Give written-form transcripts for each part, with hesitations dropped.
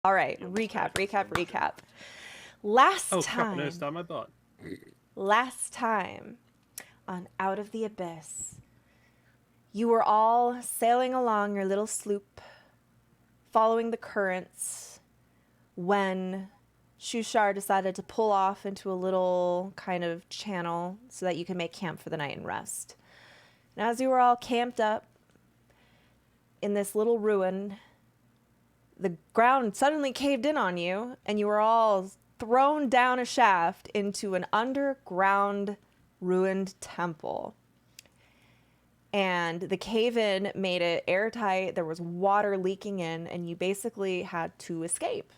All right, recap. Last Oh crap! I time, noticed on my bot. last time on Out of the Abyss, you were all sailing along your little sloop, following the currents, when Shushar decided to pull off into a little kind of channel so that you can make camp for the night and rest. And as you were all camped up in this little ruin, the ground suddenly caved in on you, and you were all thrown down a shaft into an underground ruined temple. And the cave in made it airtight. There was water leaking in, and you basically had to escape.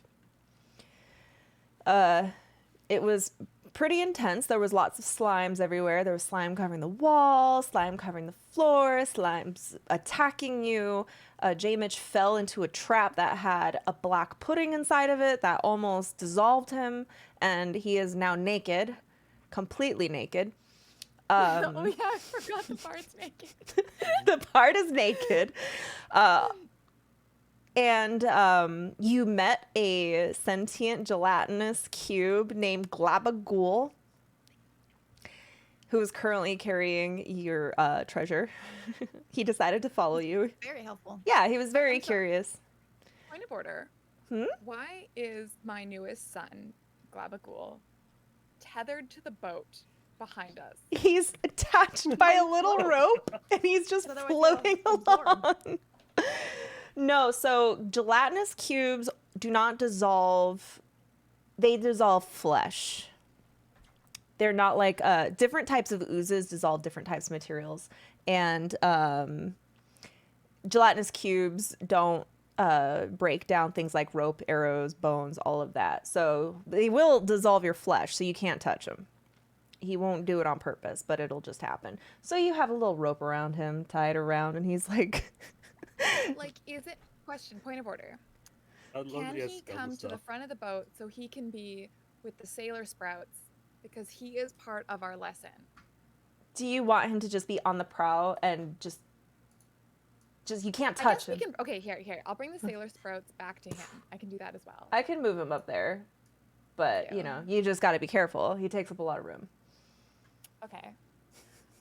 It was pretty intense. There was lots of slimes everywhere. There was slime covering the wall, slime covering the floor, slimes attacking you. J-Mitch fell into a trap that had a black pudding inside of it that almost dissolved him, and he is now naked, completely naked. Oh yeah, I forgot the part's naked. The part is naked. And you met a sentient gelatinous cube named Glabagool, who is currently carrying your treasure. He decided to follow you. Very helpful. Yeah, he was very I'm sorry. curious. Point of order. Why is my newest son, Glabagool, tethered to the boat behind us? He's attached by a little rope, and he's just Otherwise floating he'll absorb. along. No, so gelatinous cubes do not dissolve. They dissolve flesh. They're not like different types of oozes dissolve different types of materials, and gelatinous cubes don't break down things like rope, arrows, bones, all of that. So they will dissolve your flesh, so you can't touch them. He won't do it on purpose, but it'll just happen. So you have a little rope around him, tied around, and he's like, Like, is it question? Point of order. I'd love Can to get he spells come and to the stuff. front of the boat so he can be with the sailor sprouts because he is part of our lesson? do you want him to just be on the prow and just you can't I touch guess we him? can. Okay, here. I'll bring the sailor sprouts back to him. I can do that as well. I can move him up there, but Thank you. you just got to be careful. He takes up a lot of room. Okay.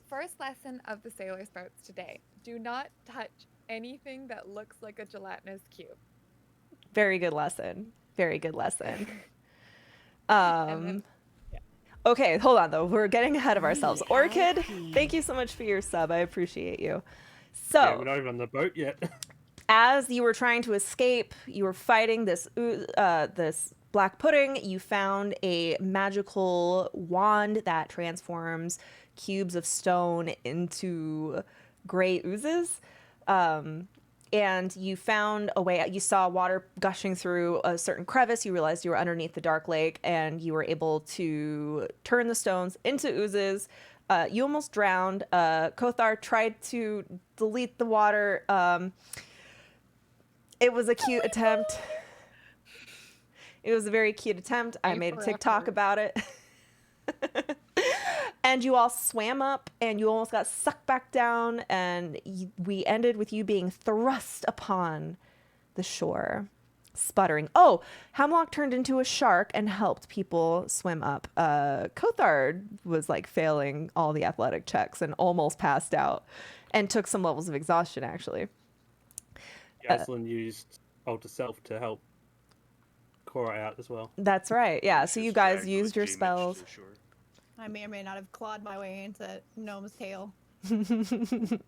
First lesson of the sailor sprouts today: do not touch anything that looks like a gelatinous cube. Very good lesson. Very good lesson. And then, Okay, hold on though. We're getting ahead of ourselves. Orchid, thank you so much for your sub. I appreciate you. Yeah, we're So, not even on the boat yet. as you were trying to escape, you were fighting this black pudding. You found a magical wand that transforms cubes of stone into gray oozes. And you found a way out. You saw water gushing through a certain crevice. You realized you were underneath the dark lake, and you were able to turn the stones into oozes. You almost drowned. Kothar tried to delete the water. It was a cute attempt. It was a very cute attempt. I made a TikTok about it. And you all swam up, and you almost got sucked back down, and we ended with you being thrust upon the shore, sputtering. Oh, Hemlock turned into a shark and helped people swim up. Kothar was like failing all the athletic checks and almost passed out, and took some levels of exhaustion actually. Yaslin used Alter Self to help Cora out as well. That's right. Yeah. So Just you guys dragged used your J-Mitch to spells. the shore. I may or may not have clawed my way into Gnome's tail. Some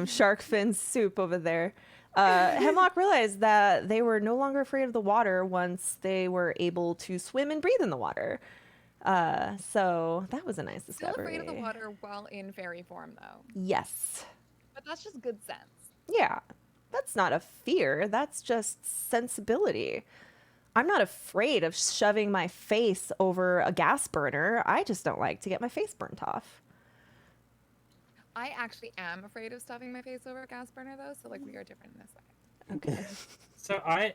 shark fin soup over there. Hemlock realized that they were no longer afraid of the water once they were able to swim and breathe in the water. So that was a nice still discovery. afraid of the water while in fairy form, though. Yes. But that's just good sense. Yeah. That's not a fear. That's just sensibility. I'm not afraid of shoving my face over a gas burner. I just don't like to get my face burnt off. I actually am afraid of stuffing my face over a gas burner, though. So like we are different in this way. Okay. So I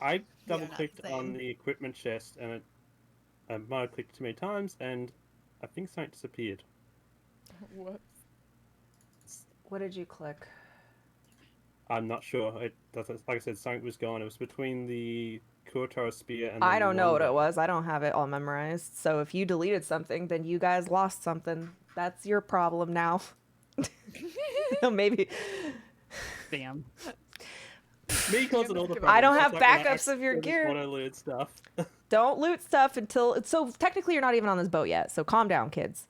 not double clicked the on same. the equipment chest, and I might have clicked too many times, and I think something disappeared. Whoops. What did you click? I'm not sure. Like I said, something was gone. It was between the Kurtar spear and the I don't know what it longbow. was. I don't have it all memorized. So if you deleted something, then you guys lost something. That's your problem now. Maybe. Damn. Me causing all the I problems. don't just have like when I backups of your accidentally gear. auto-load stuff. Don't loot stuff until... So technically you're not even on this boat yet. So calm down, kids.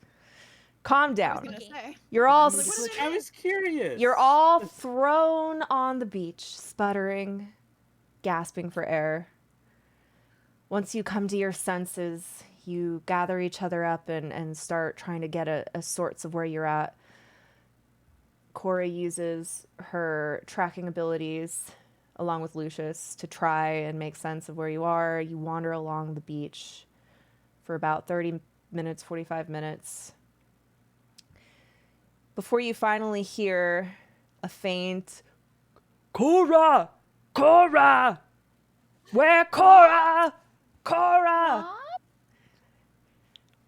Calm I was down. gonna say. You're all... Like, what is it? I was curious. You're all thrown on the beach, sputtering, gasping for air. Once you come to your senses, you gather each other up and start trying to get a sorts of where you're at. Cora uses her tracking abilities along with Lucius to try and make sense of where you are. You wander along the beach for about 30 minutes, 45 minutes, before you finally hear a faint, Cora! Cora! Where Cora? Cora!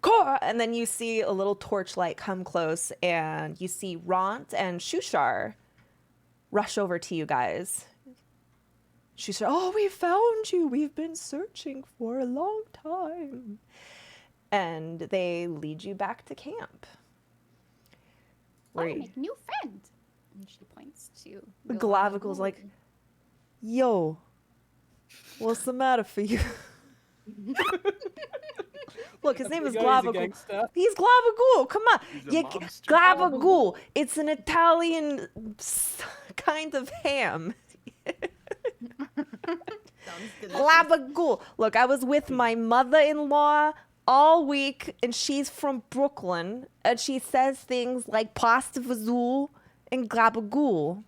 Cora! And then you see a little torchlight come close, and you see Ront and Shushar rush over to you guys. Shushar, oh, we found you. We've been searching for a long time. And they lead you back to camp. Oh, Where you- make new friend. And she points to Glavicle's like, yo, what's the matter for you? Look, his name is He's a Glavicle. gangster. He's Glavicle. Come on. He's a monster. Glavicle. It's an Italian kind of ham. Sounds delicious. Glavicle. Look, I was with my mother-in-law all week, and she's from Brooklyn, and she says things like pasta fazool and glabagool.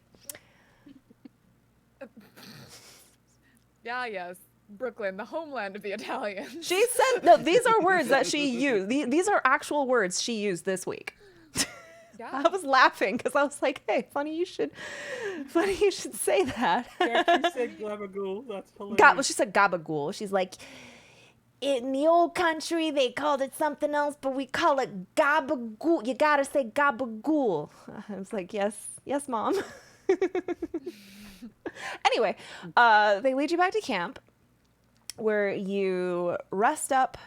Yeah, yes. Brooklyn, the homeland of the Italians. She said, no, these are words that she used. These are actual words she used this week. Yeah. I was laughing because I was like, hey, funny you should say that. Yeah, she said Glabagool. That's hilarious. Well, she said gabagool. She's like, in the old country, they called it something else, but we call it gabagool. You gotta say gabagool. I was like, yes, Mom. Anyway, they lead you back to camp where you rest up.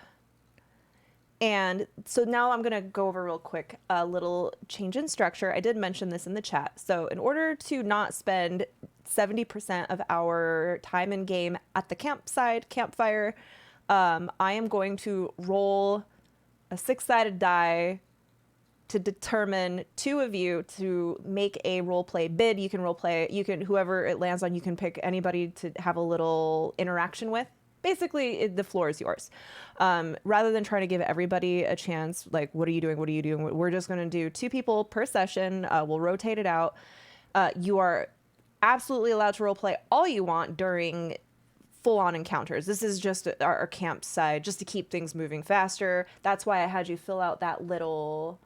And so now I'm going to go over real quick a little change in structure. I did mention this in the chat. So in order to not spend 70% of our time in game at the campfire, I am going to roll a 6-sided die to determine 2 of you to make a roleplay bid. You can roleplay, whoever it lands on, you can pick anybody to have a little interaction with. Basically, the floor is yours. Rather than trying to give everybody a chance, like, what are you doing? What are you doing? We're just going to do 2 people per session. We'll rotate it out. You are absolutely allowed to roleplay all you want during full-on encounters. This is just our campsite, just to keep things moving faster. That's why I had you fill out that little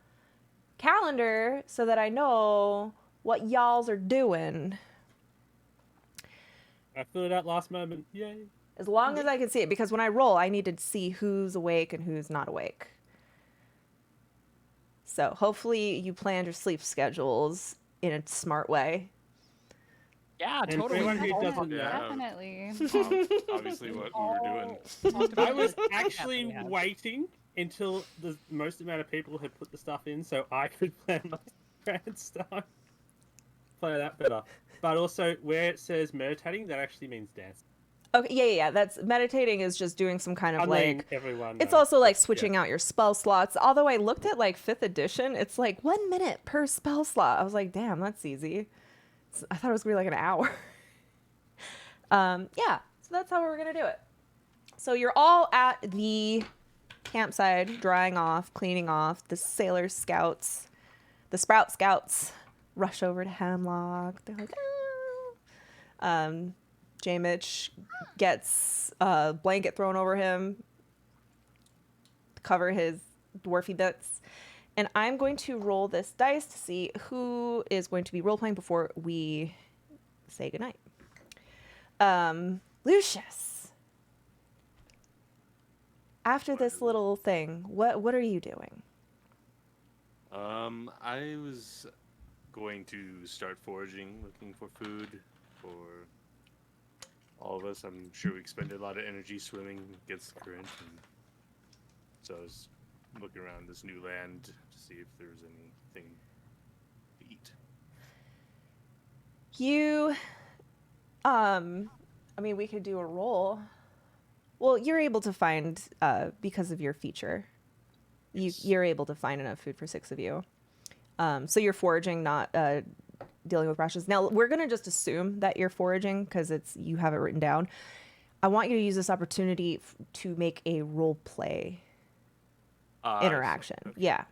calendar so that I know what y'alls are doing. I filled it out last moment. Yay. As long as I can see it, because when I roll, I need to see who's awake and who's not awake. So hopefully you planned your sleep schedules in a smart way. Yeah, And totally. anyone who Oh, doesn't know, Yeah. Definitely. Obviously, what we were doing. I was Yeah, actually we have. waiting until the most amount of people had put the stuff in so I could plan my grand stuff. Play that better. But also, where it says meditating, that actually means dance. Okay, yeah. That's meditating is just doing some kind of like. Everyone It's knows. also like Yeah. switching out your spell slots. Although I looked at like 5th edition, it's like 1 minute per spell slot. I was like, damn, that's easy. I thought it was gonna be like an hour. Yeah, so that's how we're gonna do it. So you're all at the campsite, drying off, cleaning off. The sailor scouts, the sprout scouts, rush over to Hemlock. They're like, ah. J-Mitch gets a blanket thrown over him to cover his dwarfy bits. And I'm going to roll this dice to see who is going to be role-playing before we say goodnight. Lucius, after this little thing, what are you doing? I was going to start foraging, looking for food for all of us. I'm sure we expended a lot of energy swimming against the current, and so I was looking around this new land to see if there was anything to eat. You, I mean, we could do a roll. Well, you're able to find, because of your feature, Yes. you're able to find enough food for 6 of you. So you're foraging, not dealing with rations. Now, we're going to just assume that you're foraging because you have it written down. I want you to use this opportunity to make a role play interaction. Okay. Yeah.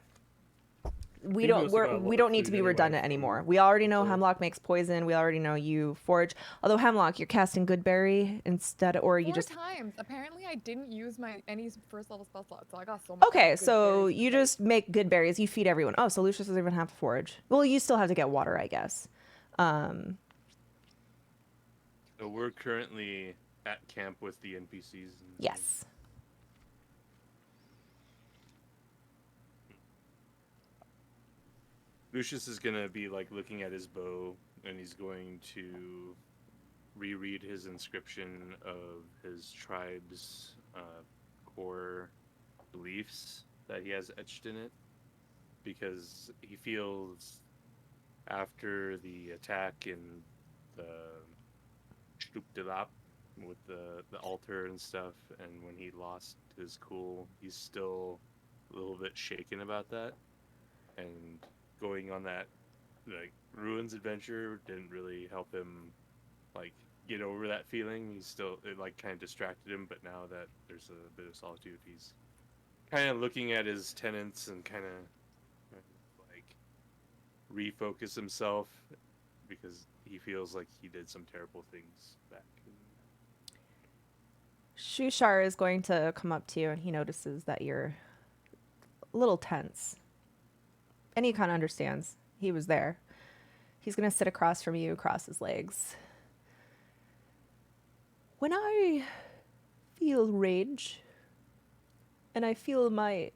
We Think we also got a lot we of don't need to food be anyway redundant from anymore. We already know before. Hemlock makes poison. We already know you forage. Although Hemlock, you're casting Goodberry instead, or you 4 just times. Apparently, I didn't use any first level spell slot, so I got so much. okay. good So berries you to fight. just make good berries. You feed everyone. Oh, so Lucius doesn't even have to forage. Well, you still have to get water, I guess. So we're currently at camp with the NPCs. And Yes. Lucius is gonna be like looking at his bow, and he's going to reread his inscription of his tribe's core beliefs that he has etched in it, because he feels after the attack in the Shtupdilap with the altar and stuff, and when he lost his cool, he's still a little bit shaken about that, and going on that like ruins adventure didn't really help him like get over that feeling. He's still, it like kind of distracted him, but now that there's a bit of solitude, he's kind of looking at his tenants and kind of like refocus himself, because he feels like he did some terrible things back. Shushar is going to come up to you, and he notices that you're a little tense. And he kind of understands. He was there. He's going to sit across from you, cross his legs. When I feel rage, and I feel my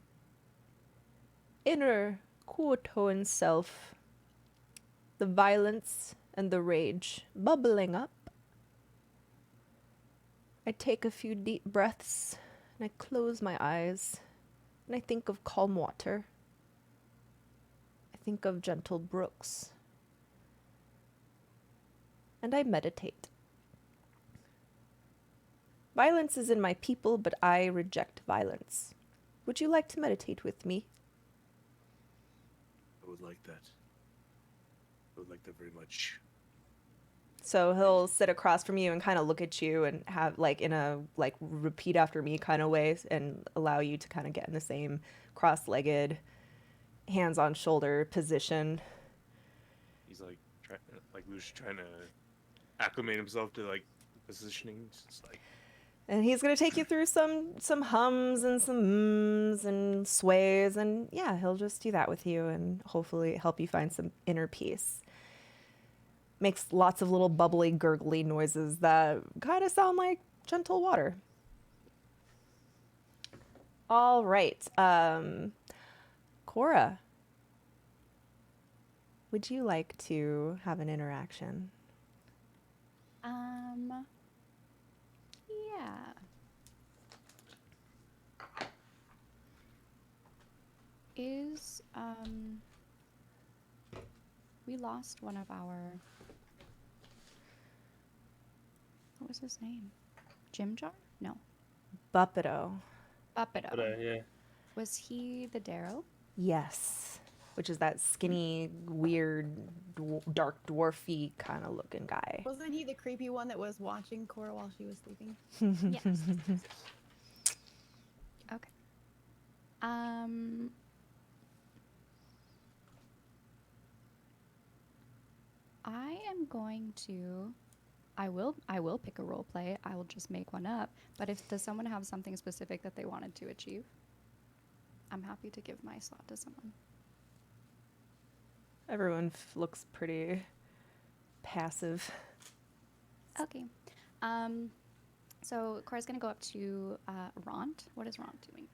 inner Kuotoan self, the violence and the rage bubbling up, I take a few deep breaths, and I close my eyes, and I think of calm water. I think of gentle brooks. And I meditate. Violence is in my people, but I reject violence. Would you like to meditate with me? I would like that. I would like that very much. So he'll sit across from you and kind of look at you and have like in a like repeat after me kind of way and allow you to kind of get in the same cross-legged, hands on shoulder position. He's like Lucius trying to acclimate himself to like positioning. It's just like, And he's going to take you through some hums and some mms and sways, and yeah, he'll just do that with you and hopefully help you find some inner peace. Makes lots of little bubbly, gurgly noises that kind of sound like gentle water. All right. Cora, would you like to have an interaction? Yeah. We lost one of our, what was his name? Jim Jar? No. Buppido. Buppido. But yeah. Was he the Darrow? Yes. Which is that skinny, weird, dark, dwarfy kind of looking guy. Wasn't he the creepy one that was watching Cora while she was sleeping? Yes. Okay. I am going to. I will pick a role play. I will just make one up. But does someone have something specific that they wanted to achieve? I'm happy to give my slot to someone. Everyone looks pretty passive. Okay. So Cora's gonna go up to Ront. What is Ront doing?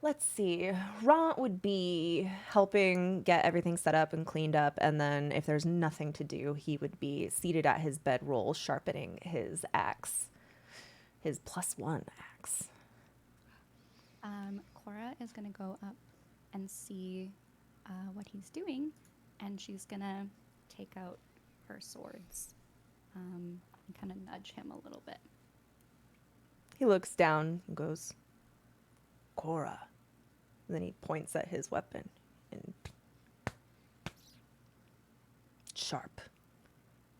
Let's see. Ront would be helping get everything set up and cleaned up, and then if there's nothing to do, he would be seated at his bedroll sharpening his axe. His +1 axe. Cora is gonna go up and see what he's doing, and she's gonna take out her swords and kind of nudge him a little bit. He looks down and goes, Cora. And then he points at his weapon and sharp.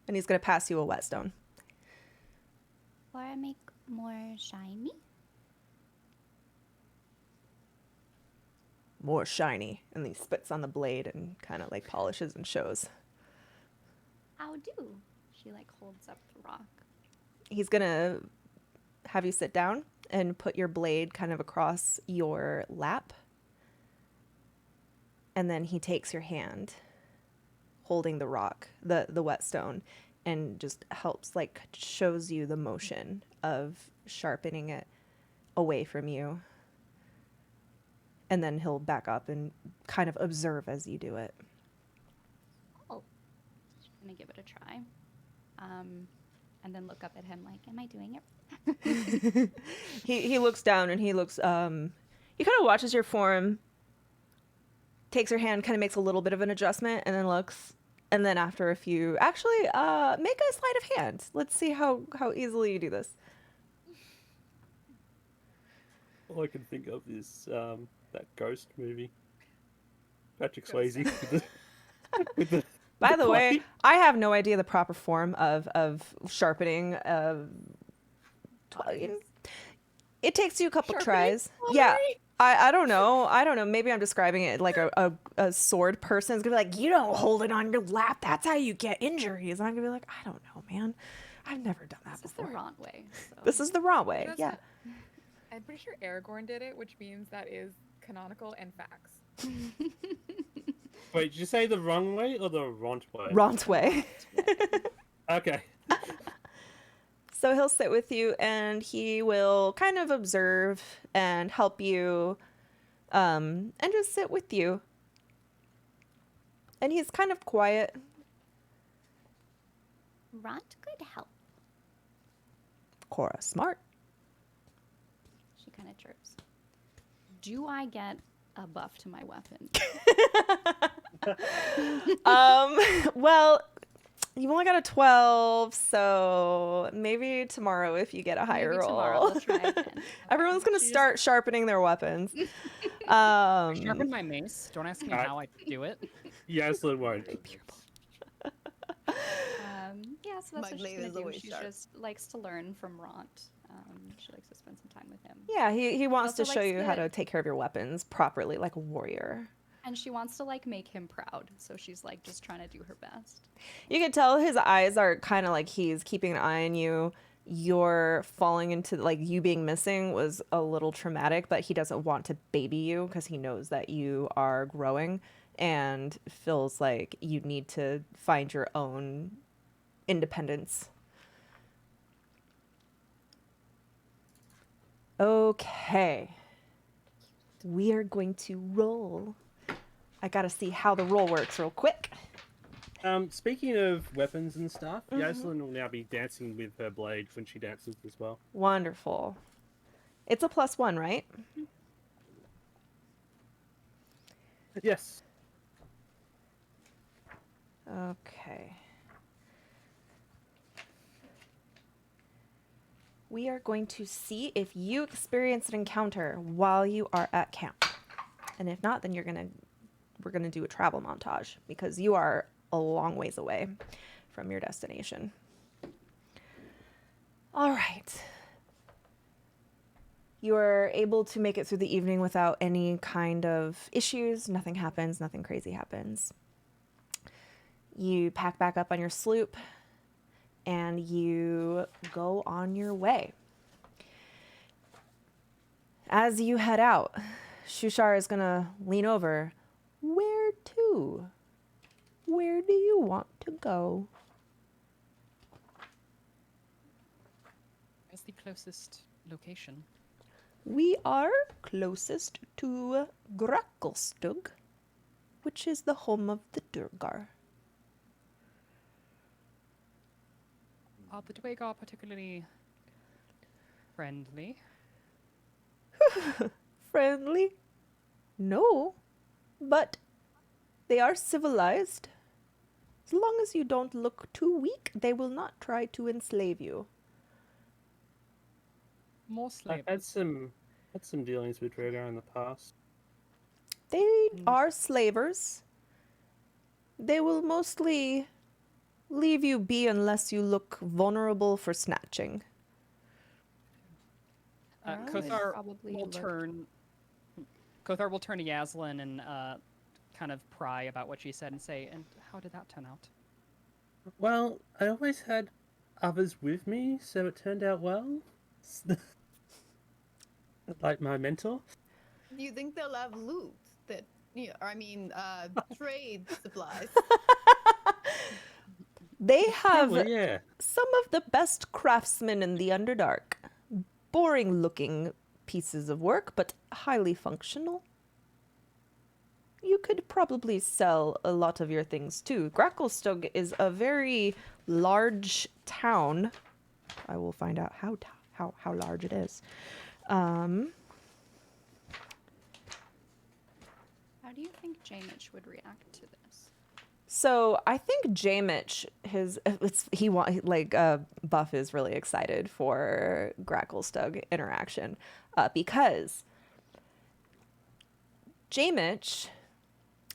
And he's going to pass you a whetstone. Cora, make more shiny. More shiny. And he spits on the blade and kind of like polishes and shows. How do? She like holds up the rock. He's going to have you sit down and put your blade kind of across your lap. And then he takes your hand holding the rock, the whetstone, and just helps, like, shows you the motion of sharpening it away from you. And then he'll back up and kind of observe as you do it. Oh, she's gonna give it a try. And then look up at him like, am I doing it? He looks down and he looks, he kind of watches your form, takes her hand, kind of makes a little bit of an adjustment, and then looks. And then after a few, actually, make a sleight of hand. Let's see how easily you do this. All I can think of is that Ghost movie. Patrick Swayze with the By the way, blade. I have no idea the proper form of sharpening. It takes you a couple tries. Yeah. I don't know. Maybe I'm describing it like a sword person is going to be like, you don't hold it on your lap. That's how you get injuries. And I'm going to be like, I don't know, man. I've never done that This before. is the wrong way. So. This is the wrong way. That's Yeah. not- I'm pretty sure Aragorn did it, which means that is canonical and facts. Wait, did you say the wrong way or the Ront way? Wrong way. Okay. So he'll sit with you and he will kind of observe and help you and just sit with you. And he's kind of quiet. Ront could help. Cora, smart. She kind of chirps. Do I get a buff to my weapon? Well, you've only got a 12, so maybe tomorrow if you get a higher Maybe roll. tomorrow I'll try again. Everyone's going to She's- start sharpening their weapons. Sharpen my mace. Don't ask me Alright. how I do it. Yaslin won't. Yeah, so My that's what blade she's is gonna do. always She sharp. just likes to learn from Ront. She likes to spend some time with him. Yeah, he wants to also show likes you how to- to take care of your weapons properly like a warrior. And she wants to like make him proud, so she's like just trying to do her best. You can tell his eyes are kind of like he's keeping an eye on you. You're falling into like you being missing was a little traumatic, but he doesn't want to baby you because he knows that you are growing and feels like you need to find your own independence. Okay. We are going to roll. I gotta see how the roll works real quick. Speaking of weapons and stuff, Yaslin will now be dancing with her blade when she dances as well. Wonderful. It's a +1, right? Yes. Okay. We are going to see if you experience an encounter while you are at camp. And if not, then we're gonna do a travel montage because you are a long ways away from your destination. All right. You are able to make it through the evening without any kind of issues. Nothing happens, nothing crazy happens. You pack back up on your sloop and you go on your way. As you head out, Shushar is going to lean over. Where to? Where do you want to go? Where's the closest location? We are closest to Gracklstug, which is the home of the Durgar. Are the Dwagar particularly friendly? Friendly? No, but they are civilized. As long as you don't look too weak, they will not try to enslave you. More I've slaves. had some dealings with Drogar in the past. They are slavers. They will mostly leave you be unless you look vulnerable for snatching. I would Kothar probably will look- turn. Kothar will turn to Yaslin and kind of pry about what she said and say, "And how did that turn out?" Well, I always had others with me, so it turned out well. Like my mentor. Do you think they'll have loot that, trade supplies? They have Probably, yeah. some of the best craftsmen in the Underdark. Boring looking pieces of work, but highly functional. You could probably sell a lot of your things too. Gracklstug is a very large town. I will find out how large it is. How do you think Jamich would react to this? So I think Jamich, Buff is really excited for Gracklstug interaction because Jamich,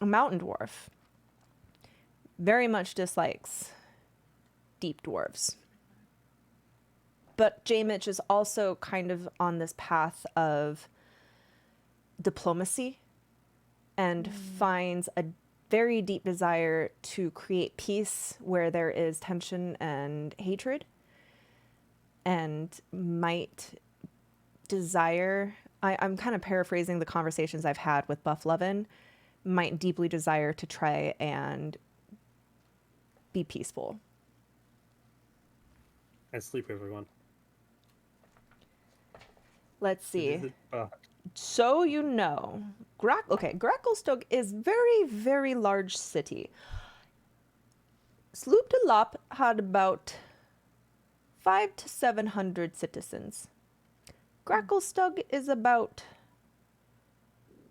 a mountain dwarf, very much dislikes deep dwarves. But Jamich is also kind of on this path of diplomacy and finds a very deep desire to create peace where there is tension and hatred, and might desire, I'm kind of paraphrasing the conversations I've had with Buff Levin, might deeply desire to try and be peaceful. And sleep, everyone. Let's see. It is So you know, Gracklstug is very, very large city. Sloop de Lop had about 500 to 700 citizens. Gracklstug is about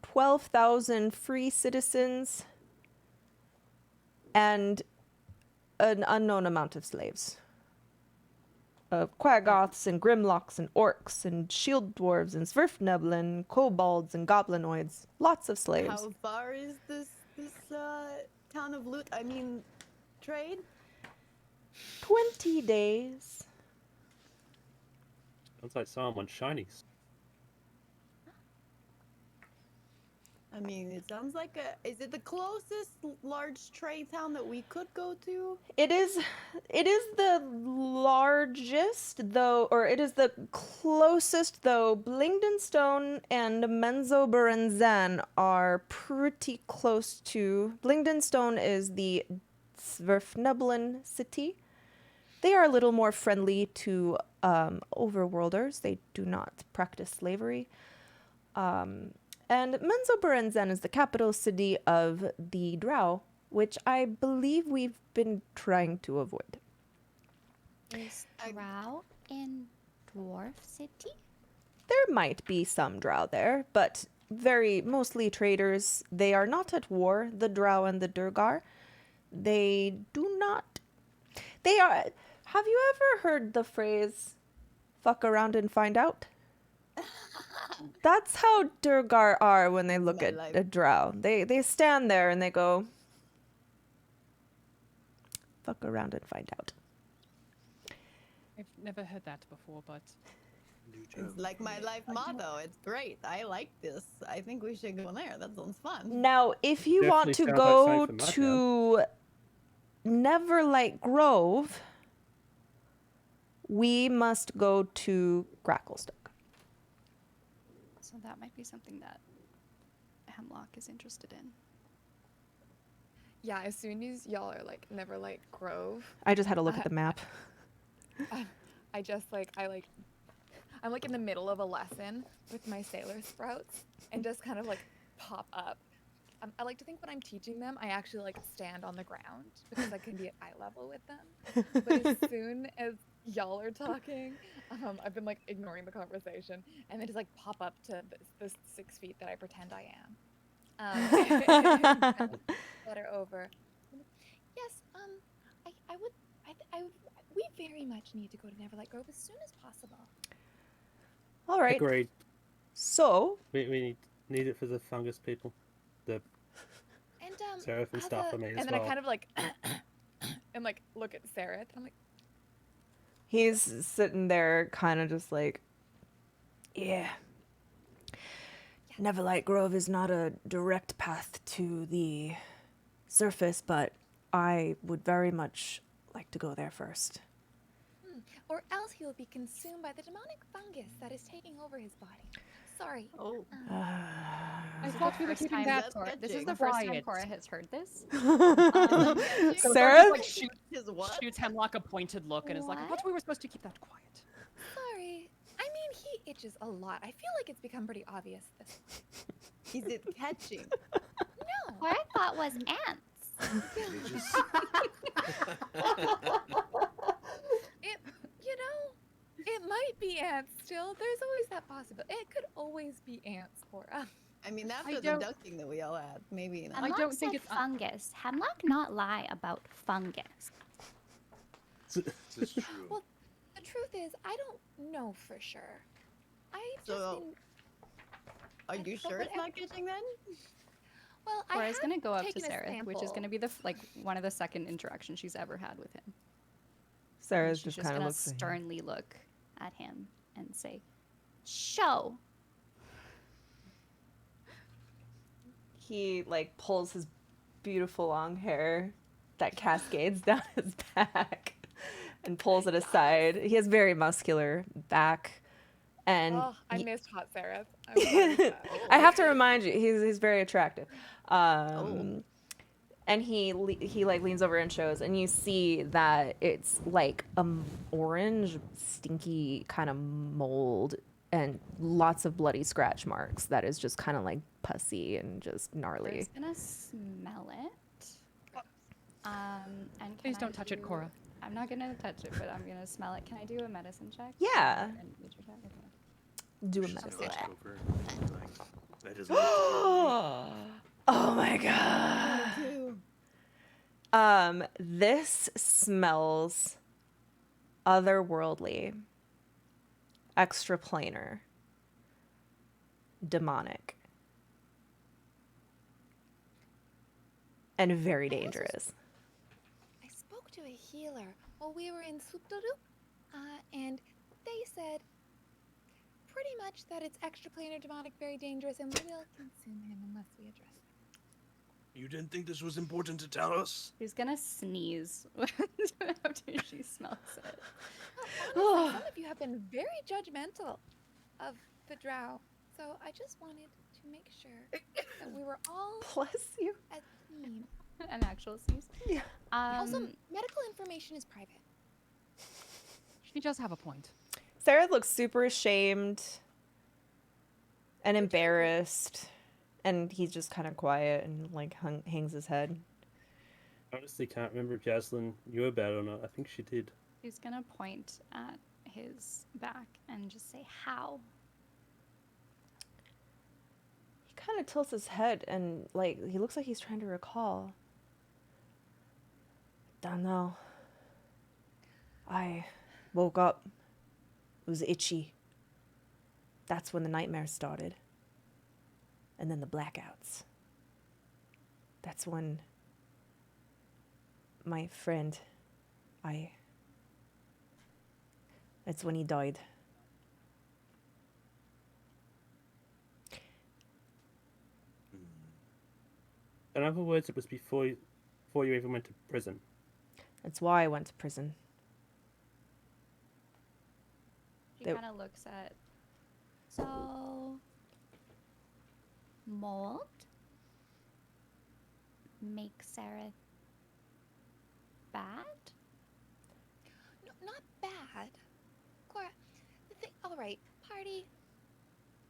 12,000 free citizens and an unknown amount of slaves. Quaggoths and Grimlocks and Orcs and Shield Dwarves and Svirfneblin, Kobolds and Goblinoids. Lots of slaves. How far is this town of loot? I mean, trade? 20 days. Sounds like someone shinies. I mean, it sounds like is it the closest large trade town that we could go to? It is the largest though, or it is the closest though. Blingdenstone and Menzoberranzan are pretty close to. Blingdenstone is the Svirfneblin city. They are a little more friendly to overworlders. They do not practice slavery. And Menzoberranzan is the capital city of the Drow, which I believe we've been trying to avoid. Is Drow in Dwarf City? There might be some Drow there, but mostly traders. They are not at war, the Drow and the Durgar. They do not. They are. Have you ever heard the phrase, fuck around and find out? That's how Durgar are when they look at a Drow. They stand there and they go, fuck around and find out. I've never heard that before, but It's like my life motto. It's great. I like this. I think we should go there. That sounds fun. Now, if you want to Definitely sounds like go something for my to Neverlight Grove, we must go to Gracklstug. So that might be something that Hemlock is interested in. Yeah, as soon as y'all are like Neverlight Grove, I just had to look at the map. I'm like in the middle of a lesson with my sailor sprouts and just kind of like pop up. I like to think when I'm teaching them, I actually like stand on the ground because I can be at eye level with them. But as soon as y'all are talking, I've been like ignoring the conversation and then just like pop up to this 6 feet that I pretend I am. Letter over. Yes, we very much need to go to Neverlight Grove as soon as possible. All right. Agreed. So, We need it for the fungus people. The And Seraph and stuff for me as and then well. I kind of like and like look at Sarah and I'm like, he's sitting there kind of just like, yeah. Neverlight Grove is not a direct path to the surface, but I would very much like to go there first. or else he will be consumed by the demonic fungus that is taking over his body. Sorry. Oh. I thought we were First keeping time that that's This is catching. the first time quiet. Cora has heard this. So Sarah? just, like, His what? shoots Hemlock a pointed look and is like, I thought we were supposed to keep that quiet. Sorry. I mean, he itches a lot. I feel like it's become pretty obvious at this point. Is it catching? No. What I thought was ants. They just It, you know, it might be ants still. There's always that possibility. It could always be ants, Cora. I mean, after the don't- ducking that we all had, maybe not. I Hemlock don't think said it's fungus. Hemlock not lie about fungus. this is true. Well, the truth is, I don't know for sure. I've just So, been. Are you sure it's not catching then? Well, I Cora's have gonna go up to taken a Sarah, which is sample. gonna be the one of the second interactions she's ever had with him. And Sarah's she's just kind of gonna looks at him. sternly look at him and say, "Show." He like pulls his beautiful long hair that cascades down his back and pulls it aside. He has very muscular back, and Oh, I y- missed Hot Sarah. I'm sorry for that. I have to remind you, he's very attractive. And he like leans over and shows, and you see that it's like orange, stinky kind of mold, and lots of bloody scratch marks. That is just kind of like pussy and just gnarly. Cora's gonna smell it. And can Please I don't touch it, do- Cora. I'm not gonna touch it, but I'm gonna smell it. Can I do a medicine check? Yeah. And nature check? Okay. Do a She's medicine gonna check. look over, like, that is not Oh my god. Too. This smells otherworldly, extraplanar, demonic, and very dangerous. I spoke to a healer while we were in Soupdadoop, and they said pretty much that it's extraplanar demonic, very dangerous, and we will consume him unless we address it. You didn't think this was important to tell us? She's gonna sneeze after she smells it. Honestly, some of you have been very judgmental of the drow, so I just wanted to make sure that we were all Bless you. as team. An actual sneeze. Yeah. Also, medical information is private. She does have a point. Sarah looks super ashamed and embarrassed, and he's just kind of quiet and like hangs his head. Honestly, can't remember if Jaslyn knew about it or not. I think she did. She's gonna point at his back and just say, "How?" He kind of tilts his head and like he looks like he's trying to recall. Don't know. I woke up. It was itchy. That's when the nightmares started. And then the blackouts. That's when my friend, that's when he died. In other words, it was before you even went to prison. That's why I went to prison. She They- kind of looks at. So, mold make Sarah bad? No, not bad. Cora, all right. Party,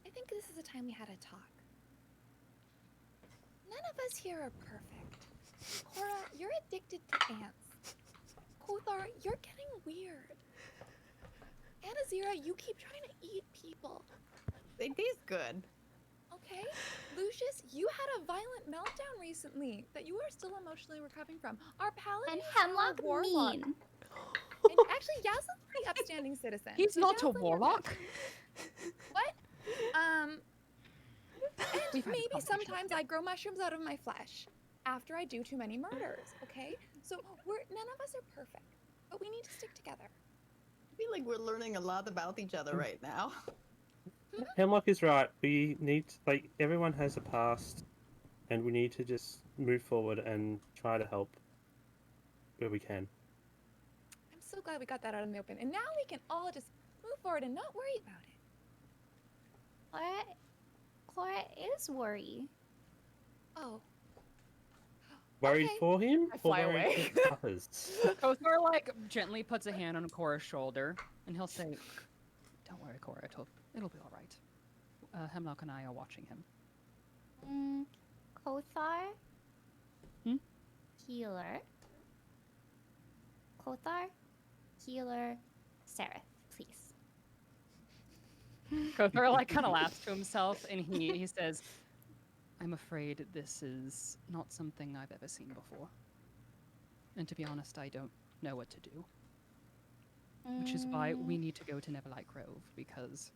I think this is the time we had a talk. None of us here are perfect. Cora, you're addicted to ants. Kothar, you're getting weird. Anazira, you keep trying to eat people. They taste good. Okay? Lucius, you had a violent meltdown recently that you are still emotionally recovering from. Our paladin And is now a Hemlock warlock. mean. And actually, Yaslin's a pretty upstanding citizen. He's So not a Yaslin, you're warlock. good. What? We've And had this maybe conversation. sometimes I grow mushrooms out of my flesh after I do too many murders, okay? So none of us are perfect, but we need to stick together. I feel like we're learning a lot about each other right now. Hemlock is right. We need everyone has a past, and we need to just move forward and try to help where we can. I'm so glad we got that out in the open. And now we can all just move forward and not worry about it. Cora is worried. Oh. Worried Okay. for him I or fly worried away. for others? Kothar like gently puts a hand on Cora's shoulder, and he'll say, "Don't worry, Cora. It'll be all right. Hemlock and I are watching him." Kothar? Hmm? Healer. Kothar? Healer. Seraph, please. Kothar like kind of laughs to himself, and he says, "I'm afraid this is not something I've ever seen before. And to be honest, I don't know what to do. Which is why we need to go to Neverlight Grove, because,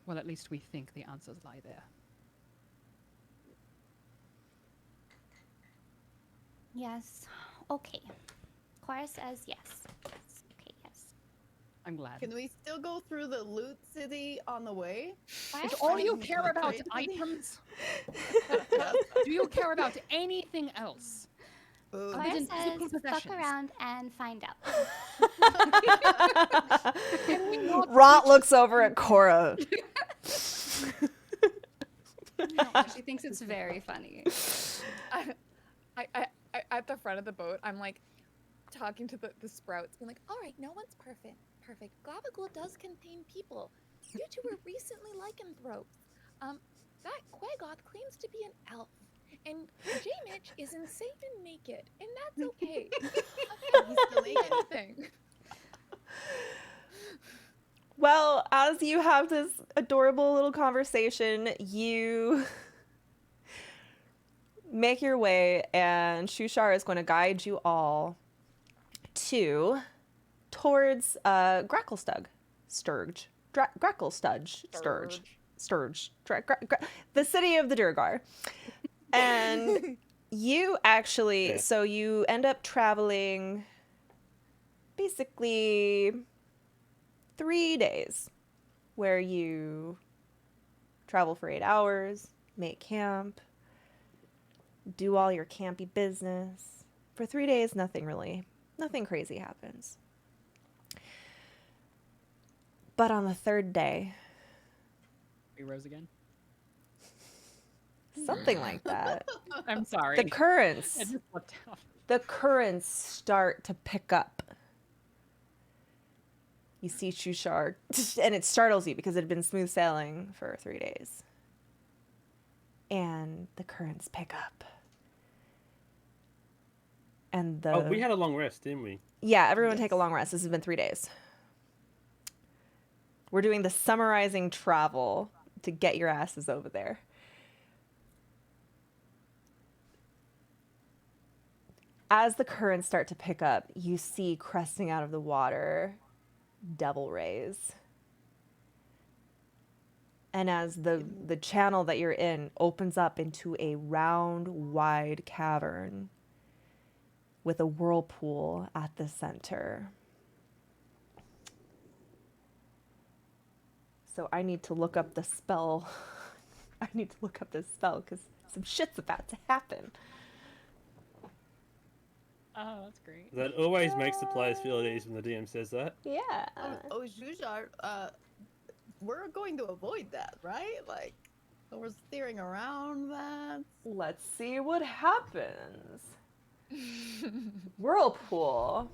well, at least we think the answers lie there." Yes. Okay. Cora says yes. Yes. Okay, yes. I'm glad. Can we still go through the loot city on the way? Why Is is all you Fine. care about Trade. items? Yes. Do you care about anything else? Food. Cora Cora than says physical fuck possessions. around and find out. Rot looks over at Cora. She thinks it's very funny. I at the front of the boat, I'm like talking to the sprouts, being like, all right, no one's perfect. Glavagool does contain people. You two were recently lycanthropes. That Quagoth claims to be an elf. And J-Mitch is insane and naked, and that's okay. He's still naked. Anything. Well, as you have this adorable little conversation, you make your way, and Shushar is going to guide you all towards Gracklestug, Sturge, Gracklestudge, Sturge, the city of the Durgar. And you actually, Yeah. so you end up traveling basically 3 days, where you travel for 8 hours, make camp, do all your campy business. For 3 days, nothing crazy happens. But on the third day, We rose again. something like that, I'm sorry. the currents I just slipped out. start to pick up. You see Shushar, and it startles you because it had been smooth sailing for 3 days. And the currents pick up. And Oh, we had a long rest, didn't we? Yeah, everyone take a Yes. long rest. This has been 3 days. We're doing the summarizing travel to get your asses over there. As the currents start to pick up, you see cresting out of the water devil rays. And as the channel that you're in opens up into a round, wide cavern with a whirlpool at the center. So I need to look up the spell. I need to look up this spell because some shit's about to happen. Oh, that's great. That always makes the players feel at ease when the DM says that. Yeah. Oh, Zhujar, we're going to avoid that, right? Like, we're steering around that. Let's see what happens. Whirlpool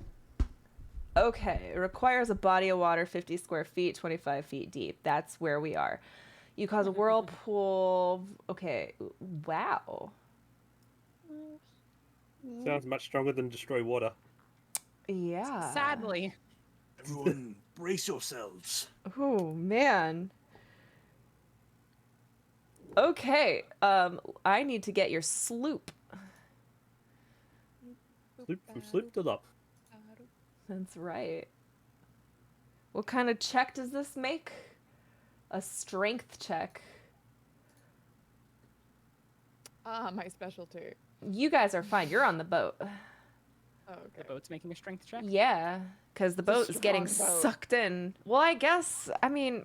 Okay, it requires a body of water 50 square feet, 25 feet deep. That's where we are. You cause a whirlpool. Okay, wow. Sounds much stronger than destroy water. Yeah. Sadly. Everyone, brace yourselves. Oh, man. Okay, I need to get your sloop. Sloop from sloop to up. That's right. What kind of check does this make? A strength check. Ah, my specialty. You guys are fine. You're on the boat. Oh, The okay. boat's making a strength check. Yeah, because the It's a boat is getting strong boat. sucked in. Well, I guess, I mean,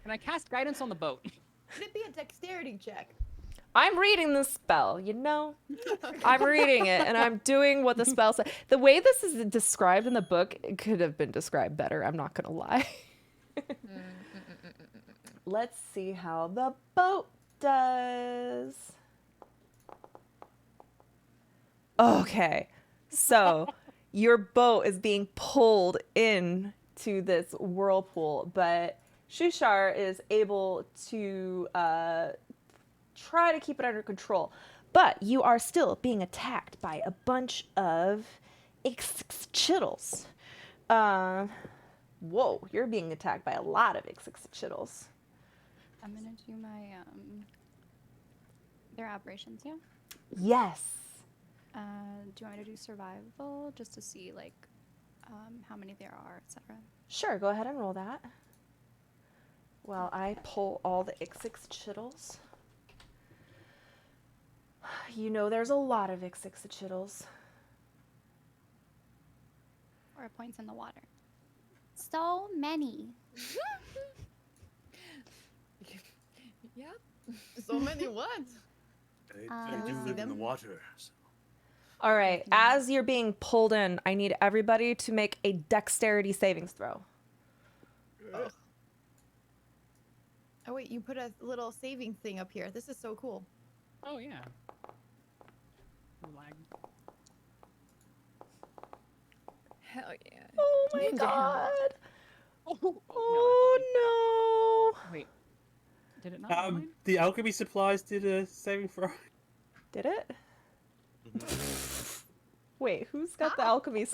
Can I cast guidance on the boat? Should it be a dexterity check? I'm reading the spell, you know? I'm reading it, and I'm doing what the spell says. The way this is described in the book, it could have been described better, I'm not gonna lie. Let's see how the boat does. Okay, so your boat is being pulled in to this whirlpool, but Shushar is able to try to keep it under control. But you are still being attacked by a bunch of chittles. Whoa, you're being attacked by a lot of chittles. I'm gonna do my their aberrations, yeah. Yes. Do you want me to do survival just to see like how many there are, etc.? Sure, go ahead and roll that. While I pull all the chittles. You know there's a lot of chittles. Or points in the water. So many. Yeah. So many what? I do see live in them? the water. So. All right, as you're being pulled in, I need everybody to make a dexterity savings throw. Oh. Oh wait, you put a little saving thing up here. This is so cool. Oh yeah. Lag. Hell yeah. Oh my Damn. god. Oh, Oh no. Wait. Did it not? Mine? The alchemy supplies did a saving throw. no. Did it? Mhm. Wait, who's got the alchemy?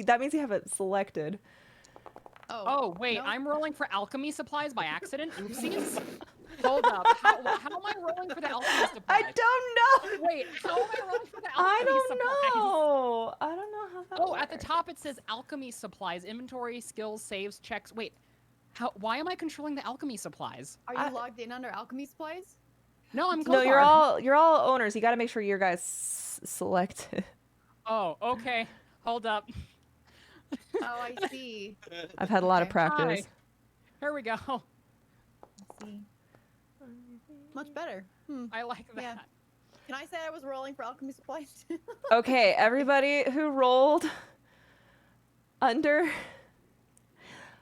That means you have it selected. Oh, wait, no. I'm rolling for alchemy supplies by accident? Oopsies. Hold up. How am I rolling for the alchemy supplies? I don't know. Wait, how am I rolling for the alchemy I don't supplies? know. I don't know how that Oh, at the works. top it says alchemy supplies, inventory, skills, saves, checks. Wait, why am I controlling the alchemy supplies? Are you logged in under alchemy supplies? No, I'm No, Kothar. you're all owners. You got to make sure your guys selected. Oh, okay. Hold up. Oh, I see. I've had a lot of Okay. practice. Hi. Here we go. I see. Much better. I like that. Yeah. Can I say I was rolling for alchemy supplies? Okay, everybody who rolled under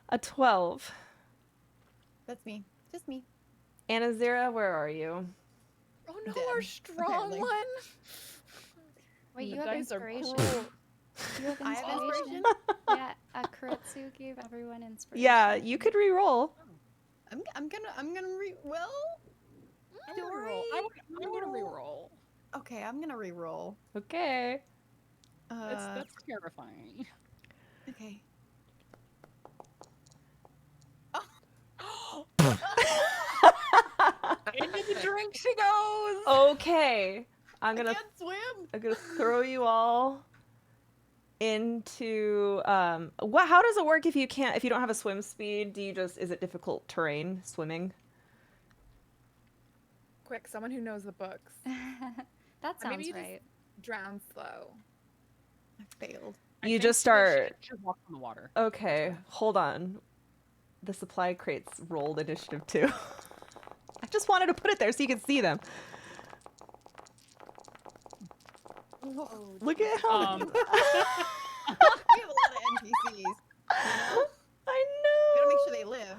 a 12. That's me. Just me. Anazira, where are you? Oh no, Dead, our strong apparently. one. Wait, The you have dice are inspiration. cruel. You have I have inspiration. inspiration. Yeah, Kuretsu gave everyone inspiration. Yeah, you could re-roll. I'm gonna well. I Do want to I roll. I want to re-roll? re-roll. Okay, I'm gonna re-roll. Okay. That's terrifying. Okay. Into the drink she goes. Okay. I can't swim. I'm gonna throw you all into how does it work if you don't have a swim speed? Is it difficult terrain swimming? Quick, someone who knows the books. That Or maybe sounds you just- right. Drown slow. I failed. I You think just she start should walk on the water. Okay, hold on. The supply crates rolled initiative too. I just wanted to put it there so you could see them. Look at how Um, We have a lot of NPCs. I We gotta make know. sure they live.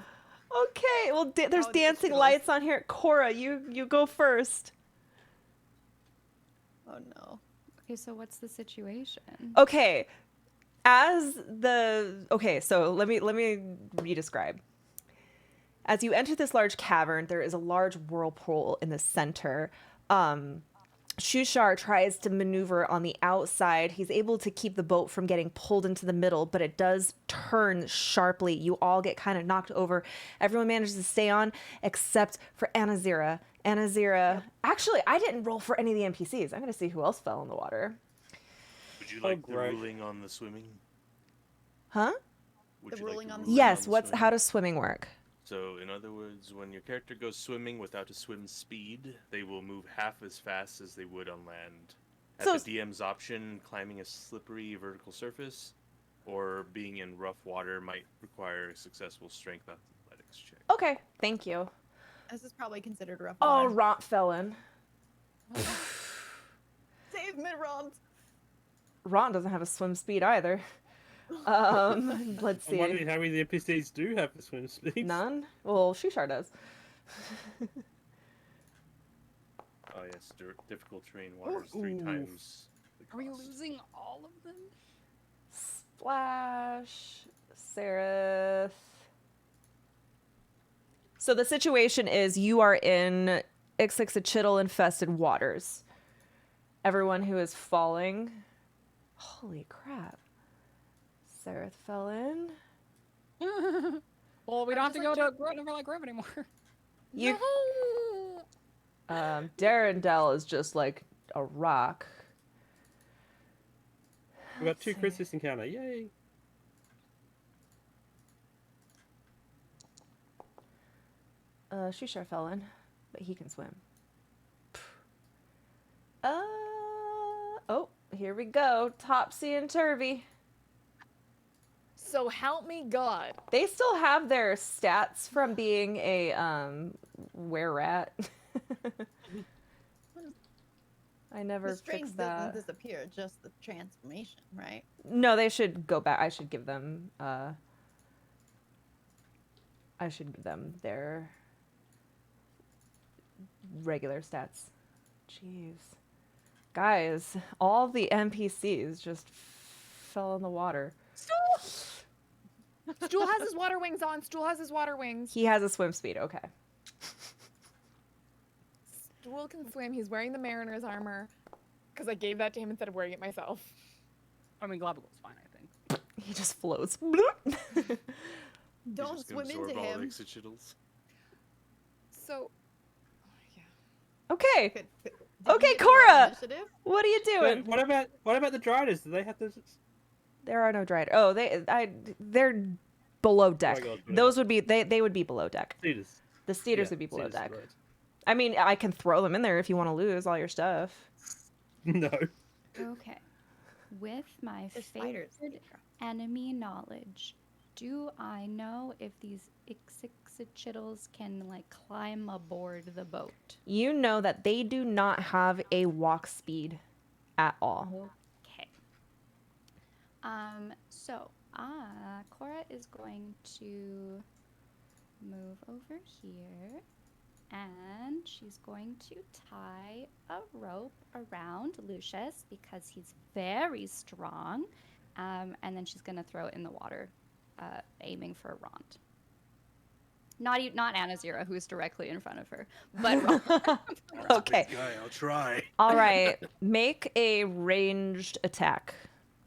Okay, well there's Oh, dancing Skittles. lights on here. Cora, you go first. Oh no. Okay, so what's the situation? Okay. So let me re-describe. As you enter this large cavern, there is a large whirlpool in the center. Shushar tries to maneuver on the outside. He's able to keep the boat from getting pulled into the middle, but it does turn sharply. You all get kind of knocked over. Everyone manages to stay on except for Anazira. Actually, I didn't roll for any of the NPCs. I'm going to see who else fell in the water. Would you Oh, like the great. ruling on the swimming? Huh? Would The you like ruling on the Yes, on the how swimming? does swimming work? So, in other words, when your character goes swimming without a swim speed, they will move half as fast as they would on land. At So- the DM's option, climbing a slippery vertical surface or being in rough water might require a successful strength athletics check. Okay, thank you. This is probably considered rough Oh, water. Ront fell in. Save mid-round. Ron doesn't have a swim speed either. Let's I'm wondering see. how many NPCs do have the swim speeds. None? Well, Shushar does. Oh yes, difficult terrain water is 3 Ooh. times the Are we cost. losing all of them? Splash, Seraph. So the situation is you are in Ixixachitl infested waters. Everyone who is falling. Holy crap. Seraph fell in. Well, we don't have to go to Neverland Grove anymore. You, No! Darendelle is just like a rock. We got 2 Let's crits see. this encounter. Yay! Shushar fell in, but he can swim. Oh, here we go. Topsy and turvy. So help me God. They still have their stats from being a were-rat. I never The strength fixed doesn't that. disappear, just the transformation, right? No, they should go back. I should give them their regular stats. Jeez. Guys, all the NPCs just fell in the water. Stool has his water wings on. Stool has his water wings. He has a swim speed, okay. Stool can swim. He's wearing the mariner's armor. Because I gave that to him instead of wearing it myself. I mean, Globul's fine, I think. He just floats. He's Don't just gonna swim absorb into all him. Ixachittles. So, yeah. Okay, Did Okay, you get to roll Cora! initiative? what are you doing? But what about the Driders? Do they have this? There are no dried. Oh, they're below deck. God, Those would be they would be below deck. Cedars. The Steeders Yeah, would be below Cedars, deck. right. I mean, I can throw them in there if you want to lose all your stuff. No. Okay. With my There's spiders. favorite enemy knowledge, do I know if these Ixixachittles can like climb aboard the boat? You know that they do not have a walk speed at all. Okay. So Cora is going to move over here and she's going to tie a rope around Lucius because he's very strong. And then she's going to throw it in the water, aiming for Rond. Not Anazira, who's directly in front of her, but Rond. Okay. Big guy, I'll try. All right. Make a ranged attack.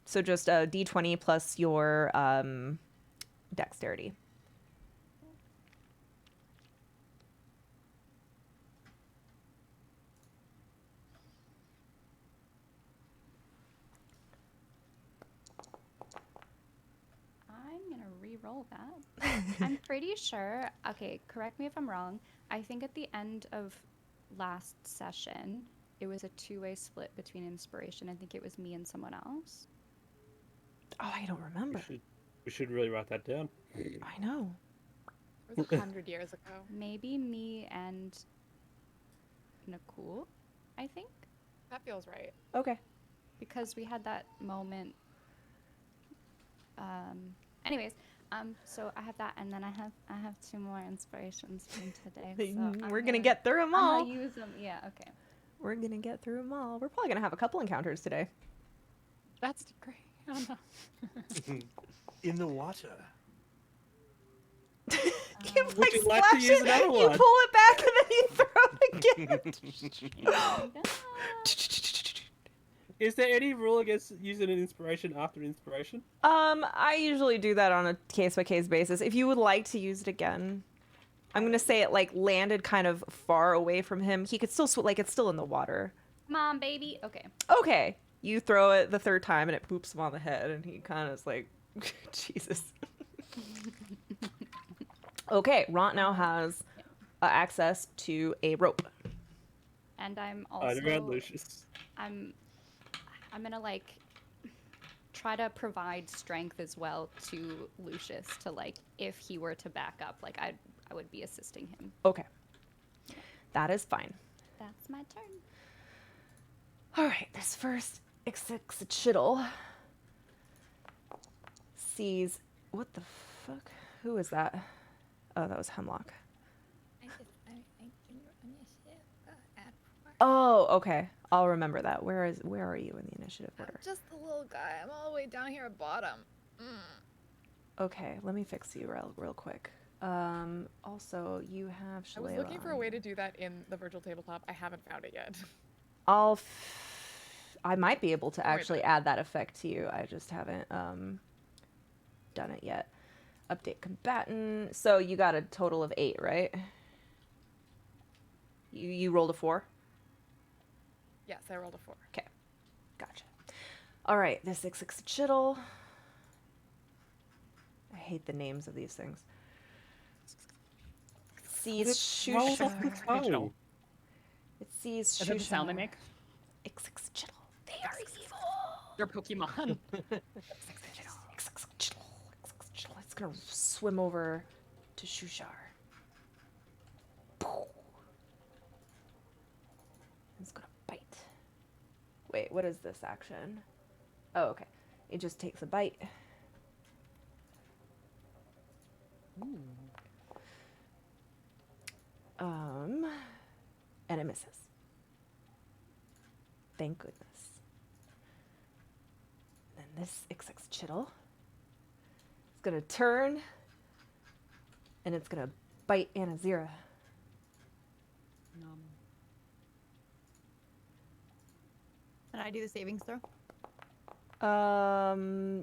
So just a d20 plus your dexterity. I'm gonna re-roll that. I'm pretty sure. Okay, correct me if I'm wrong. I think at the end of last session, it was a two-way split between inspiration. I think it was me and someone else. Oh, I don't remember. We should really write that down. I know. It was 100 years ago. Maybe me and Nakul, I think, That feels right. Okay. because we had that moment. Anyways, so I have that, and then I have two more inspirations from today. So We're gonna get through them I'm all. gonna use them. Yeah. Okay. We're gonna get through them all. We're probably gonna have a couple encounters today. That's great. In the water. You Would like you like to splash use it, another you one? pull it back, and then you throw it again. Oh, no. Is there any rule against using an inspiration after inspiration? I usually do that on a case-by-case basis. If you would like to use it again, I'm gonna say it like landed kind of far away from him. He could still like it's still in the water. Come on, baby. Okay. Okay, you throw it the third time and it poops him on the head, and he kind of is like, Jesus. Okay, Ront now has access to a rope. And I'm I'd around also Lucius. I'm gonna like try to provide strength as well to Lucius to like if he were to back up, like I would be assisting him. Okay, that is fine. That's my turn. All right, this first Ixixchitl sees what the fuck? Who is that? Oh, that was Hemlock. Oh, okay. I'll remember that. Where are you in the initiative order? Just the little guy. I'm all the way down here at bottom. Okay, let me fix you real quick. Also, you have I was Shalala looking for a on way to here. do that in the virtual tabletop. I haven't found it yet. I might be able to Don't worry actually about it. add that effect to you. I just haven't done it yet. Update combatant. So you got a total of 8, right? You rolled a 4? Yes, I rolled a 4. Okay. Gotcha. All right, this Ixixchitl. I hate the names of these things. Sees Roll off the Shusha. tongue. It sees Is that the sound they Shusha. make? Ixixchitl. They are evil. They're Pokemon. Ixixchitl. It's gonna swim over to Shushar. It's gonna bite. Wait, what is this action? Oh, okay. It just takes a bite. And it misses. Thank goodness. Then this Ixixchitl is gonna turn and it's gonna bite Anazira. Can I do the savings throw?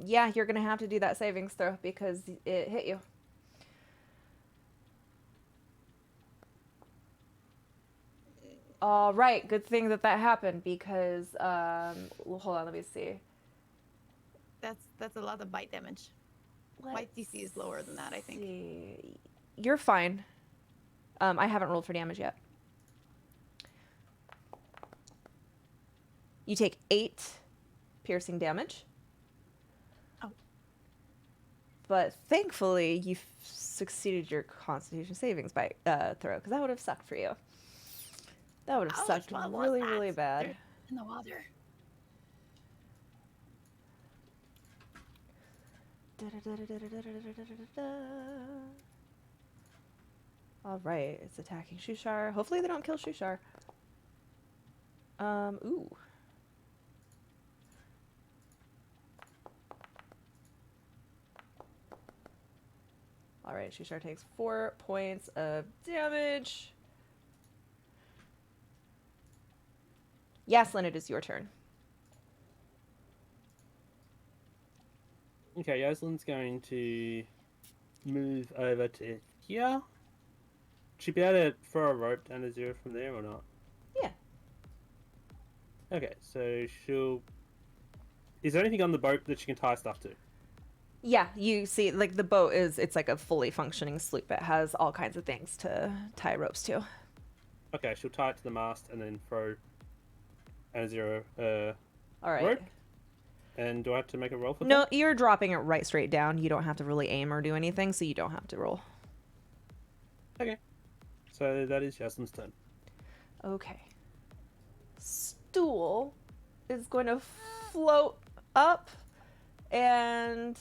Yeah, you're gonna have to do that savings throw because it hit you. All right, good thing that happened because well, hold on, let me see. That's a lot of bite damage. My DC is lower than that, I think. See. You're fine. I haven't rolled for damage yet. You take 8 piercing damage. Oh. But thankfully, you succeeded your Constitution savings by throw, because that would have sucked for you. That would have How sucked much was really, that? really bad. They're in the water. All right, it's attacking Shushar. Hopefully they don't kill Shushar. Ooh. All right, Shushar takes 4 points of damage. Yaslin, it is your turn. Okay, Yaslin's going to move over to here. Should be able to throw a rope down to 0 from there or not? Yeah. Okay, so she'll... Is there anything on the boat that she can tie stuff to? Yeah, you see, like, the boat it's like a fully functioning sloop. It has all kinds of things to tie ropes to. Okay, she'll tie it to the mast and then throw a 0 All right. rope. And do I have to make a roll for No, that? you're dropping it right straight down. You don't have to really aim or do anything, so you don't have to roll. Okay. So that is Yaslin's turn. Okay. Stool is going to float up, and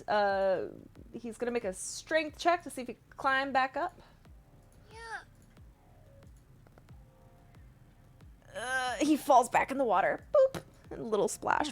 he's going to make a strength check to see if he can climb back up. Yeah. He falls back in the water. Boop. A little splash.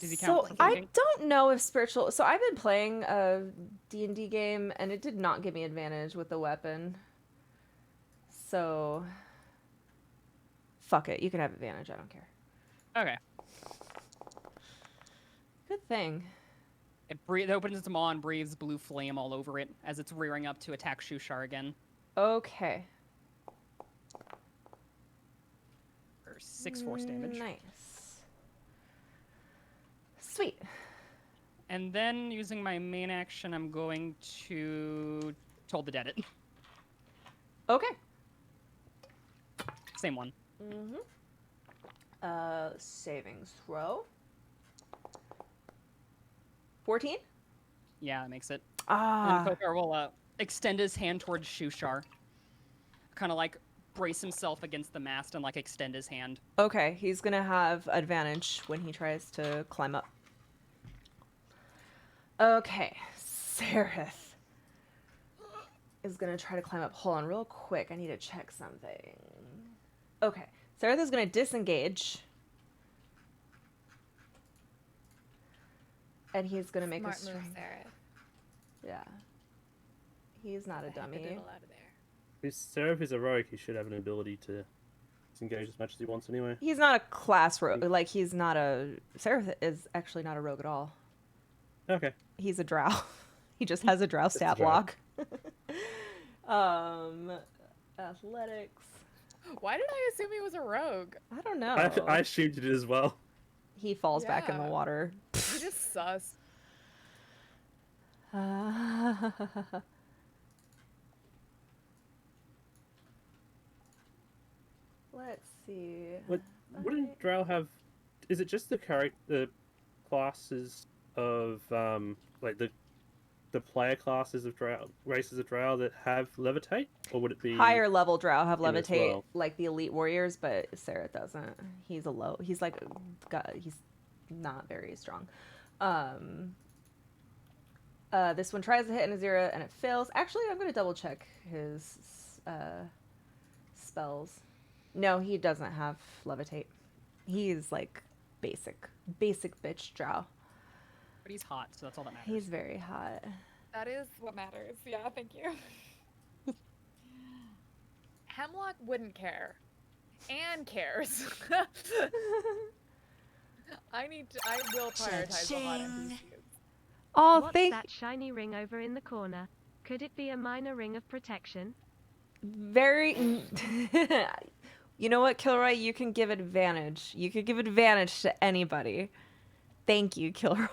Does he count So for I flanking? don't know if spiritual. So I've been playing a D&D game, and it did not give me advantage with the weapon. So fuck it, you can have advantage. I don't care. Okay. Good thing. It opens its maw and breathes blue flame all over it as it's rearing up to attack Shushar again Okay. for 6 force damage. Nice. Sweet. And then, using my main action, I'm going to Toll the Dead it. Okay. Same one. Mm-hmm. Savings throw. 14? Yeah, that makes it. And Ah. Kokar will extend his hand towards Shushar. Kind of like brace himself against the mast and like extend his hand. Okay, he's gonna have advantage when he tries to climb up. Okay, Sereth is gonna try to climb up. Hold on, real quick. I need to check something. Okay, Sereth is gonna disengage, and he's gonna make Smart a move, strength. Sarah. Yeah, he's not a dummy. Out of there. If Seraph is a rogue, he should have an ability to disengage as much as he wants anyway. He's not a class rogue. Like he's not a. Sereth is actually not a rogue at all. Okay. He's a drow. He just has a drow stat drow. block. Athletics. Why did I assume he was a rogue? I don't know. I assumed it as well. He falls back in the Yeah. water. He just sus. Let's see. Wouldn't Drow have? Is it just the classes of like the the player classes of drow, races of drow that have levitate, or would it be Higher level drow have him as levitate, well? like the elite warriors, but Sarah doesn't. He's a low. He's like, he's not very strong. This one tries to hit Nazira and it fails. Actually, I'm gonna double check his spells. No, he doesn't have levitate. He's like basic bitch drow. But he's hot, so that's all that matters. He's very hot. That is what matters. Yeah, thank you. Hemlock wouldn't care. Anne cares. I will prioritize the hot NPCs. Oh, What's that shiny ring over in the corner? Could it be a minor ring of protection? very. You know what, Kilroy? You can give advantage. You could give advantage to anybody. Thank you, Kilroy.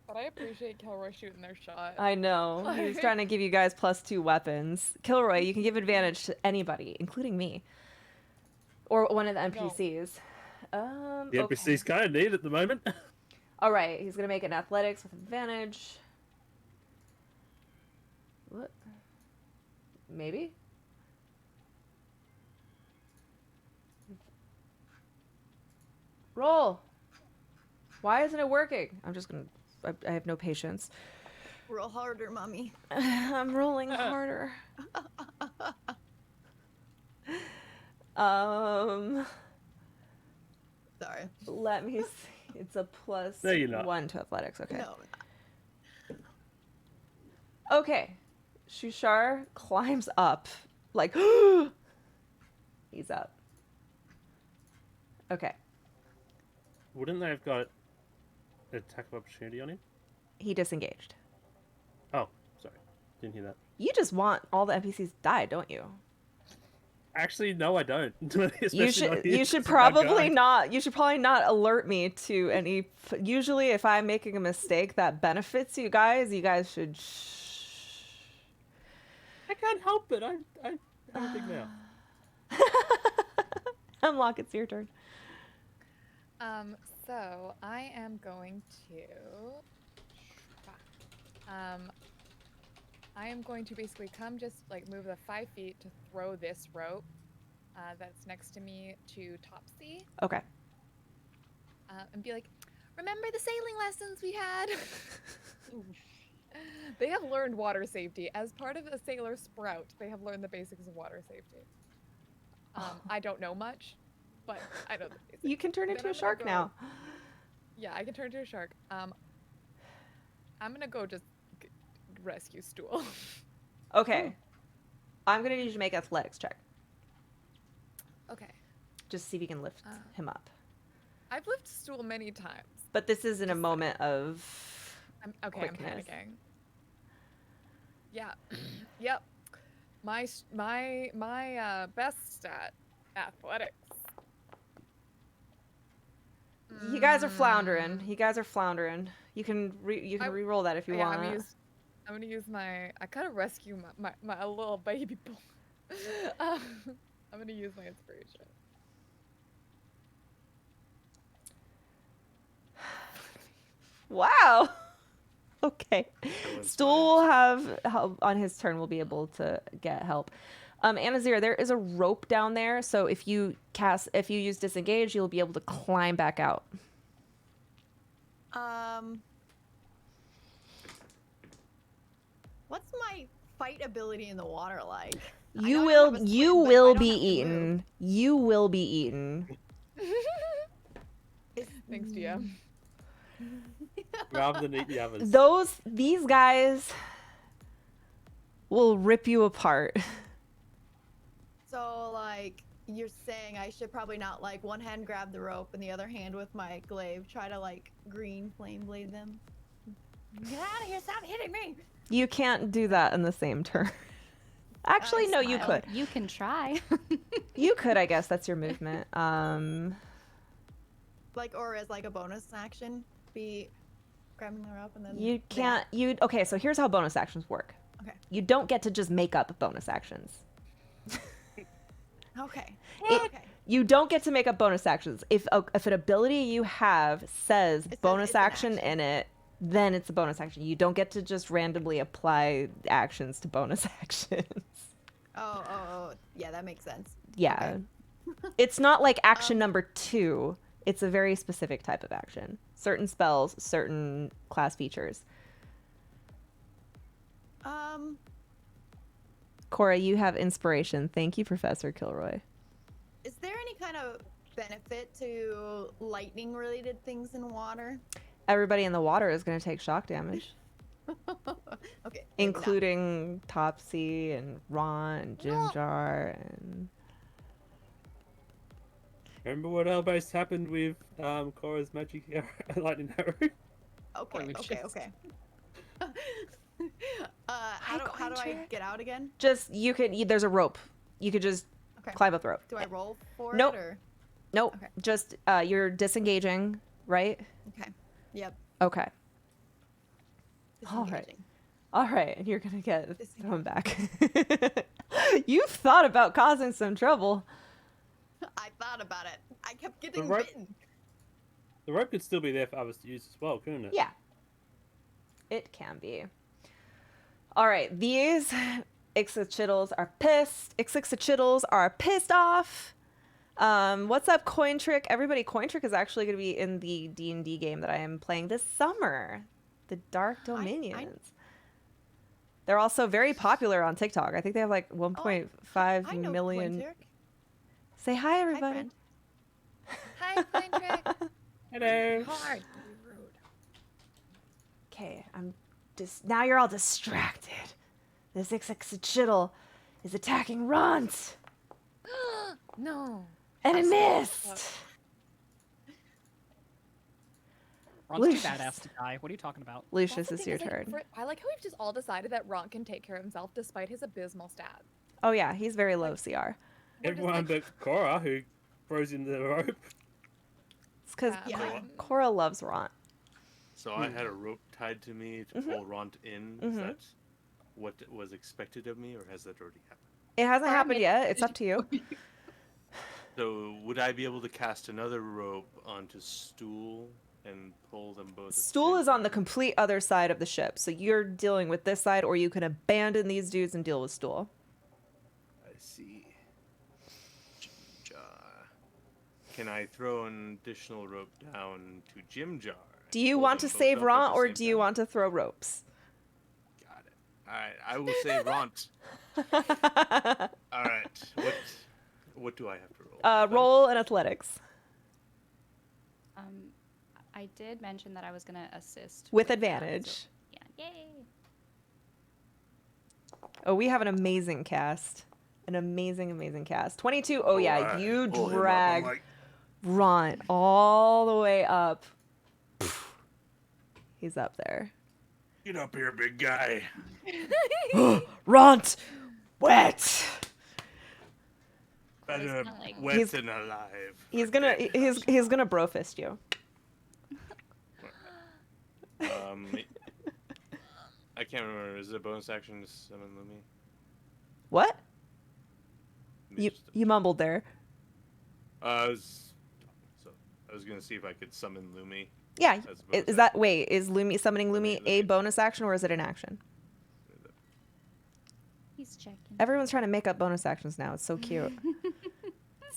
But I appreciate Kilroy shooting their shot. I know. He was trying to give you guys +2 weapons. Kilroy, you can give advantage to anybody, including me. Or one of the NPCs. The Okay. NPCs kind of need at the moment. All right, he's going to make an athletics with advantage. What? Maybe? Roll! Why isn't it working? I'm just going to... I have no patience. Roll harder, mommy. I'm rolling harder. Um... Sorry. Let me see. It's a plus No, you're not. 1 to athletics. Okay. No. Okay. Shushar climbs up. Like, he's up. Okay. Wouldn't they have got an attack of opportunity on him? He disengaged. Oh, sorry. Didn't hear that. You just want all the NPCs die, don't you? Actually, no, I don't. You should probably not. You should probably not alert me to any. Usually, if I'm making a mistake that benefits you guys should. I can't help it. I have a big mouth. Hemlock, it's your turn. So I am going to. I am going to basically come just like move the 5 feet to throw this rope that's next to me to Topsy Okay. and be like, remember the sailing lessons we had? They have learned water safety. As part of a sailor sprout, they have learned the basics of water safety. I don't know much, but I know the basics. You can turn Then into a I'm gonna shark go- now. Yeah, I can turn into a shark. I'm gonna go just rescue Stool. Okay. I'm gonna need you to make athletics check. Okay. Just see if you can lift him up. I've lifted Stool many times. But this is in a moment of. I'm quickness. panicking. Yeah. Yep. My best stat, athletics. You guys are floundering. You can re-roll that if you Yeah, want. I'm gonna use my. I gotta rescue my little baby boy. I'm gonna use my inspiration. Wow. Okay. was Stool will have help on his turn. Will be able to get help. Anazir, there is a rope down there, so if you use disengage, you'll be able to climb back out. What's my fight ability in the water like? You will be eaten. You will be eaten. Thanks, DM. Rather than eat the others. These guys will rip you apart. So, like, you're saying I should probably not, like, one hand grab the rope and the other hand with my glaive try to, like, green flame blade them? Get out of here, stop hitting me! You can't do that in the same turn. Actually, no, you smile. could. You can try. You could, I guess. That's your movement. Like, or as, like, a bonus action, be grabbing the rope and then... You can't. Okay, so here's how bonus actions work. Okay. You don't get to just make up bonus actions. Okay. Okay. You don't get to make up bonus actions. If an ability you have says says bonus it's an action action. in it, then it's a bonus action. You don't get to just randomly apply actions to bonus actions. Oh, yeah, that makes sense. Yeah. It's not like action number 2. It's a very specific type of action. Certain spells, certain class features. Cora, you have inspiration. Thank you, Professor Kilroy. Is there any kind of benefit to lightning-related things in water? Everybody in the water is going to take shock damage, Okay. maybe not. including Topsy and Ron and Jim Jar and... Remember what almost happened with Cora's magic lightning arrow? Okay. How do I get out again? Just, there's a rope. You could just climb up the rope. Do I roll for Nope. it or? Nope. Okay. Just, you're disengaging, right? Okay. Yep. Okay. All right. Disengaging. All right, and you're going to get thrown back. You've thought about causing some trouble. I thought about it. I kept getting rope- bitten. The rope could still be there for others to use as well, couldn't it? Yeah. It can be. All right, these Ixachittles are pissed. Ixachittles are pissed off. What's up, Coin Trick? Everybody, Coin Trick is actually going to be in the D&D game that I am playing this summer, the Dark Dominions. They're also very popular on TikTok. I think they have like 1.5 I know million. Coin Trick. Say hi, everybody. Hi, Coin Trick. Hello. Hard. Okay, now you're all distracted. This Ixachittl is attacking Runt. No. And it missed. Ron's too Lucius. badass to die. What are you talking about? Lucius, That's the it's thing, your is, like, turn. I like how we've just all decided that Ron can take care of himself despite his abysmal stats. Oh yeah, he's very low CR. We're just Everyone like- but Cora, who throws in the rope. It's because Yeah. Cora loves Runt. So I had a rope tied to me to pull Ront in. Is that what was expected of me, or has that already happened? It hasn't Or happened maybe- yet. It's up to you. So would I be able to cast another rope onto Stool and pull them both? at the Stool same is on the time? complete other side of the ship, so you're dealing with this side, or you can abandon these dudes and deal with Stool. I see. Can I throw an additional rope down to Jim Jar? Do you Pull want to them both save up at Runt, the or same do you time? want to throw ropes? Got it. All right, I will save Ront. All right. What do I have to roll? Roll an athletics I did mention that I was gonna assist with that, advantage. so- yeah, yay! Oh, we have an amazing cast. An amazing cast. 22. Oh, yeah, you drag Runt all the way up. He's up there. Get up here, big guy. Runt! Wet! Better not like- wet He's- than alive. He's gonna he's gonna bro fist you. I can't remember. Is it a bonus action to summon Lumi? What? Let me You just- you mumbled there. I was gonna see if I could summon Lumi. Yeah. As a bonus Is that wait, is Lumi summoning Lumi a Lumi. bonus action or is it an action? He's checking. Everyone's trying to make up bonus actions now. It's so cute.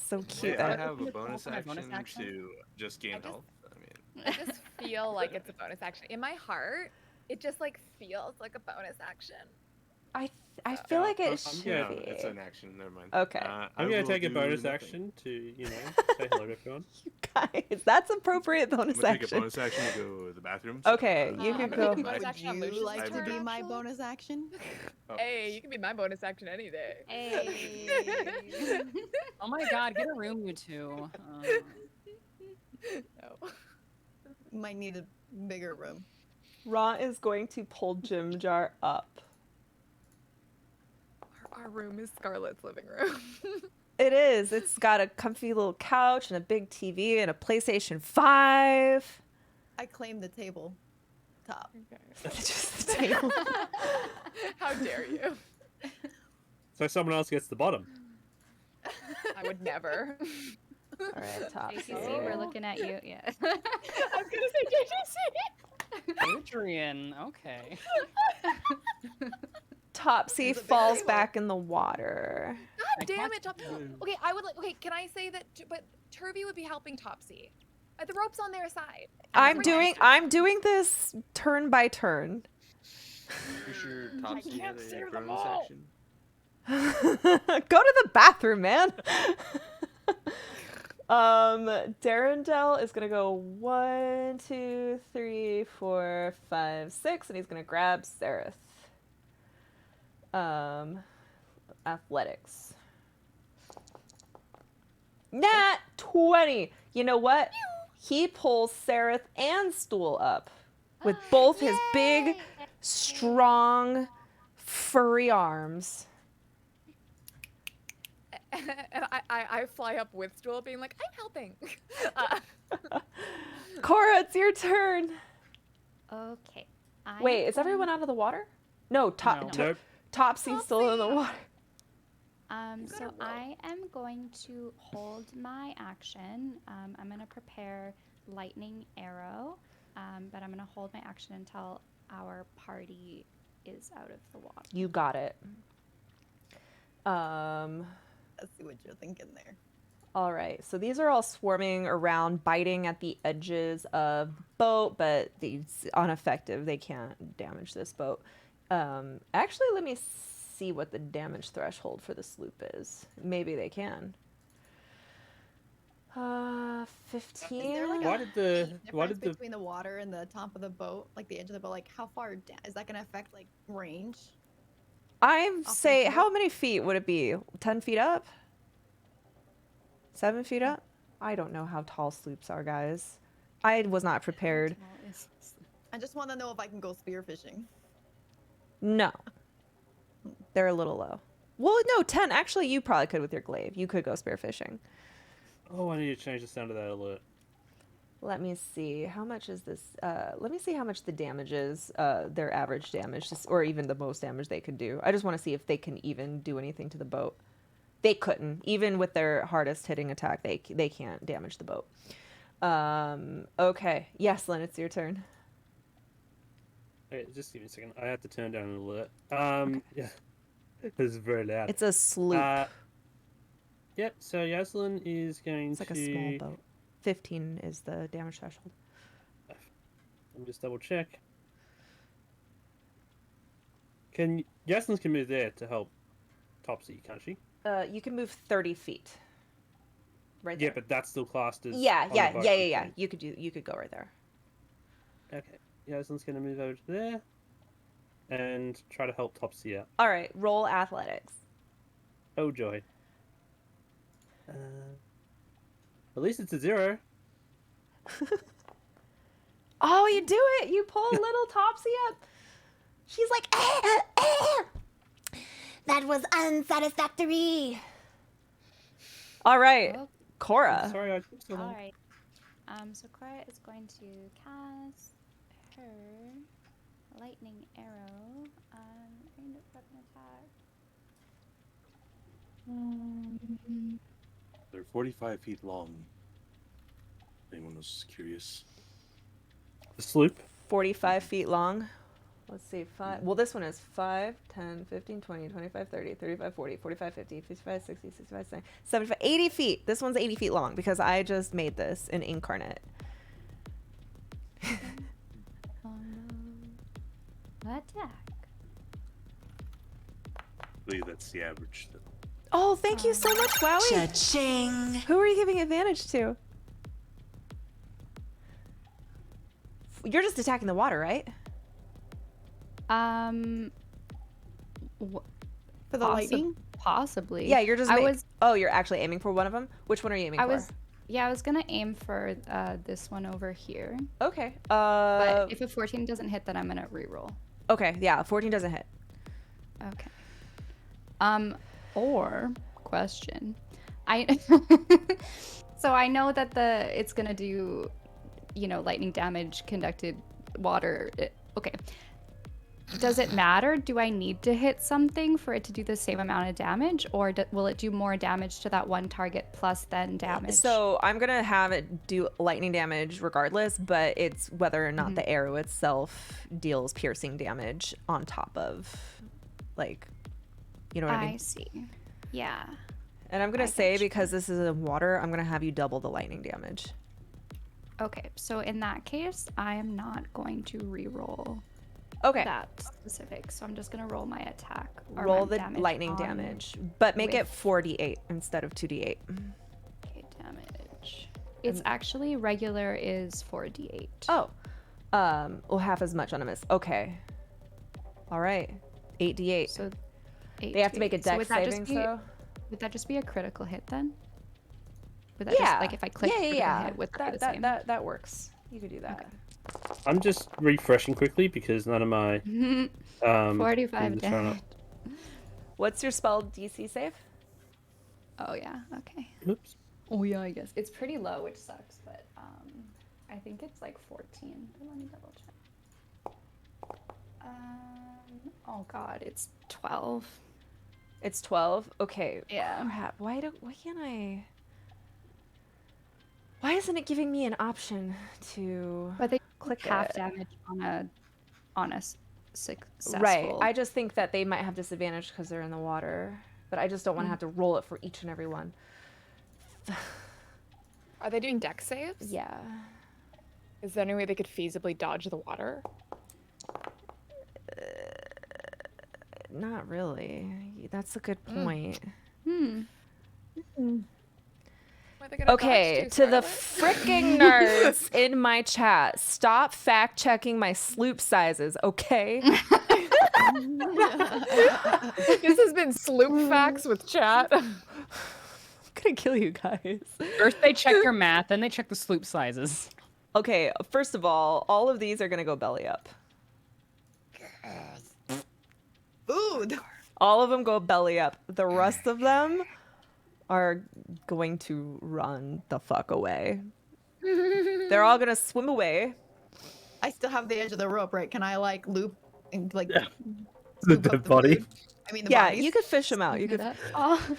So cute. Wait, I have a bonus Also my bonus action action? to just gain I just- health. I mean, I just feel like it's a bonus action. In my heart, it just like feels like a bonus action. I feel like it I'm should gonna- be. it's an action. Never mind. Okay. I I'm going will to take a do bonus nothing. action to, say hello to everyone. Guys, that's appropriate I'm bonus gonna take a action. bonus action to go to the bathroom. Okay, you I'm can gonna go. take a bonus Would action on you Lucius's like to turn, be my actually? bonus action? Hey, you can be my bonus action any day. Hey. Oh my god, get a room, you two. No. Might need a bigger room. Runt is going to pull Jim Jar up. Our room is Scarlett's living room. It is. It's got a comfy little couch and a big TV and a PlayStation 5. I claim the table top. Just the table. How dare you? So someone else gets the bottom. I would never. All right, top. JCC, we're looking at you. Yeah. I was gonna say JJC. Adrian, okay. Topsy It's a big falls table. back in the water. God damn it, Topsy. Mm. Okay, I would like. Okay, can I say that? But Turvy would be helping Topsy. The rope's on their side. I'm Right doing next to I'm doing this turn by turn. Pretty sure Topsy can't had a steer them bonus all. action. Go to the bathroom, man. Darendelle is gonna go 1, 2, 3, 4, 5, 6, and he's gonna grab Sereth. Athletics. Nat 20. You know what? He pulls Sereth and Stool up with both his big, strong, furry arms. And I fly up with Stool, being like, I'm helping. Cora, it's your turn. Okay. I Wait, am is everyone going- out of the water? No, No. Nope. Topsy's still in the water. So I am going to hold my action. I'm going to prepare lightning arrow, but I'm going to hold my action until our party is out of the water. You got it. Let's see what you're thinking there. All right, so these are all swarming around, biting at the edges of the boat, but it's ineffective. They can't damage this boat. Actually, let me see what the damage threshold for the sloop is. Maybe they can. 15. Is there like Why a did the- height why difference did the- between the water and the top of the boat, like the edge of the boat? Like how far down is that gonna affect like range? I Off say, the how boat? many feet would it be? 10 feet up? 7 feet up? I don't know how tall sloops are, guys. I was not prepared. I just want to know if I can go spearfishing. No. They're a little low. Well, no, 10. Actually, you probably could with your glaive. You could go spearfishing. Oh, I need to change the sound of that alert. Let me see. How much is this? Let me see how much the damage is, their average damage, or even the most damage they could do. I just want to see if they can even do anything to the boat. They couldn't. Even with their hardest hitting attack, they can't damage the boat. Okay. Yes, Lynn, it's your turn. Okay, just give me a second. I have to turn down an alert. Yeah. This is very loud. It's a sloop. Yep, so Yaslin is going It's like to... a small boat. 15 is the damage threshold. Let me just double check. Yaslin can move there to help Topsy, can't she? You can move 30 feet. Right there. Yeah, but that's still classed as... Yeah. on the boat, which You could go right there. Okay, Yaslin's going to move over to there and try to help Topsy out. All right, roll athletics. Oh, joy. At least it's a 0. Oh, you do it! You pull little Topsy up. She's like, that was unsatisfactory. All right, Oh, Cora. Sorry, I took so long. all right. So Cora is going to cast her lightning arrow. Aimed at weapon attack. They're 45 feet long. Anyone was curious? The sloop. 45 feet long. Let's see, 5. Well, this one is 5, 10, 15, 20, 25, 30, 35, 40, 45, 50, 55, 60, 65, 70, 75, 80 feet. This one's 80 feet long because I just made this in Incarnate. Attack. I believe that's the average. Though. Oh, thank you so much, Wowie. Cha-ching. Who are you giving advantage to? You're just attacking the water, right? For the lightning? Possibly. Yeah, you're just. I was. Oh, you're actually aiming for one of them. Which one are you aiming I for? was. Yeah, I was gonna aim for this one over here. Okay. But if a 14 doesn't hit, then I'm gonna reroll. Okay. Yeah, 14 doesn't hit. Okay. Or question. So I know that it's gonna do, lightning damage, conducted water. Okay. Does it matter? Do I need to hit something for it to do the same amount of damage, or will it do more damage to that one target plus then damage? So I'm gonna have it do lightning damage regardless, but it's whether or not the arrow itself deals piercing damage on top of, like, you know what I mean? I see. Yeah. And I'm gonna I say, gotcha. because this is in water, I'm gonna have you double the lightning damage. Okay, so in that case, I am not going to re-roll Okay. that specific. So I'm just gonna roll my attack. Or Roll my the damage lightning on damage, but make it with- 4d8 instead of 2d8. Okay, damage. It's actually regular is 4d8. Oh, well, half as much on a miss. Okay. All right, 8d8. So They have to make a 8. So dex would that just saving be- throw. Would that just be a critical hit then? Would that Yeah. just, like, if I click critical yeah. hit, would that be the same? That works. You could do that. I'm just refreshing quickly because none of my 45 things are showing up. damage. What's your spell DC save? Oh yeah, okay. Oops. Oh yeah, I guess. It's pretty low, which sucks, but I think it's like 14. Let me double check. Oh god, it's 12. It's 12. Okay. Yeah. Crap. Why can't I? Why isn't it giving me an option to But they click half it? damage on a successful. Right. I just think that they might have disadvantage because they're in the water, but I just don't want to have to roll it for each and every one. Are they doing deck saves? Yeah. Is there any way they could feasibly dodge the water? Not really. That's a good point. Hmm. Where are they gonna Okay, dodge to the Scarlet? freaking nerds in my chat, stop fact checking my sloop sizes, okay? This has been Sloop Facts with chat. I'm gonna kill you guys. First they check your math, then they check the sloop sizes. Okay, first of all of these are gonna go belly up. Food. All of them go belly up. The rest of them are going to run the fuck away. They're all gonna swim away. I still have the edge of the rope, right? Can I like loop and like The scoop up dead the body. food? I mean the Yeah, bodies. you could fish them out. You Do could, that. Oh.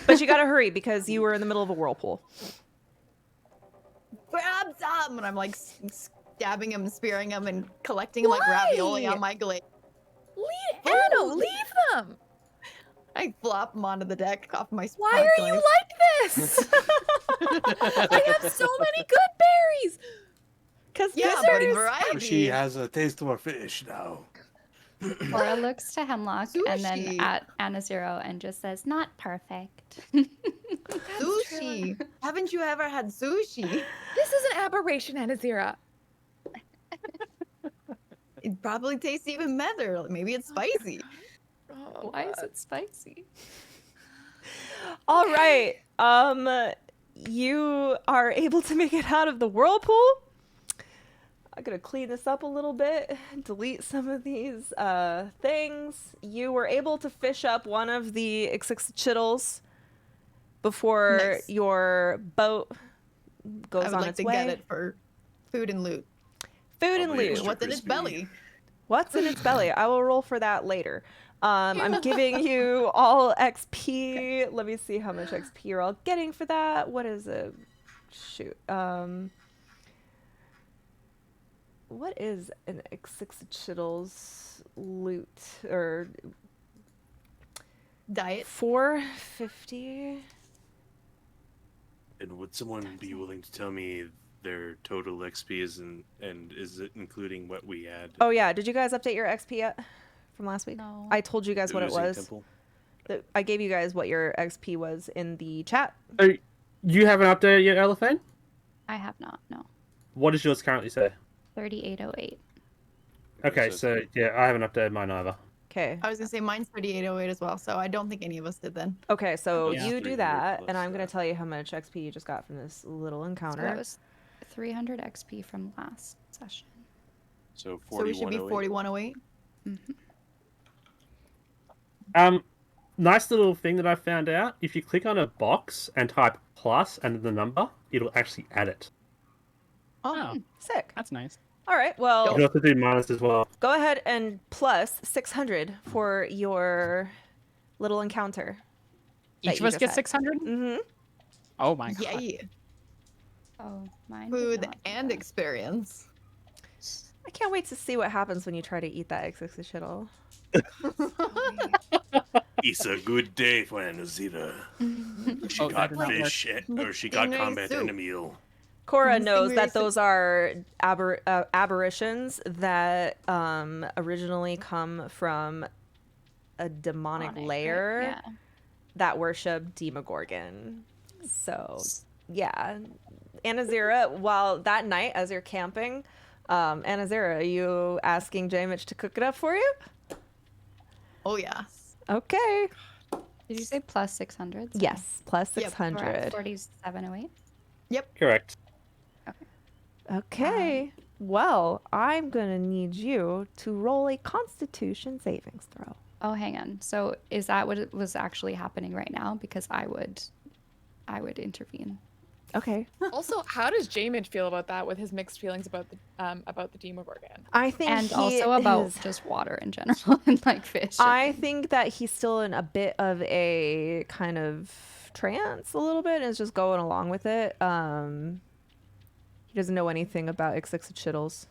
but you gotta hurry because you were in the middle of a whirlpool. grab some, and I'm like stabbing them, spearing them, and collecting like ravioli Why? on my glaive. Leave Anno, leave them. I flop them onto the deck off my. Why spot are you glaive. like this? I have so many good berries. Cause Yeah, good but berries- variety. She has a taste for fish now. Cora looks to Hemlock and then Sushi. at Anna Zero and just says, "Not perfect." Sushi. Haven't you ever had sushi? This is an aberration, Anazira. It probably tastes even better. Maybe it's spicy. Oh, Why is it spicy? All right. You are able to make it out of the whirlpool. I'm gonna clean this up a little bit, delete some of these things. You were able to fish up one of the chittles before Nice. your boat goes I would on like its to way. get it for food and loot. Food and Probably loot. extra What's in its crispy. belly? What's in its belly? I will roll for that later. I'm giving you all XP. Let me see how much XP you're all getting for that. What is it? Shoot. What is an Chittles loot or Diet. 450? And would someone be willing to tell me their total XP is and is it including what we had? Oh yeah, did you guys update your XP yet from last week? No. I told you guys what it Oozing was. Temple? I gave you guys what your XP was in the chat. So you haven't updated yet, Elephant? I have not. No. What does yours currently say? 3808. Okay, says- so yeah, I haven't updated mine either. Okay. I was gonna say mine's 3808 as well, so I don't think any of us did then. Okay, so Yeah. you do 300 that, plus and I'm gonna that. tell you how much XP you just got from this little So encounter. that was 300 XP from last session. So So we should be 4108. 4108. Nice little thing that I found out. If you click on a box and type plus and the number, it'll actually add it. Oh, Oh. sick. That's nice. All right. You Well, can also do minus as well. go ahead and plus 600 for your little encounter. that Each you of us just get had. 600? Mm-hmm. Oh my god. Yay. Oh, mine. did Food not do and that. experience. I can't wait to see what happens when you try to eat that exoskeleton. It's a good day for Anazira. She Oh, that got did not work. fish, or she got Stingray combat soup. and a meal. Cora Mm, knows that stingray those are aberrations that originally come from a demonic Demonic, right? lair Yeah. that worship Demogorgon. So, yeah. Anazira, while that night as you're camping, Anazira, are you asking J-Mitch to cook it up for you? Oh yes. Okay. Did you say plus 600? Sorry. Yes, plus Yep, So we're at 600. 4708. Correct. Okay. Well, I'm going to need you to roll a Constitution savings throw. Oh, hang on. So is that what it was actually happening right now? Because I would intervene. Okay. Also, how does J-Midge feel about that with his mixed feelings about the Demogorgon? I think And he also about is- just water in general and like fish. I think that he's still in a bit of a kind of trance a little bit and is just going along with it. He doesn't know anything about Ixixachittles.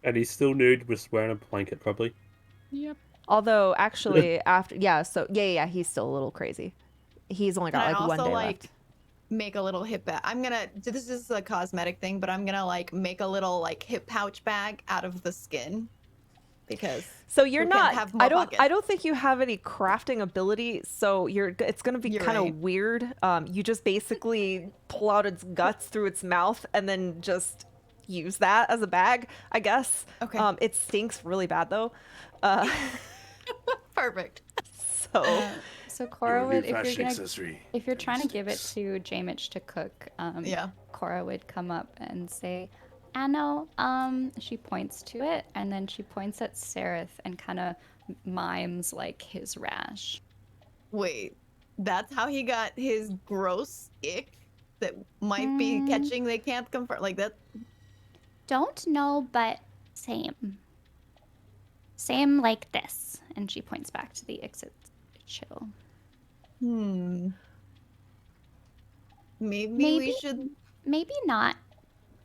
And he's still nude, just wearing a blanket, probably. Yep. Although, actually, he's still a little crazy. He's only got Can I like one also, day like, left. make a little hip bag. I'm gonna. This is a cosmetic thing, but I'm gonna like make a little like hip pouch bag out of the skin, because So you're we can't not. have more I don't. pockets. I don't think you have any crafting ability. So it's gonna be You're kind of right. weird. You just basically pull out its guts through its mouth and then just use that as a bag, I guess. Okay. It stinks really bad though. Perfect. So So Cora Your would, new if fashion you're gonna, accessory. if you're trying to give it to J-Mitch to cook, Yeah. Cora would come up and say, Anno, she points to it, and then she points at Seraph and kind of mimes like his rash. Wait, that's how he got his gross ick that might be catching. They can't confirm like that. Don't know, but same. Same like this. And she points back to the exit chill. Hmm. Maybe we Maybe- should. Maybe not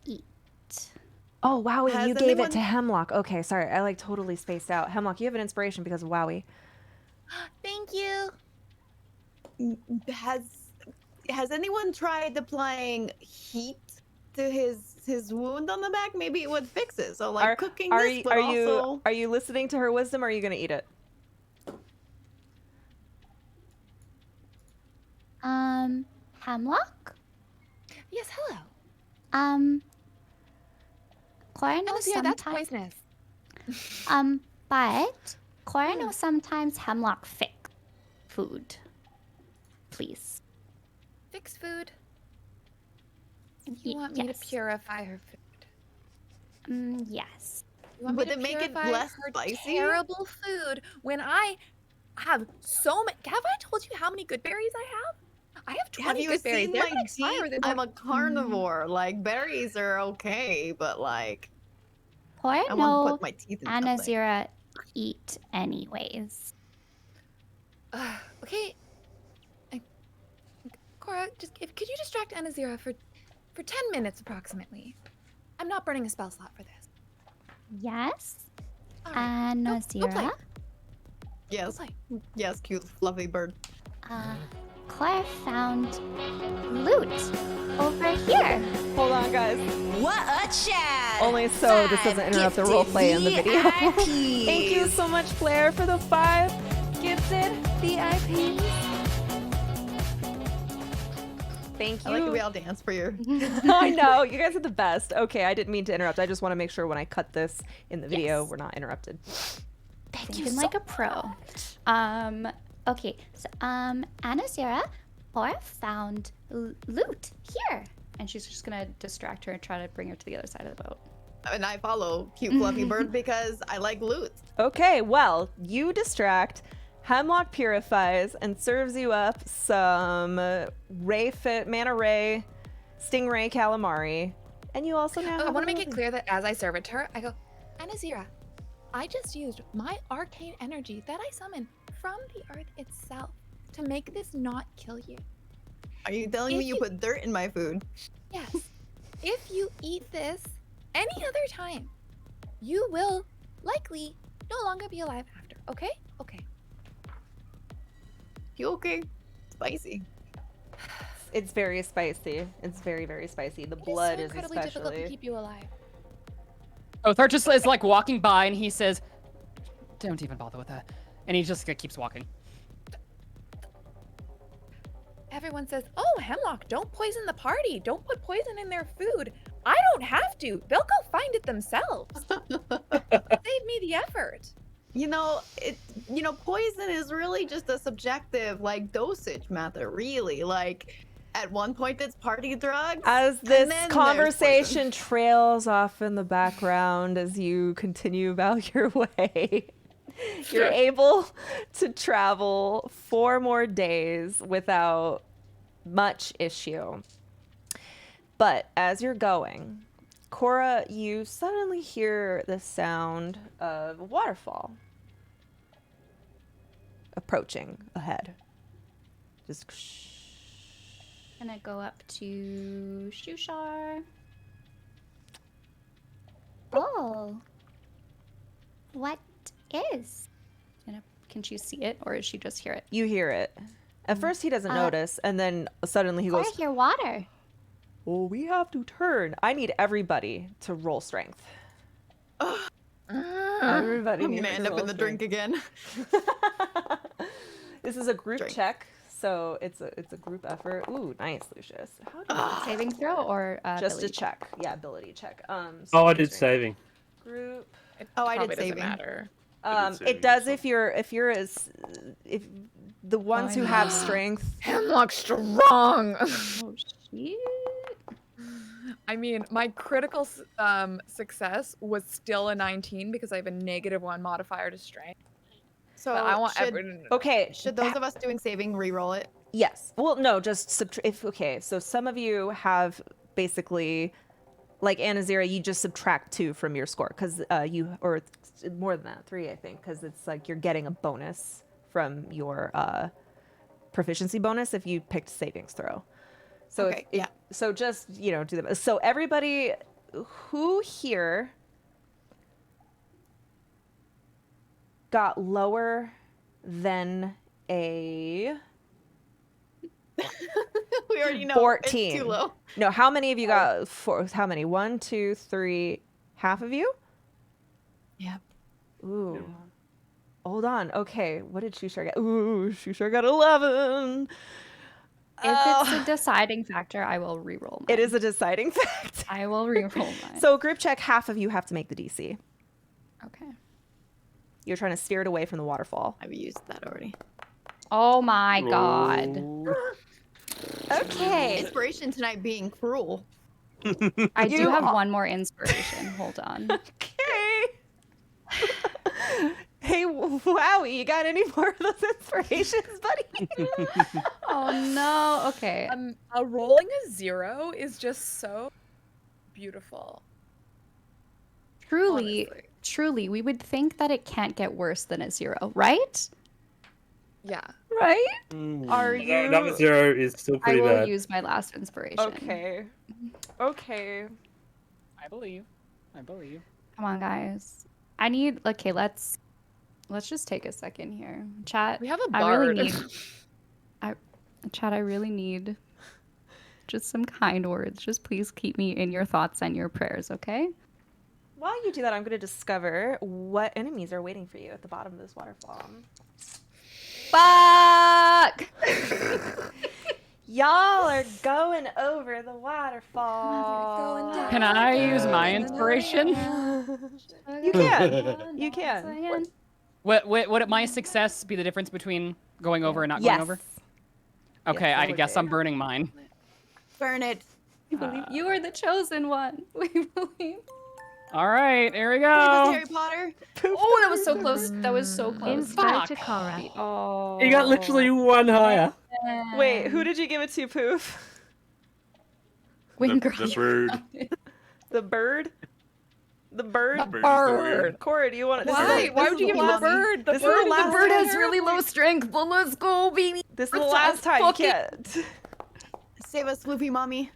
eat. Oh, Wowie, Has you gave it to anyone- Hemlock. Okay, sorry. I like totally spaced out. Hemlock, you have an inspiration because of Wowie. Thank you. Has anyone tried applying heat to his wound on the back? Maybe it would fix it. So like cooking this, but also are you listening to her wisdom or are you gonna eat it? Hemlock? Yes, hello. Cora knows Yeah, that's sometimes. poisonous. But Cora knows sometimes hemlock fix food. Please. Fix food. You want me to yes. purify her food? Yes. You want Would me to it make it purify less her spicy? terrible food when I have so many? Have I told you how many good berries I have? I have 20 have you good berries. seen They're my gonna expire teeth? within I'm like- a carnivore. Like berries are okay, but like Cora I want to know put my teeth in something. Anazira eat anyways. Okay. Cora, could you distract Anazira for 10 minutes approximately? I'm not burning a spell slot for this. Yes. All right. Go Anazira. play. Yes, Play. yes, cute fluffy bird. Claire found loot over here. Hold on, guys. What a chat! Only so this doesn't interrupt the role play in the video. Thank you so much, Claire, for the 5 gifted VIPs. Thank you. I like to be all dance for you. I know, you guys are the best. Okay, I didn't mean to interrupt. I just want to make sure when I cut this in the video, Yes. we're not interrupted. Thinking like a pro. Okay. So, Anazira, Cora found loot here. And she's just gonna distract her and try to bring her to the other side of the boat. And I follow cute fluffy bird because I like loot. Okay, well, you distract. Hemlock purifies and serves you up some mana ray, stingray calamari. And you also now I have want to a make it little- clear that as I serve it to her, I go, Anazira, I just used my arcane energy that I summon from the earth itself to make this not kill you. Are you telling me If you you- put dirt in my food? Yes. If you eat this any other time, you will likely no longer be alive after. Okay? Okay. You okay? Spicy. It's very spicy. It's very, very spicy. The It blood so is incredibly difficult to especially. keep you alive. Othar just is like walking by and he says, "Don't even bother with that," and he just keeps walking. Everyone says, oh, Hemlock, don't poison the party. Don't put poison in their food. I don't have to. They'll go find it themselves. Save me the effort. Poison is really just a subjective, like, dosage matter, really. Like, at one point it's party drugs. As and this then there's conversation trails off in the background as you continue about your way, you're able to travel 4 more days without much issue. But as you're going, Cora, you suddenly hear the sound of a waterfall approaching ahead. Just Gonna go up to Shushar. Oh. What is? Can she see it, or is she just hear it? you hear it. At first he doesn't notice, and then suddenly he Or goes, hear water. "Oh, we have to turn. I need everybody to roll strength." Everybody I'm needs gonna to end up roll in the drink again. This is a group Drink. check, so it's a group effort. Ooh, nice, Lucius. How do you Saving throw or just a ability? check? Yeah, ability check. Oh, I did strength. saving. Group. Oh, I did Probably doesn't saving. matter. I did It saving does also. if you're as if the ones who have strength. Hemlock strong. Oh shit! I mean, my critical success was still a 19 because I have a -1 modifier to strength. So But I want should, everyone. Okay. should those of us doing saving re-roll it? Yes. Well, no, just if okay. So some of you have basically, like Anazira, you just subtract 2 from your score because or more than that, 3, I think, because it's like you're getting a bonus from your proficiency bonus if you picked savings throw. So Okay, yeah. So just do them. So everybody who here got lower than a We already know 14. it's too low. No, how many of you got 4? How many? 1, 2, 3, half of you? Yep. Ooh. Hold on. Okay, what did Shushar get? Ooh, Shushar got 11. If it's a deciding factor, I will re-roll. It is a deciding fact. I will re-roll mine. So group check, half of you have to make the DC. Okay. You're trying to steer it away from the waterfall. I've used that already. Oh my god. Okay. Inspiration tonight being cruel. I do You have are- one more inspiration. Hold on. Okay. Hey, Wowie, you got any more of those inspirations, buddy? Oh no. Okay. Rolling a 0 is just so beautiful. Truly, honestly. truly, we would think that it can't get worse than a 0, right? Yeah. Right? Mm. Are you? Number 0 is still I pretty will bad. use my last inspiration. Okay. Okay. I believe. I believe. Come on, guys. I need. Okay, let's just take a second here. Chat. We have a I really bard. need. Chat. I really need just some kind words. Just please keep me in your thoughts and your prayers, okay? While you do that, I'm going to discover what enemies are waiting for you at the bottom of this waterfall. Fuck! Y'all are going over the waterfall. Can I use my inspiration? You can. You can. Would my success be the difference between going over and not Yes. going over? Okay, Yes, it I would guess be. I'm burning mine. Burn it. We believe you are the chosen one. We believe. All right, here we Leave us, go. Harry Potter. Oh, that was so close. That was so close. Inspo to Cora. Oh. You got literally 1 higher. Wait, who did you give it to, Poof? Wingard. That's rude. The bird. The bird. The bird's the weird. Cora, do you want to? Why? Why would you give me the bird? This is the last. The bird has really low strength, but let's go, baby. This is the last time you can't. Save us, Floopy Mommy.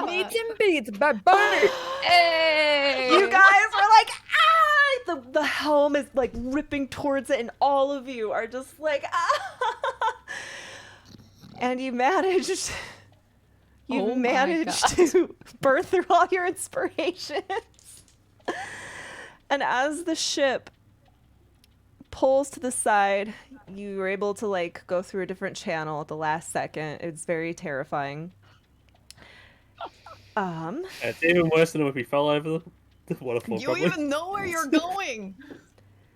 Meets and beats, bye-bye. Hey! You guys were like, ah! The helm is like ripping towards it, and all of you are just like, ah! And you managed. You Oh my managed God. to birth through all your inspirations. And as the ship pulls to the side, you were able to like go through a different channel at the last second. It's very terrifying. It's even worse than if we fell over the waterfall. You probably. even know where you're going.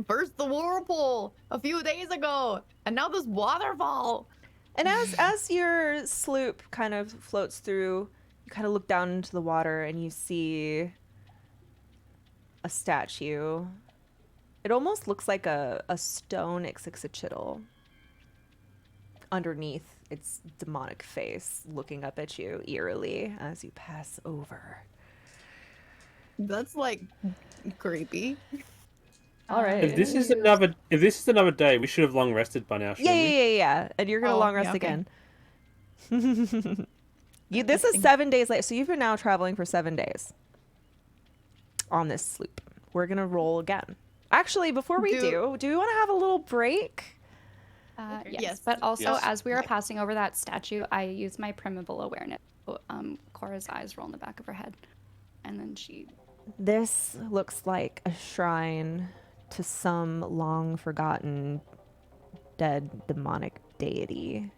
First the whirlpool a few days ago, and now this waterfall. And as your sloop kind of floats through, you kind of look down into the water and you see a statue. It almost looks like a stone Ixixachitl underneath its demonic face, looking up at you eerily as you pass over. That's like creepy. All right. If this is another day, we should have long rested by now. Yeah, Shouldn't we? yeah. And you're gonna Oh, long rest yeah, okay. again. This is 7 days later, so you've been now traveling for 7 days on this sloop. We're gonna roll again. Actually, before we do we want to have a little break? Yes, Yes. but also Yes. as we were passing over that statue, I used my primeval awareness. So, Cora's eyes roll in the back of her head, and then she. This looks like a shrine to some long forgotten dead demonic deity.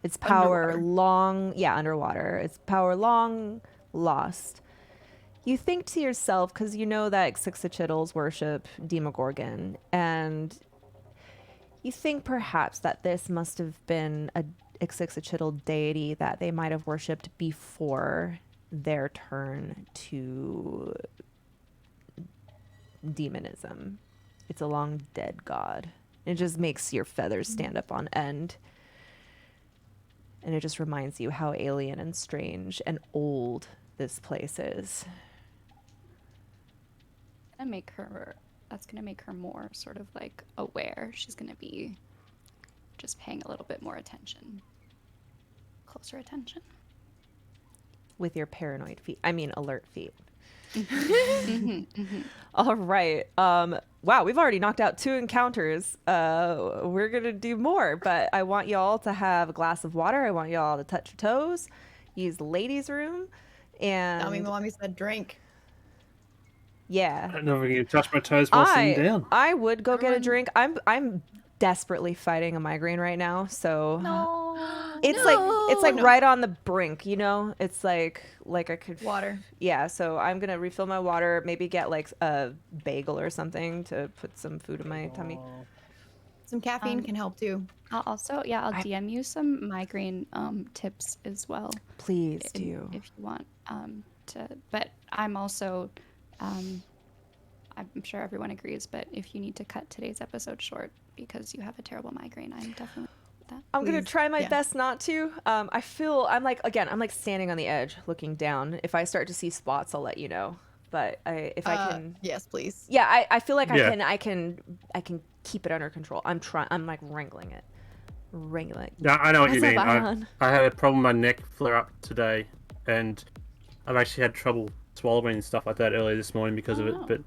Its power underwater. Its power long lost. You think to yourself, because you know that Ixixachitls worship Demogorgon, and you think perhaps that this must have been a Ixixachitl deity that they might have worshipped before their turn to demonism. It's a long dead god. It just makes your feathers stand up on end. And it just reminds you how alien and strange and old this place is. That's gonna make her more sort of like aware. She's gonna be just paying a little bit more attention. Closer attention. With your paranoid feet. I mean, alert feet. All right. Wow, we've already knocked out 2 encounters. We're going to do more, but I want y'all to have a glass of water. I want y'all to touch your toes, use the ladies' room, and Mommy said drink. I yeah. don't know if I can touch my toes while sitting down. I would go get a drink. I'm desperately fighting a migraine right now, so it's like right on the brink, you know? It's like I could Water. Yeah, so I'm gonna refill my water, maybe get like a bagel or something to put some food in my tummy. Some caffeine can help too. I'll DM you some migraine tips as well. Please do. If you want but I'm also I'm sure everyone agrees, but if you need to cut today's episode short because you have a terrible migraine, I'm definitely with that. I'm gonna Please. try my Yeah. best not to. I'm like standing on the edge, looking down. If I start to see spots, I'll let you know. But I can, Yes, please. yeah, I feel like Yeah. I can keep it under control. I'm like wrangling it. Yeah, I know what you What's mean. up, Alan? I had a problem with my neck flare up today, and I've actually had trouble swallowing and stuff like that earlier this morning because of it. no. But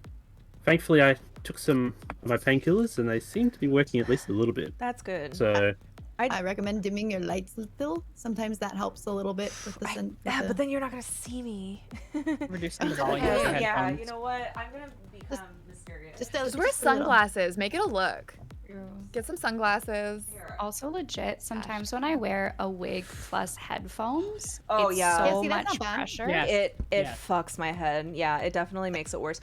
thankfully, I took some of my painkillers, and they seem to be working at least a little bit. That's good. So I recommend dimming your lights a little. Sometimes that helps a little bit with the Yeah, but then you're not gonna see me. Reducing the volume of the Yeah, headphones. you know what? I'm gonna become mysterious. just Just a wear just a little. sunglasses. Make it a look. Get some sunglasses. Also legit, sometimes when I wear a wig plus headphones, Oh, it's yeah. so Yeah, see, that's much not bad. pressure. Yeah. It Yeah. fucks my head. Yeah, it definitely makes it worse.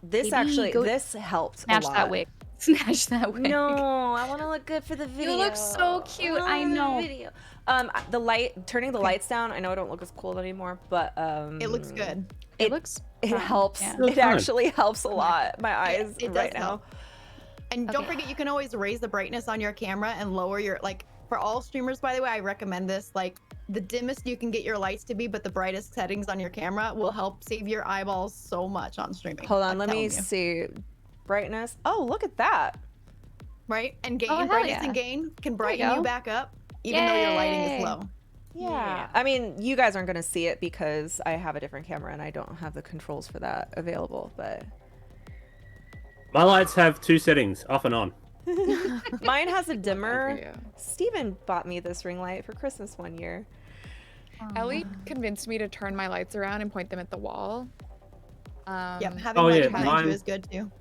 This Maybe go this helped Snatch a lot. that wig. Snatch that wig. No, I want to look good for the video. look so cute, I wanna know. look video. Turning the lights down. I know I don't look as cool anymore, but It looks good. It looks It fun, helps. yeah. It actually helps a lot. My eyes it does right now. help. And don't Okay. forget, you can always raise the brightness on your camera and lower your For all streamers, by the way, I recommend this. Like, the dimmest you can get your lights to be, but the brightest settings on your camera will help save your eyeballs so much on streaming. Hold on, I'm let me telling you. see. Brightness. Oh, look at that. Right? And gain, hell brightness yeah. and gain can you brighten you go. back up, even though your lighting is Yay. low. Yeah. I mean, you guys aren't going to see it because I have a different camera and I don't have the controls for that available, but My lights have 2 settings, off and on. mine has a for dimmer. you. Steven bought me this ring light for Christmas one year. Ellie convinced me to turn my lights around and point them at the wall. Yep, having Oh, lights yeah, behind you mine- is good too.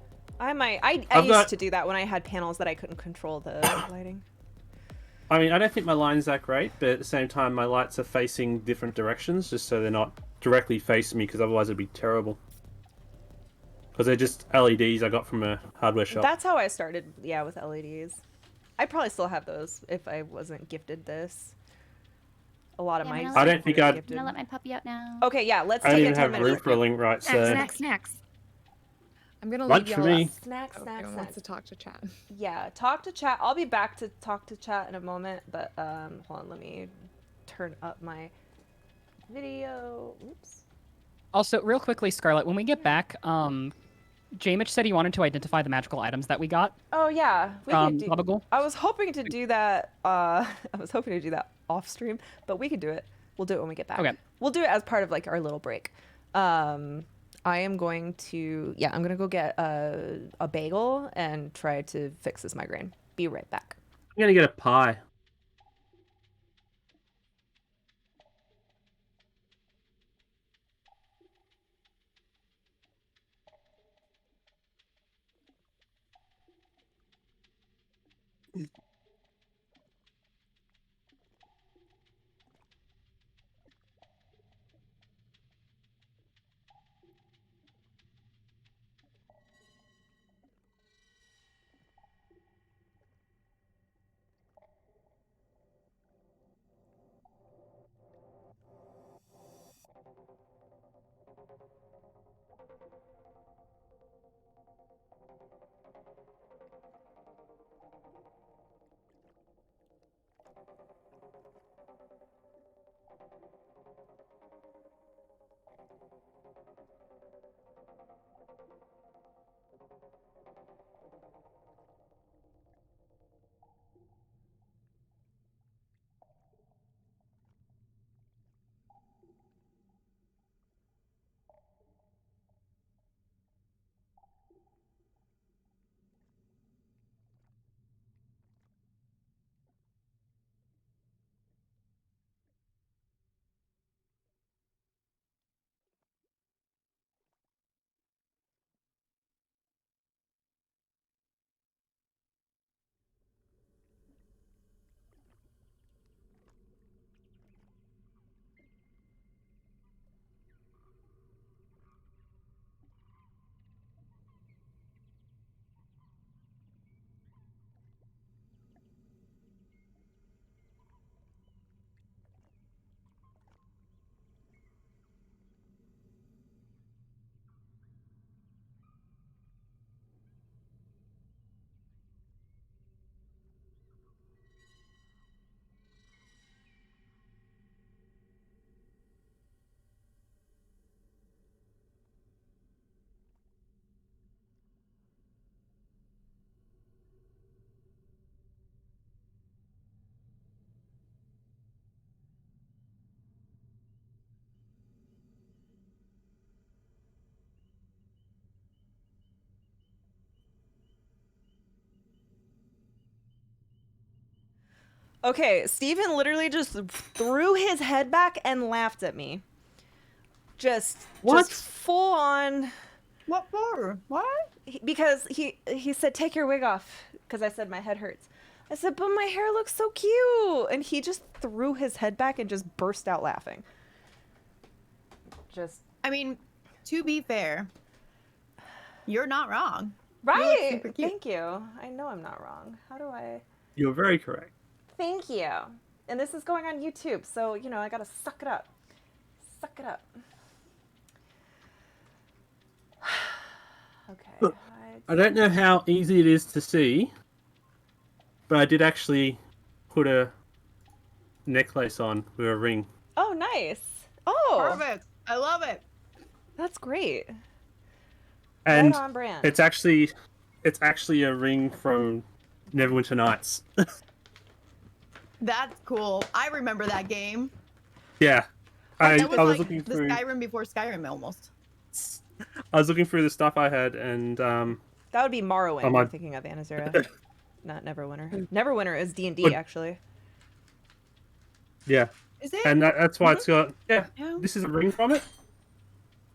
I I've used got- to do that when I had panels that I couldn't control the lighting. I mean, I don't think my line's that great, but at the same time, my lights are facing different directions, just so they're not directly facing me, because otherwise it'd be terrible. Because they're just LEDs I got from a hardware shop. That's how I started, yeah, with LEDs. I probably still have those if I wasn't gifted this. A lot of Yeah, my I'm I don't think I'd- I'm gonna let my puppy out now. Okay, yeah, let's I don't take even it to the have minute room break. for a link right, Snacks, so... snacks, snacks. I'm gonna Lunch leave for y'all me. up. Snacks, If snacks, anyone wants snacks. to talk to chat. Yeah, talk to chat. I'll be back to talk to chat in a moment, but hold on, let me turn up my video. Oops. Also, real quickly, Scarlett, when we get back, Jamich said he wanted to identify the magical items that we got Oh yeah, we from could do. Gabagool. I was hoping to do that. I was hoping to do that off stream, but we could do it. We'll do it when we get back. Okay. We'll do it as part of like our little break. I am going to. Yeah, I'm gonna go get a bagel and try to fix this migraine. Be right back. I'm gonna get a pie. Okay, Steven literally just threw his head back and laughed at me. Just full on. What for? What? Because he said, take your wig off, because I said my head hurts. I said, but my hair looks so cute. And he just threw his head back and just burst out laughing. Just. I mean, to be fair, you're not wrong. Right. super cute. Thank you. I know I'm not wrong. How do I? You're very correct. Thank you. And this is going on YouTube, so, you know, I gotta suck it up. Suck it up. Okay. Look, I don't know how easy it is to see, but I did actually put a necklace on with a ring. Oh, nice. Oh, Perfect. I love it. that's great. And Right on brand. it's actually a ring from Neverwinter Nights. That's cool. I remember that game. Yeah. I That was was like looking the through Skyrim before Skyrim almost. I was looking through the stuff I had, and That would be Morrowind. Oh, my- You're thinking of Anazura, not Neverwinter. Neverwinter is D&D actually. yeah, Is it? and that's why it's got Yeah. This is a ring from it.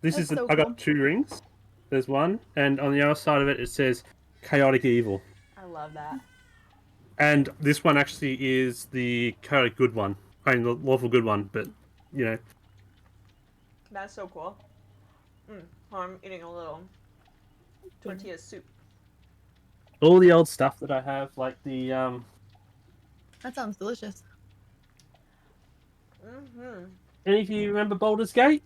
This That's is so I cool. got 2 rings. There's one, and on the other side of it, it says chaotic evil. I love that. And this one actually is the chaotic good one. I mean, the lawful good one, but you know. That's so cool. I'm eating a little tortilla soup. All the old stuff that I have, like the That sounds delicious. Any of you remember Baldur's Gate?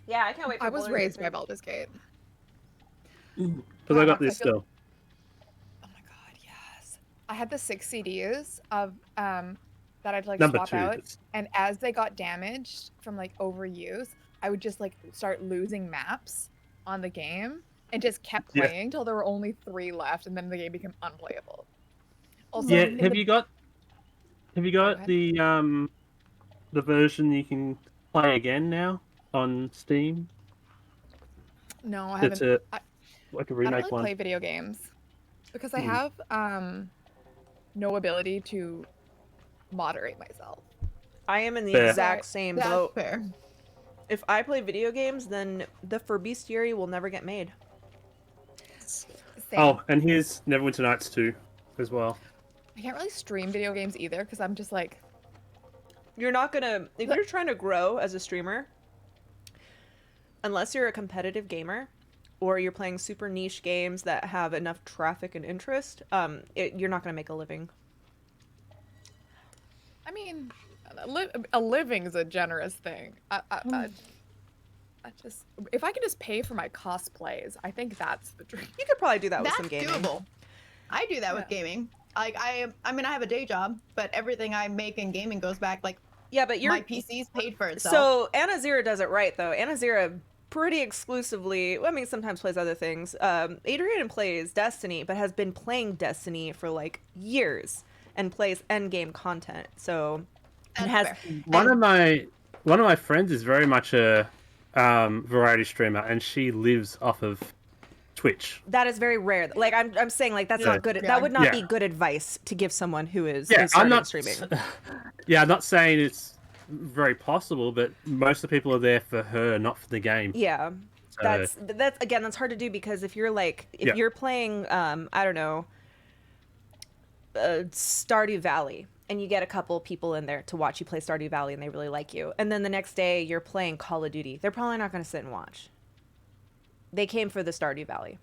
Yeah, I can't wait for I was Baldur's raised Gate by 3. Baldur's Gate. Because I got this I feel- still. Oh my god, yes. I had the 6 CDs of that I'd like Number swap 2. out, that's- and as they got damaged from like overuse, I would just like start losing maps on the game and just kept Yeah. playing till there were only 3 left, and then the game became unplayable. Also, Yeah, in have the- you got go ahead. the version you can play again now on Steam? No, I It's haven't. a I like a don't remake really one. play video games because I Hmm. have no ability to moderate myself. I am in the Fair. exact same That's boat. fair. If I play video games, then the For Bestiary will never get made. Same. Oh, and here's Neverwinter Nights 2 as well. I can't really stream video games either because I'm just like, You're not gonna, if But- you're trying to grow as a streamer, unless you're a competitive gamer or you're playing super niche games that have enough traffic and interest, you're not gonna make a living. I mean, a living is a generous thing. I just, if I can just pay for my cosplays, I think that's the dream. You could probably do that with That's some gaming. doable. I do that with gaming. Like I mean, I have a day job, but everything I make in gaming goes back. Like Yeah, but my PC's paid for itself. So Anazira does it right though. Anazira pretty exclusively, I mean, sometimes plays other things. Adrian plays Destiny, but has been playing Destiny for like years and plays endgame content. So and has That's fair. One of my friends is very much a variety streamer, and she lives off of Twitch. that is very rare. Like I'm saying, like that's Yeah. not good. Yeah. That would not Yeah. be good advice to give someone who is Yeah, starting I'm not streaming. Yeah, I'm not saying it's very possible, but most of the people are there for her, not for the game. Yeah. So- That's again, that's hard to do because if you're like if Yeah. you're playing I don't know, Stardew Valley, and you get a couple people in there to watch you play Stardew Valley and they really like you, and then the next day you're playing Call of Duty, they're probably not going to sit and watch. They came for the Stardew Valley.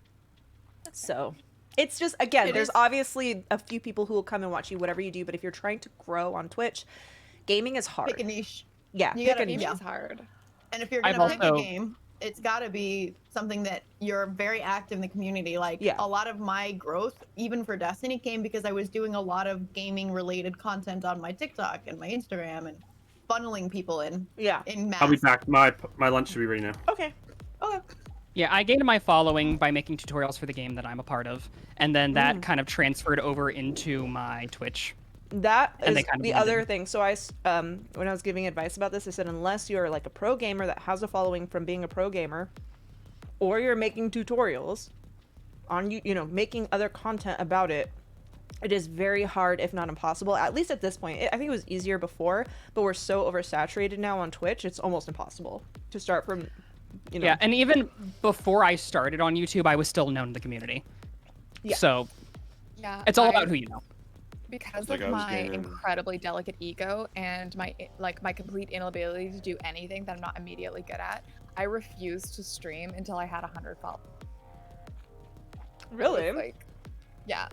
So it's just, again, It there's is- obviously a few people who will come and watch you whatever you do, but if you're trying to grow on Twitch, gaming is hard. Pick a niche. Yeah, You pick gotta- a niche. Gaming Yeah. is hard. And if you're I've gonna pick a also- game, it's got to be something that you're very active in the community. Like Yeah. a lot of my growth, even for Destiny, came because I was doing a lot of gaming related content on my TikTok and my Instagram and funneling people in Yeah. mass. I'll be back. My lunch should be ready now. Okay. Okay. Yeah, I gained my following by making tutorials for the game that I'm a part of, and then that Mm. kind of transferred over into my Twitch. That And is they kind of the blended. other thing. So when I was giving advice about this, I said unless you're like a pro gamer that has a following from being a pro gamer, or you're making tutorials on making other content about it, it is very hard, if not impossible. At least at this point, I think it was easier before, but we're so oversaturated now on Twitch, it's almost impossible to start from. Yeah, and even before I started on YouTube, I was still known in the community. Yeah. So Yeah. it's all about who you know. Because Like of I was my gaming. incredibly delicate ego and my complete inability to do anything that I'm not immediately good at, I refused to stream until I had 100 followers. Really? Like, yeah,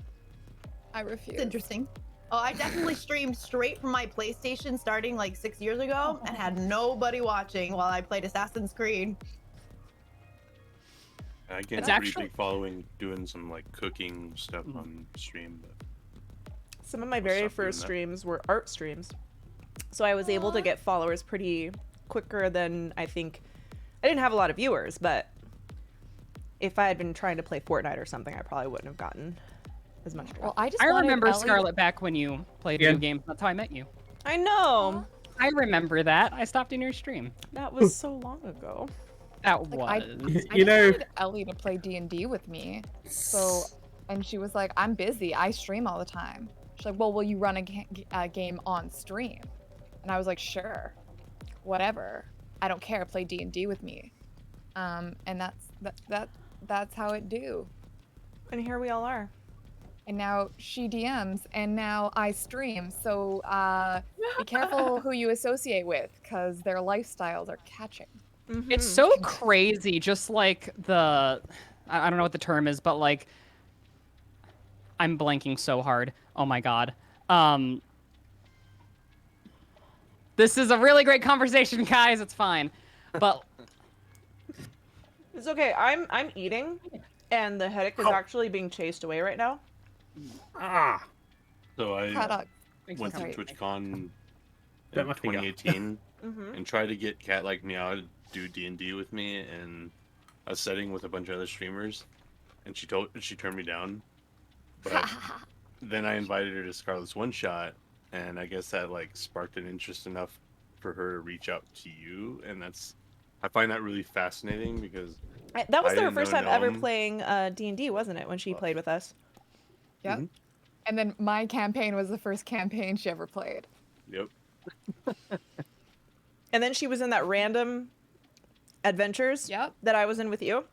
I refused. It's interesting. Oh, I definitely streamed straight from my PlayStation starting like 6 years ago and had nobody watching while I played Assassin's Creed. I get It's a pretty actually- big following doing some like cooking stuff on stream. But some of my I'll very stop doing first that. streams were art streams. So I was able to get followers pretty quicker than I think. I didn't have a lot of viewers, but if I had been trying to play Fortnite or something, I probably wouldn't have gotten as much traffic. Well, I just I wanted remember Ellie- Scarlet back when you played video games. That's how I met you. I know. I remember that. I stopped in your stream. That was so long ago. That Like, was. I just wanted Ellie to play D&D with me. So, and she was like, I'm busy. I stream all the time. She's like, well, will you run a game on stream? And I was like, sure, whatever. I don't care. Play D&D with me. And that's how it do. And here we all are. And now she DMs, and now I stream. So be careful who you associate with, because their lifestyles are catching. It's so crazy. Just like I don't know what the term is, but like, I'm blanking so hard. Oh my god. This is a really great conversation, guys. It's fine, but It's okay. I'm eating, and the headache is actually being chased away right now. Ah. So I went to Sorry. TwitchCon in Bit my finger. 2018 Mhm. and tried to get Cat Like Meow to do D&D with me in a setting with a bunch of other streamers, and she turned me down. But then I invited her to Scarlet's One Shot, and I guess that like sparked an interest enough for her to reach out to you, and I find that really fascinating because That was I their didn't first know time ever Gnome. playing D&D, wasn't it? When she played with us. Yep. And then my campaign was the first campaign she ever played. Yep. And then she was in that random adventures that I was in with you.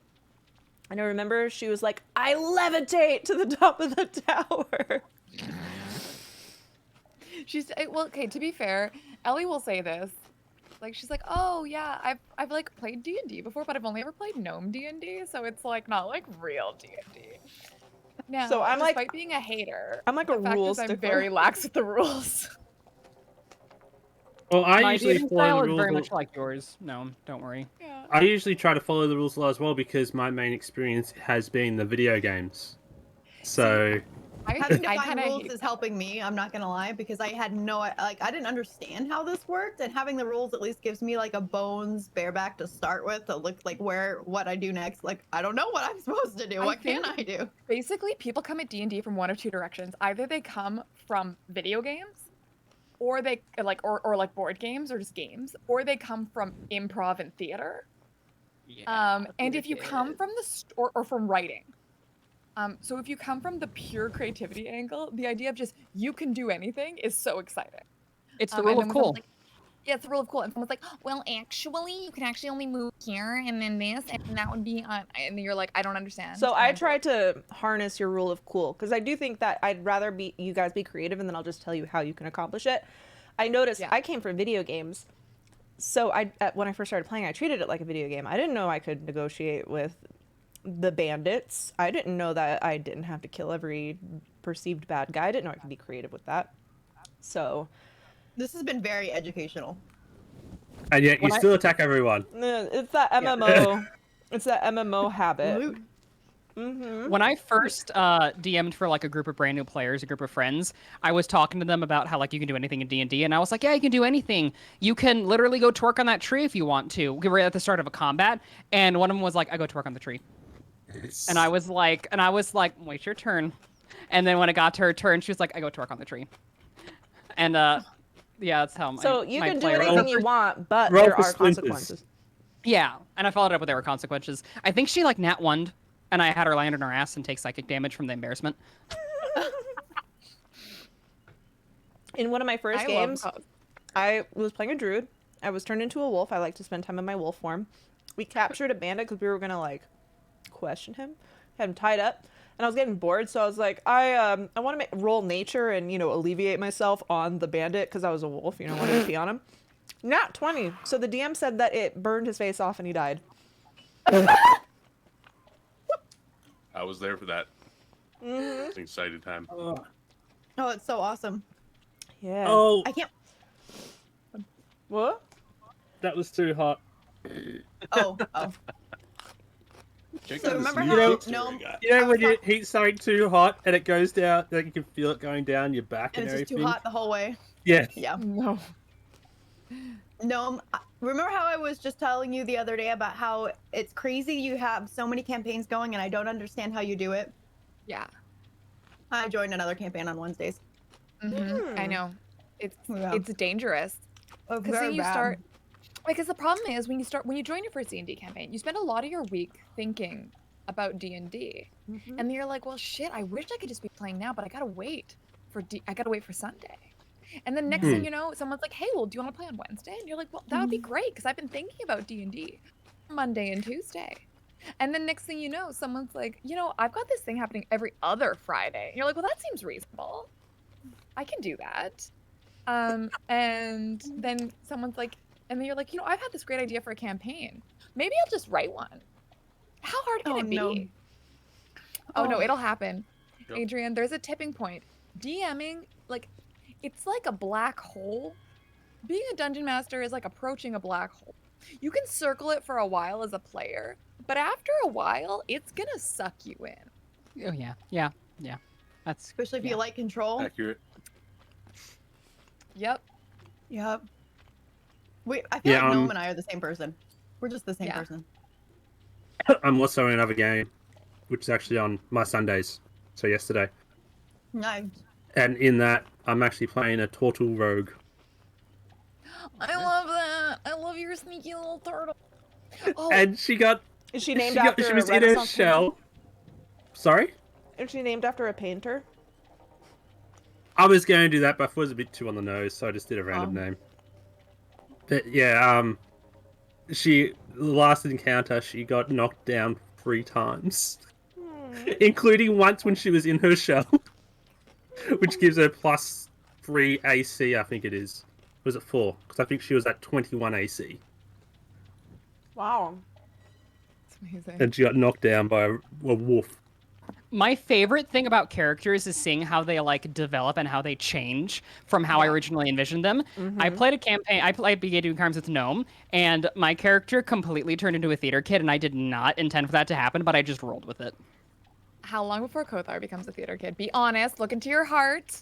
And I remember she was like, I levitate to the top of the tower. She's well, okay. To be fair, Ellie will say this, like she's like, oh yeah, I've like played D&D before, but I've only ever played gnome D&D, so it's like not like real D&D. Now, So I'm despite like- being a hater, I'm like the a fact rule is I'm stickler. very lax with the rules. Well, I my usually DMing follow style the is rules. very much like yours. No, don't worry. I usually try to follow the rules a lot as well because my main experience has been the video games. So Having to I find kinda rules hate is helping me. I'm not gonna lie, because I had I didn't understand how this worked, and having the rules at least gives me like a bones bareback to start with to look like what I do next. Like I don't know what I'm supposed to do. What can I do? Basically, people come at D&D from one of two directions. Either they come from video games, or they like or like board games or just games, or they come from improv and theater. And if you come from or from writing. So if you come from the pure creativity angle, the idea of just you can do anything is so exciting. It's the And rule then of when someone's cool. like, yeah, it's the rule of cool. And someone's like, well, actually, you can actually only move here and then this, and that would be on. And you're like, I don't understand. So And I I'm try to harness your rule of cool because I do think that I'd rather you guys be creative and then I'll just tell you how you can accomplish it. I noticed I came from video games, so when I first started playing, I treated it like a video game. I didn't know I could negotiate with the bandits. I didn't know that I didn't have to kill every perceived bad guy. I didn't know I could be creative with that. So This has been very educational. and yet you still attack everyone. it's that MMO. It's that MMO habit. When I first DM'd for like a group of brand new players, a group of friends, I was talking to them about how like you can do anything in D&D, and I was like, yeah, you can do anything. You can literally go twerk on that tree if you want to. We were at the start of a combat, and one of them was like, I go twerk on the tree. And I was like, wait your turn. And then when it got to her turn, she was like, I go twerk on the tree. And yeah, that's how my So you my can do player- anything you want, but Roll there for are splinters. consequences. Yeah, and I followed up with there were consequences. I think she like nat 1'd, and I had her land on her ass and take psychic damage from the embarrassment. In one of my first games, I was playing a druid. I was turned into a wolf. I like to spend time in my wolf form. We captured a bandit because we were gonna like question him, had him tied up, and I was getting bored. So I was like, I want to roll nature and alleviate myself on the bandit because I was a wolf. I wanted to pee on him. Not 20. So the DM said that it burned his face off and he died. I was there for that. It's an exciting time. Oh, it's so awesome. Yeah. Oh, I can't. what? That was too hot. Oh. Check So out this remember new how picture I Gnome- got. You know I when you was heat something too hot and it goes down, like you can feel it going down your back and and, it's just everything. too hot the whole way. Yeah. Yeah. No. No, remember how I was just telling you the other day about how it's crazy you have so many campaigns going and I don't understand how you do it? Yeah. I joined another campaign on Wednesdays. I know. It's Yeah. it's dangerous. Oh, Because very then you bad. start, because the problem is when you join your first D&D campaign, you spend a lot of your week thinking about D&D, and then you're like, well, shit, I wish I could just be playing now, but I gotta wait for Sunday. And then next thing you know, someone's like, hey, well, do you want to play on Wednesday? And you're like, well, that would be great because I've been thinking about D&D Monday and Tuesday. And then next thing you know, someone's like, I've got this thing happening every other Friday. And you're like, well, that seems reasonable. I can do that. And then someone's like, and then you're like, I've had this great idea for a campaign. Maybe I'll just write one. How hard can it be? No. Oh no, it'll happen. Yep. Adrian, there's a tipping point. DMing, like, it's like a black hole. Being a dungeon master is like approaching a black hole. You can circle it for a while as a player, but after a while, it's gonna suck you in. Oh yeah, yeah, yeah. That's Especially if yeah. you like control. Accurate. Yep. Yep. Wait, I feel Yeah, like Gnome and I are the same person. We're just the same Yeah. person. I'm also in another game, which is actually on my Sundays. So yesterday. Nice. And in that, I'm actually playing a turtle rogue. I love that. I love your sneaky little turtle. Oh, And she got... Is she named she after she a was in her Renaissance shell. Sorry? Is she named after a painter? I was going to do that, but I thought it was a bit too on the nose, so I just did a random name. But yeah, the last encounter, she got knocked down 3 times. Including once when she was in her shell. Which gives her +3 AC, I think it is. Was it 4? Because I think she was at 21 AC. Wow. it's amazing. And she got knocked down by a wolf. My favorite thing about characters is seeing how they like develop and how they change from how I originally envisioned them. I played a campaign. I played Began Doing Crimes with Gnome, and my character completely turned into a theater kid, and I did not intend for that to happen, but I just rolled with it. How long before Kothar becomes a theater kid? Be honest. Look into your heart.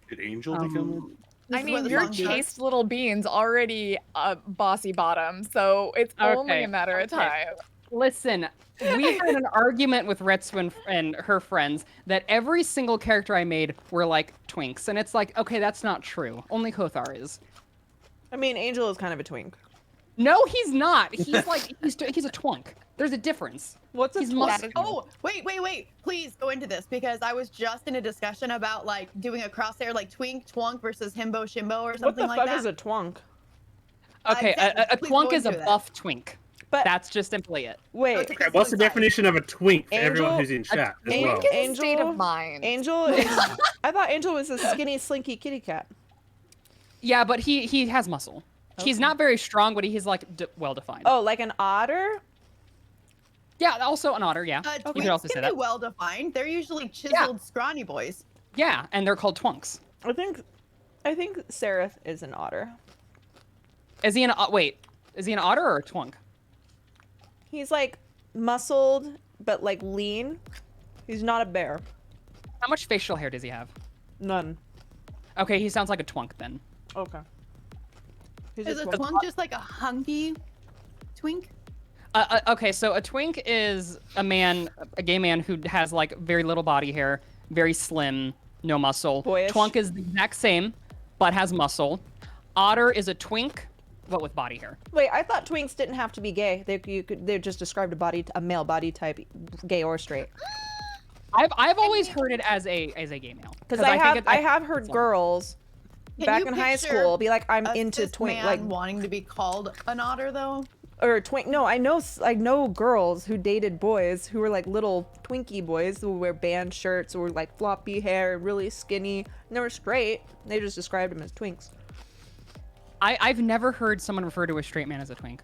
Did Angel become This I is where mean, the your song starts. chaste little bean's already bossy bottom, so it's only Okay, a matter of okay. time. Listen, we had an argument with Retsu and her friends that every single character I made were like twinks, and it's like, okay, that's not true. Only Kothar is. I mean, Angel is kind of a twink. No, he's not. He's like he's a twunk. There's a difference. What's a He's twink? muscular. Oh, wait. Please go into this because I was just in a discussion about like doing a crosshair like twink, twunk versus himbo, shimbo or What something the like fuck that. is a twunk? Okay, Exactly. a Please twunk go is a into that. buff twink. But That's just simply it. wait, Okay, Okay, what's the definition of a twink for everyone Angel- who's in chat as Angel- well? Twink is a state Angel- of mind. Angel is. I thought Angel was a skinny, slinky kitty cat. Yeah, but he has muscle. He's not very strong, but he's like well defined. Oh, like an otter? Yeah, also an otter. Yeah, you could Twinks also say can be that. well defined. They're usually chiseled, scrawny boys. Yeah, and they're called twunks. I think Seraph is an otter. Is he an wait? Is he an otter or a twunk? He's like muscled, but like lean. He's not a bear. How much facial hair does he have? None. Okay, he sounds like a twunk then. Okay. He's Is a twink. twunk just like a hunky twink? Okay, so a twink is a gay man who has like very little body hair, very slim, no muscle. Boyish. Twunk is the exact same, but has muscle. Otter is a twink, but with body hair. Wait, I thought twinks didn't have to be gay. They just described a male body type, gay or straight. I've always heard it as a gay male. Because I have heard girls Can back you in high picture school be like, I'm a into cis twink, man like wanting to be called an otter though. or twink. No, I know girls who dated boys who were like little twinky boys who wear band shirts or like floppy hair, really skinny. And they were straight. They just described them as twinks. I've never heard someone refer to a straight man as a twink.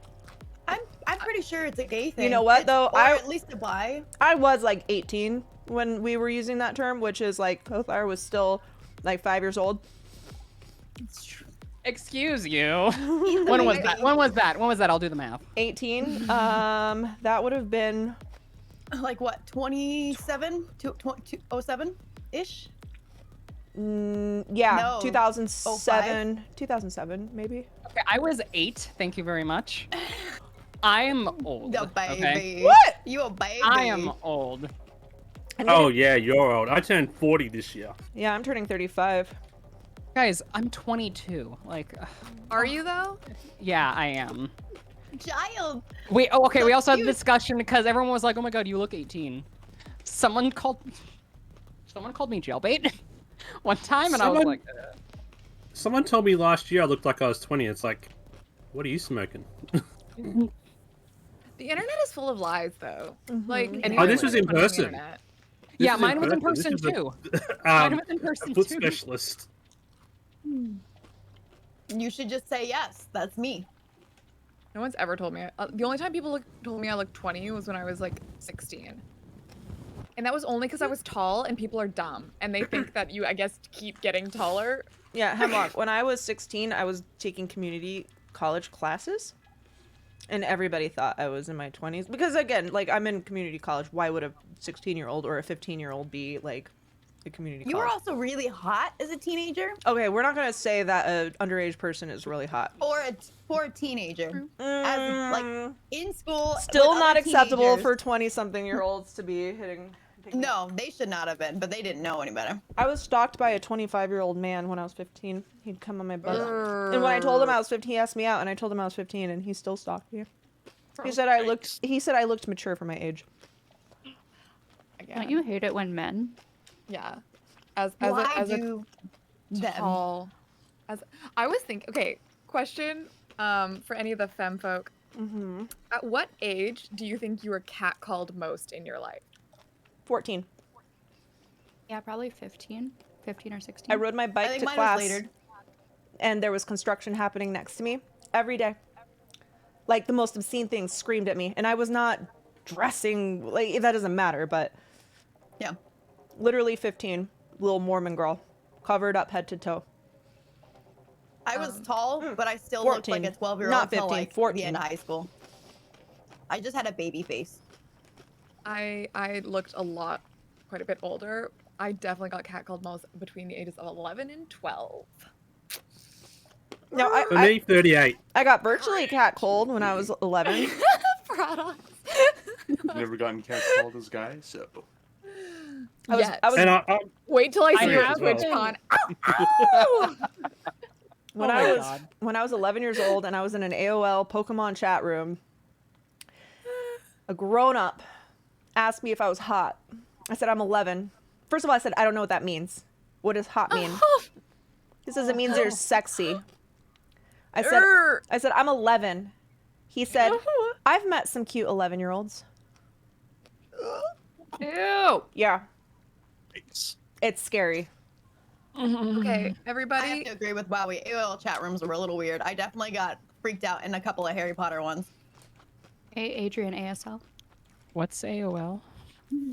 I'm pretty sure it's a gay thing. You know what, though? Or at least a bi. I was like 18 when we were using that term, which is like Kothar was still like 5 years old. It's true. Excuse you. the When was baby. that? When was that? When was that? I'll do the math. 18. That would have been Like what? 27? 07 ish. yeah, No. 2007. 2007 maybe. Okay, I was 8. Thank you very much. I am old. The baby. Okay? What? You a baby? I am old. Oh yeah, you're old. I turned 40 this year. Yeah, I'm turning 35. Guys, I'm 22. Like, Are you though? yeah, I am. Child. Wait, oh, okay, we So also had a cute. discussion because everyone was like, oh my god, you look 18. Someone called me jailbait one time, and I was Someone- like, Someone told me last year I looked like I was 20. It's like, what are you smoking? The internet is full of lies, though. Like, Mhm. anyone this was can in put it on the person. internet. yeah, is mine was in This person is a- too. Mine Um, was in person foot too. specialist. You should just say yes. That's me. No one's ever told me. The only time people told me I looked 20 was when I was like 16. And that was only because I was tall and people are dumb. And they think that you, I guess, keep getting taller. Yeah, Hemlock. When I was 16, I was taking community college classes. And everybody thought I was in my 20s. Because, again, like, I'm in community college. Why would a 16-year-old or a 15-year-old be, like, a community You were college? also really hot as a teenager. Okay, we're not going to say that an underage person is really hot. For a teenager. As like in school. Still with not other acceptable teenagers. for 20-something-year-olds to be hitting. No, they should not have been, but they didn't know any better. I was stalked by a 25-year-old man when I was 15. He'd come on my butt. And when I told him I was 15, he asked me out, and I told him I was 15, and he still stalked me. He said I looked mature for my age. Again. Don't you hate it when men? Yeah. As Why a do them? tall. As I was thinking. Okay, question. For any of the femme folk. Mm-hmm. At what age do you think you were catcalled most in your life? 14. Yeah, probably 15 or 16. I rode my I bike think to mine class, was later. and there was construction happening next to me every day. Like, the most obscene things screamed at me, and I was not dressing, like, that doesn't matter, but Yeah. literally 15, little Mormon girl, covered up head to toe. I was tall, but I still looked like 14. a 12-year-old Not until 15, like the 14. end of high school. I just had a baby face. I looked quite a bit older. I definitely got catcalled most between the ages of 11 and 12. No, For me, 38. I got virtually catcalled when I was 11. Products. Never gotten catcalled as guy, so I was- Yes. I was- And I Wait till I see I your have Twitch as con. When Oh I my was God. when I was 11 years old and I was in an AOL Pokemon chat room, a grown-up asked me if I was hot. I said I'm 11. First of all, I said I don't know what that means. What does hot mean? He says it means you're sexy. I said I'm 11. He said I've met some cute 11-year-olds. Ew. Yeah, thanks. it's scary. Okay, I have everybody. to agree with Wowie. AOL chat rooms were a little weird. I definitely got freaked out in a couple of Harry Potter ones. Adrian ASL. What's AOL?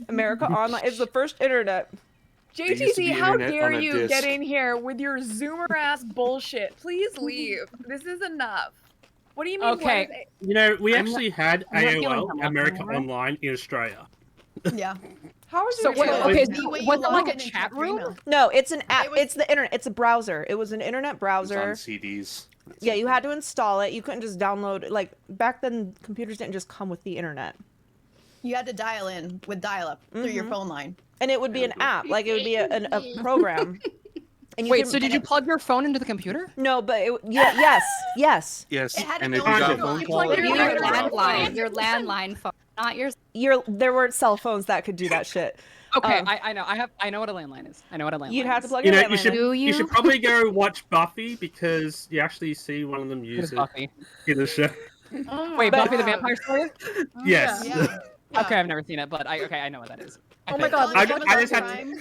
America Online is the first internet. used to JTC, be how internet dare on a you get disc. in here with your Zoomer ass bullshit? Please leave. This is enough. What do you mean? Okay. what is it? You know, we I'm actually had I'm not feeling AOL, Hemlock America anymore. Online, in Australia. Yeah. How is So it? wait, It okay, was so the way you was it like log a in and chat check your room? email. No, it's an app. It was- It's the internet. It's a browser. It was an internet It was browser. on CDs. Yeah, you had to install it. You couldn't just download. Like back then, computers didn't just come with the internet, You had to dial in with dial-up through your Mhm. phone line. and it would be an app. Like it would be a program. And you Wait, could- so did you plug your phone into the computer? No, but yes. Yes, It had to and go if you on got a your phone line. call, Like it your would Your have to drop landline. off. Your landline phone, not your. There were cell phones that could do that shit. Okay, Um, I know. I know what a landline is. I know what a landline You'd have to is. plug You your know, you landline should in. Do you you? should probably go watch Buffy because you actually see one of them What use is it Buffy? in the show. Oh Wait, But- Buffy the Vampire Slayer? Yes. Yeah. Yeah. Okay, I've never seen it, but I know what that is. I Oh my think. God, I, Amazon I just had Prime.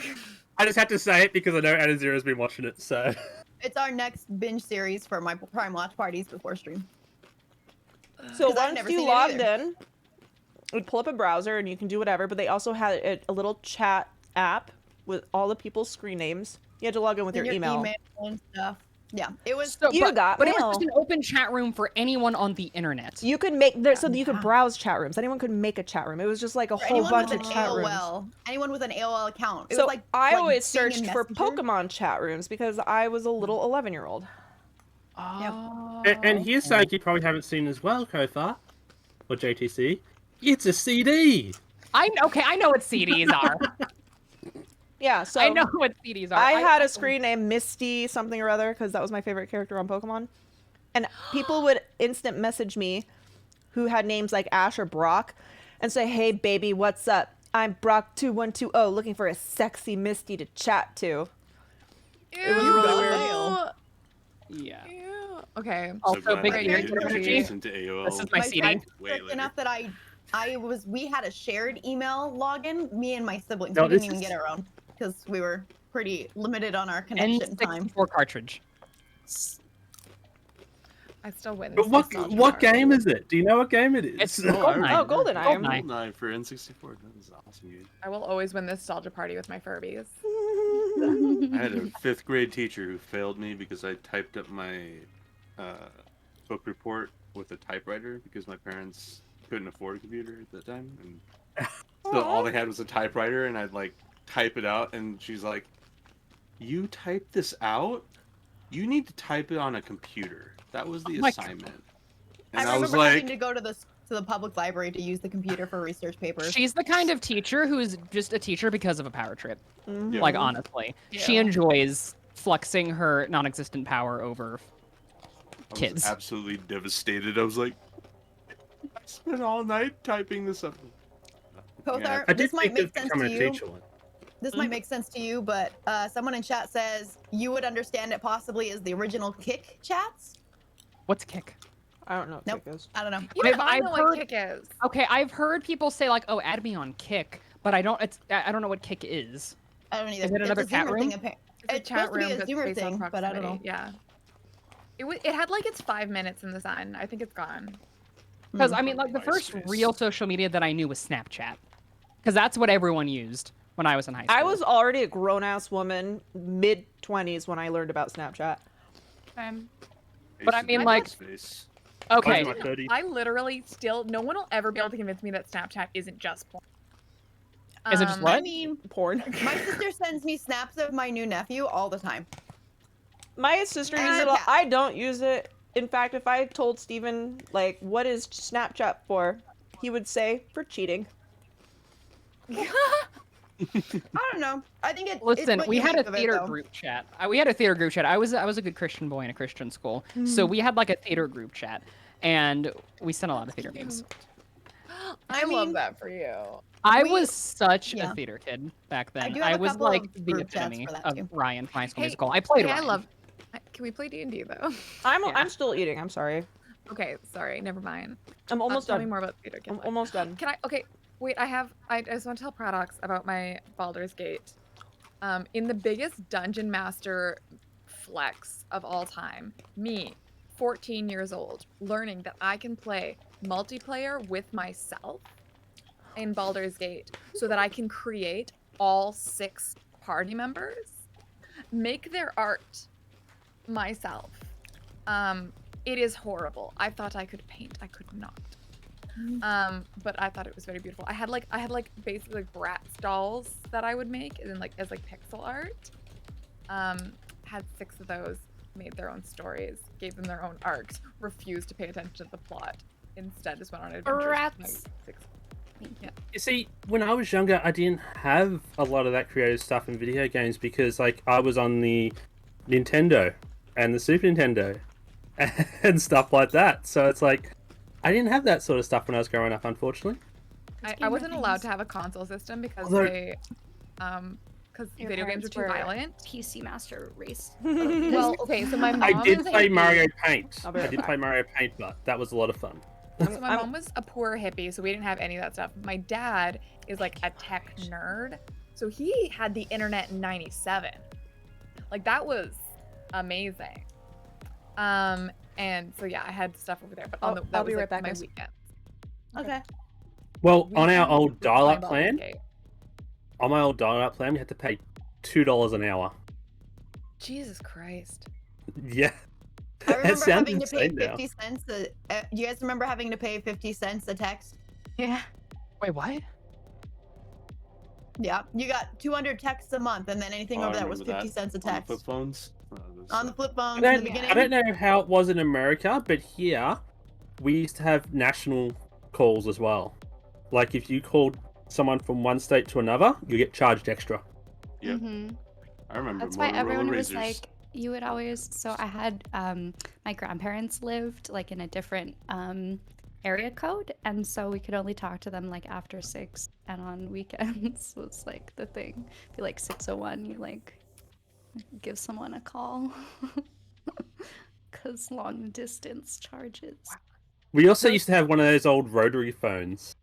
I just had to say it because I know Anna Zero's been watching it. So It's our next binge series for my Prime watch parties before stream. So 'Cause I've once never you seen it logged either. in, it would pull up a browser and you can do whatever. But they also had a little chat app with all the people's screen names. You had to log in with And your email. and stuff. Yeah, it was. So, You got but it was mail. just an open chat room for anyone on the internet. You could make there, so you could browse chat rooms. Anyone could make a chat room. It was just like a For whole anyone bunch with of an chat AOL, rooms. anyone with an AOL account. It So was like I like always being in searched for Messenger. Pokemon chat rooms because I was a little 11-year-old. Oh, And here's something you probably haven't seen as well, Kofa, or JTC. It's a CD. I know what CDs are. Yeah, so I know what CDs are. I had a screen named Misty something or other because that was my favorite character on Pokemon. And people would instant message me who had names like Ash or Brock and say, "Hey baby, what's up? I'm Brock2120 looking for a sexy Misty to chat to." It was really weird. Yeah. Ew. Okay. So Also, glad big I nerd get energy. introduced into AOL. This is my CD. dad was Way strict later. enough that we had a shared email login, me and my siblings. No, we didn't this even is- get our own because we were pretty limited on our connection time. N64 cartridge. I still win. But what game is it? Do you know what game it is? It's Oh, I GoldenEye. Oh, GoldenEye. GoldenEye. GoldenEye for N64. That was awesome, dude. I will always win this nostalgia party with my Furbies. I had a 5th grade teacher who failed me because I typed up my book report with a typewriter because my parents couldn't afford a computer at that time, and so all they had was a typewriter, and I'd like type it out, and she's like, "You type this out? You need to type it on a computer." That was the my assignment. I And I was remember having like, to go to the public library to use the computer for research papers. She's the kind of teacher who's just a teacher because of a power trip. Yeah. Like, honestly. She Yeah. enjoys flexing her non-existent power over I was kids. absolutely devastated. I was like, I spent all night typing this up. Kothar, I did this might think of make sense becoming to a you. teacher one. This might make sense to you, but someone in chat says you would understand it possibly as the original Kick chats. What's Kick? I don't know what Nope. Kick is. I don't know. Even I I've know heard- what Kick is. Okay, I've heard people say like, "Oh, add me on Kick," but I don't know what Kick is. I don't either. Is it another it's a chat Zoomer room? thing, It's a It's chat supposed to be room a that's Zoomer based on thing, but I don't know. proximity. Yeah. It had like its 5 minutes in the sun. I think it's gone. Because I mean, like the first MySpace. real social media that I knew was Snapchat, because that's what everyone used when I was in high school. I was already a grown-ass woman, mid-20s, when I learned about Snapchat. But I mean, like- Space. okay. I'm in my 30s. I literally still, no one will ever be able to convince me that Snapchat isn't just porn. Is it just Um, what? I mean, Porn. my sister sends me snaps of my new nephew all the time. My sister And uses it. cat. I don't use it. In fact, if I told Steven, like, what is Snapchat for, he would say, for cheating. I don't know. I think it's Listen, what we you had make a of it, theater though. group chat. We had a theater group chat. I was a good Christian boy in a Christian school, so we had like a theater group chat, and we sent a lot of theater memes. I love that for you. I We- was such yeah. a theater kid back then. do have a was couple like of the group chats epitome for that, of too. Ryan from High School Hey, Musical. I played hey, Ryan. I love. Can we play D&D though? I'm still eating. I'm sorry. Okay, sorry, never mind. I'm almost Tell me done. more about Theater Kid I'm Life. almost done. Can I? Okay, wait. I just want to tell Paradox about my Baldur's Gate. In the biggest dungeon master flex of all time, me, 14 years old, learning that I can play multiplayer with myself in Baldur's Gate, so that I can create all 6 party members, make their art myself. It is horrible. I thought I could paint. I could not. But I thought it was very beautiful. I had like basically like Bratz dolls that I would make, and then like as like pixel art. Had 6 of those, made their own stories, gave them their own arcs, refused to pay attention to the plot. Instead, just went on adventures. with my Bratz. 6. You see, when I was younger, I didn't have a lot of that creative stuff in video games because, like, I was on the Nintendo and the Super Nintendo and stuff like that. So it's like, I didn't have that sort of stuff when I was growing up, unfortunately. I wasn't allowed to have a console system because Although- they, because Your video games parents were too were violent. PC Master Race. Well, okay, so my mom I did is a play hippie. Mario Paint. I'll be I right did back. play Mario Paint, but that was a lot of fun. So my mom was a poor hippie, so we didn't have any of that stuff. My dad is like a tech nerd, so he had the internet in '97. Like that was amazing. And so yeah, I had stuff over there, but on I'll- the, I'll that be was right like back, my guys. weekend. Okay. Well, on our Weekend old was dial-up my plan, Baldur's Gate. we had to pay $2 an hour. Jesus Christ. Yeah. I remember sounds having to pay insane now. 50 cents. You guys remember having to pay 50 cents a text? Yeah. Wait, what? Yeah, you got 200 texts a month, and then anything Oh, I over that was remember 50 cents a On the flip text. phones. On the flip I phones in the don't, beginning. I don't know how it was in America, but here we used to have national calls as well. Like if you called someone from one state to another, you get charged extra. Yep. Mm-hmm. I remember That's why Motorola everyone was razors. like, you would always. So I had my grandparents lived like in a different area code, and so we could only talk to them like after 6, and on weekends was like the thing. Be like 6:01, you like give someone a call because long distance charges. We also used to have one of those old rotary phones.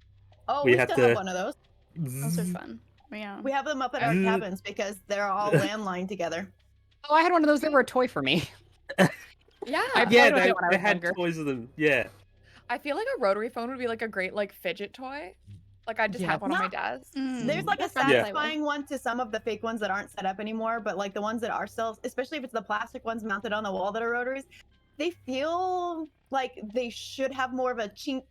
Oh, we we had still have to- one of those. Those are fun. Yeah. We have them up at our cabins because they're all landline together. Oh, I had one of those. They were a toy for me. Yeah. I Yeah, played with they, it when I they was had younger. toys of them. Yeah. I feel like a rotary phone would be like a great like fidget toy. Like I just Yeah. have one on my desk. There's like a fun to play with. satisfying one to some of the fake ones that aren't set up anymore, but like the ones that are still, especially if it's the plastic ones mounted on the wall that are rotaries, they feel like they should have more of a chink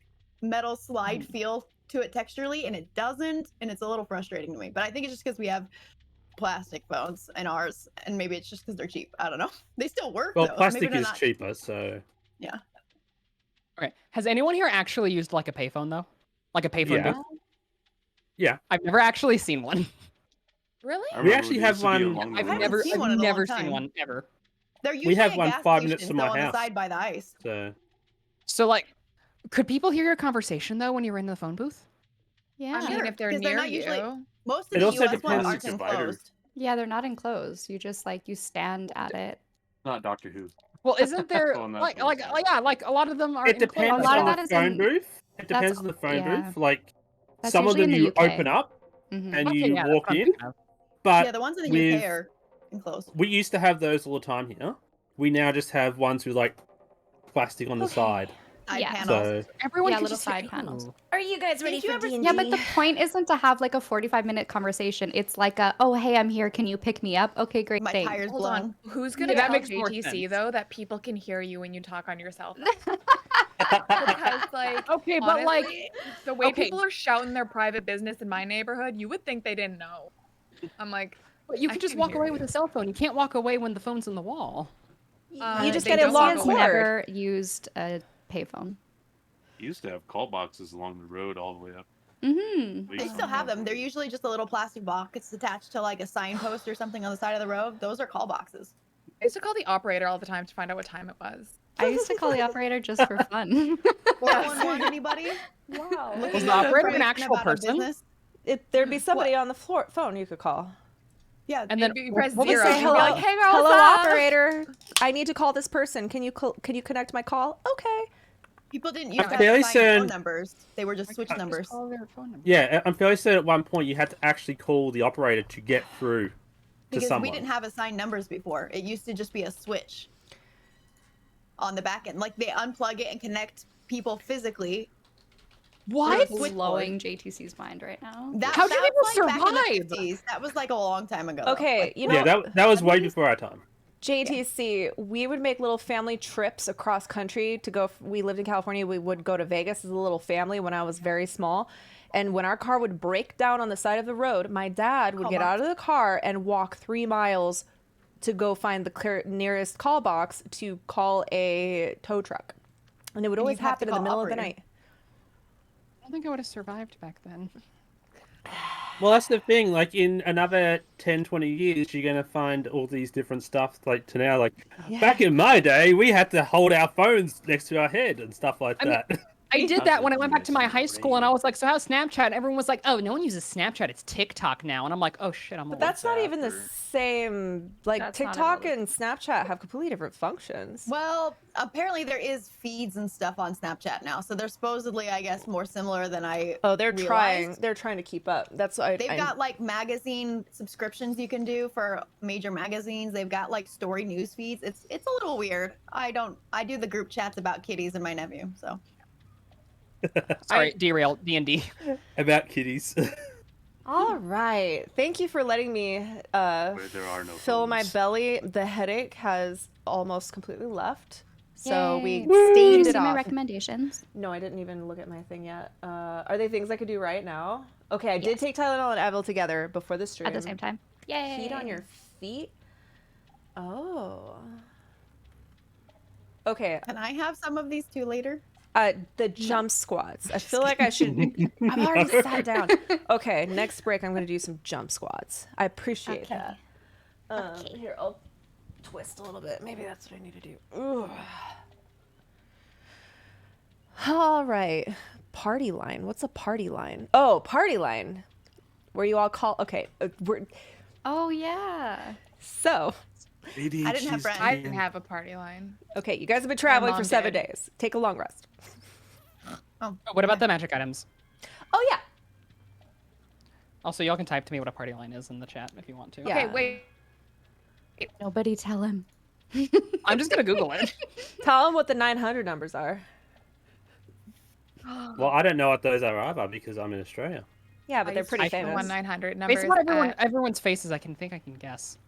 metal slide feel to it texturally, and it doesn't, and it's a little frustrating to me. But I think it's just because we have plastic phones in ours, and maybe it's just because they're cheap. I don't know. They still work Well, though. plastic Maybe they're is not- cheaper, so Yeah. Okay. Has anyone here actually used like a payphone though? Like a payphone Yeah. booth? Yeah. I've never actually seen one. Really? I We remember actually they have used to be one- along the I've haven't road. never, seen I've one in a long never seen time. one ever. They're usually have at one gas 5 minutes stations, from my though, on the house. side by the ice. so So like, could people hear your conversation though when you were in the phone booth? Yeah. I mean, if they're 'cause they're near not you. usually- Most It of the also US ones depends- aren't Plastic divider. enclosed. Yeah, they're not enclosed. You just like you stand at it. Not Doctor Who. Well, isn't there Well, not like those guys. yeah, like a lot of them are it depends A lot of on that the is phone in- booth. It that's- depends on the phone yeah. booth. Like That's some of usually them in the you UK. open up Mhm. and Okay, you yeah, that's walk what I'm in. thinking of. Yeah, But the ones in the with- UK are enclosed. we used to have those all the time here. We now just have ones with like plastic on the side. Side Yeah. panels. So Everyone Yeah, can little just side panels. Are you guys ready Did you for ever- D&D? Yeah, but the point isn't to have like a 45-minute conversation. It's like a, oh, hey, I'm here. Can you pick me up? Okay, great. My thanks. tires Hold blown. on. Who's gonna Yeah, that tell makes more JTC sense. though that people can hear you when you talk on your cell phone? Because like Okay, but like, honestly, the way okay. people are shouting their private business in my neighborhood, you would think they didn't know. I'm like, but you I can just can walk hear away you. with a cell phone. You can't walk away when the phone's in the wall. you just they get a don't long walk I've away. cord. never used a payphone. You used to have call boxes along the road all the way up. Mm-hmm. We They used still to have them. They're usually just a little plastic box. It's attached to like a signpost or something on the side of the road. Those are call boxes. I used to call the operator all the time to find out what time it was. I used to call the operator just for fun. 411, anybody? Wow. Looking Was the up operator an information actual about a person? business? There'd be somebody on the phone you could call. Yeah. And then You press what was zero. the Say You'd be hello, like, hey girl, hello, what's up? operator. I need to call this person. Can you connect my call? Okay. People didn't used to have fairly assigned certain- phone numbers. They were just switch Just numbers. call their phone number. yeah, I'm fairly certain at one point you had to actually call the operator to get through to Because someone. we didn't have assigned numbers before. It used to just be a switch on the back end. Like they unplug it and connect people physically. What? Switchboard. Blowing JTC's mind right now. How'd you that's people like back in survive? the 50s. That was like a long time ago. Okay, Like, you know, yeah, that was way 70s? before our time. JTC, we would make little family trips across country to go. We lived in California. We would go to Vegas as a little family when I was very small. And when our car would break down on the side of the road, my dad would Call get box. out of the car and walk 3 miles to go find the nearest call box to call a tow truck. And it would And always you'd have to happen in the call middle of the operator. night. I don't think I would have survived back then. Well, that's the thing. Like, in another 10, 20 years, you're going to find all these different stuff, like, to now. Like, back in my day, we had to hold our phones next to our head and stuff like I mean- that. I did that when I went back to my Messing high with school, and brain. I was like, "So how's Snapchat?" And everyone was like, "Oh, no one uses Snapchat. It's TikTok now." And I'm like, "Oh shit, I'm But old." that's not even the or- same. Like, That's not at TikTok all the- and Snapchat have completely different functions. Well, apparently there is feeds and stuff on Snapchat now, so they're supposedly, I guess, more similar than I. Oh, they're trying. realized. They're trying to keep up. That's why They've got like magazine subscriptions you can do for major magazines. They've got like story news feeds. It's a little weird. I do the group chats about kitties and my nephew. So Sorry, derail D&D. About kitties. All right. Thank you for letting me Where there are no fill my phones. belly. The headache has almost completely left. So we Yay. Did stained you it see my off. recommendations? No, I didn't even look at my thing yet. Are they things I could do right now? Okay, I did Yes. take Tylenol and Advil together before the stream. At the same time. Yay. Heat on your feet. Oh. Okay, Can I have some of these too later? the jump squats. I feel like I should. I've already sat down. Okay, next break I'm gonna do some jump squats. I appreciate Okay. that. Okay. Here, I'll twist a little bit. Maybe that's what I need to do. Ugh. All right, party line. What's a party line? Oh, party line. Where you all call. Okay, we're Oh yeah. so. I didn't have friends. I didn't have a party line. Okay, you guys have been traveling mom for 7 did. days. Take a long rest. What about the magic items? Oh yeah. Also, y'all can type to me what a party line is in the chat if you want to. Yeah. Okay, wait. Nobody tell him. I'm just gonna Google it. Tell them what the 900 numbers are. Well, I don't know what those are either because I'm in Australia. Yeah, but I they're used to pretty call them famous. 1-900 numbers. Based on everyone's faces, I can guess.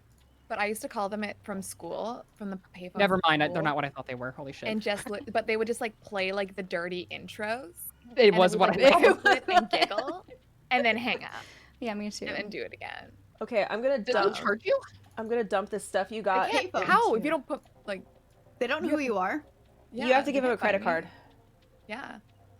But I used to call them it from school, from the payphone. Never mind, school, they're not what I thought they were. Holy shit. And just, but they would just like play like the dirty intros. It and was would, what like, I thought. flip and giggle, and then hang up, Yeah, me too. and then do it again. Okay, I'm gonna Did dump. they charge you? I'm gonna dump this stuff you I got. can't- payphone, how? If too. you don't put like, They don't know who you are. yeah, You have to give they him a can't find credit me. card. Yeah.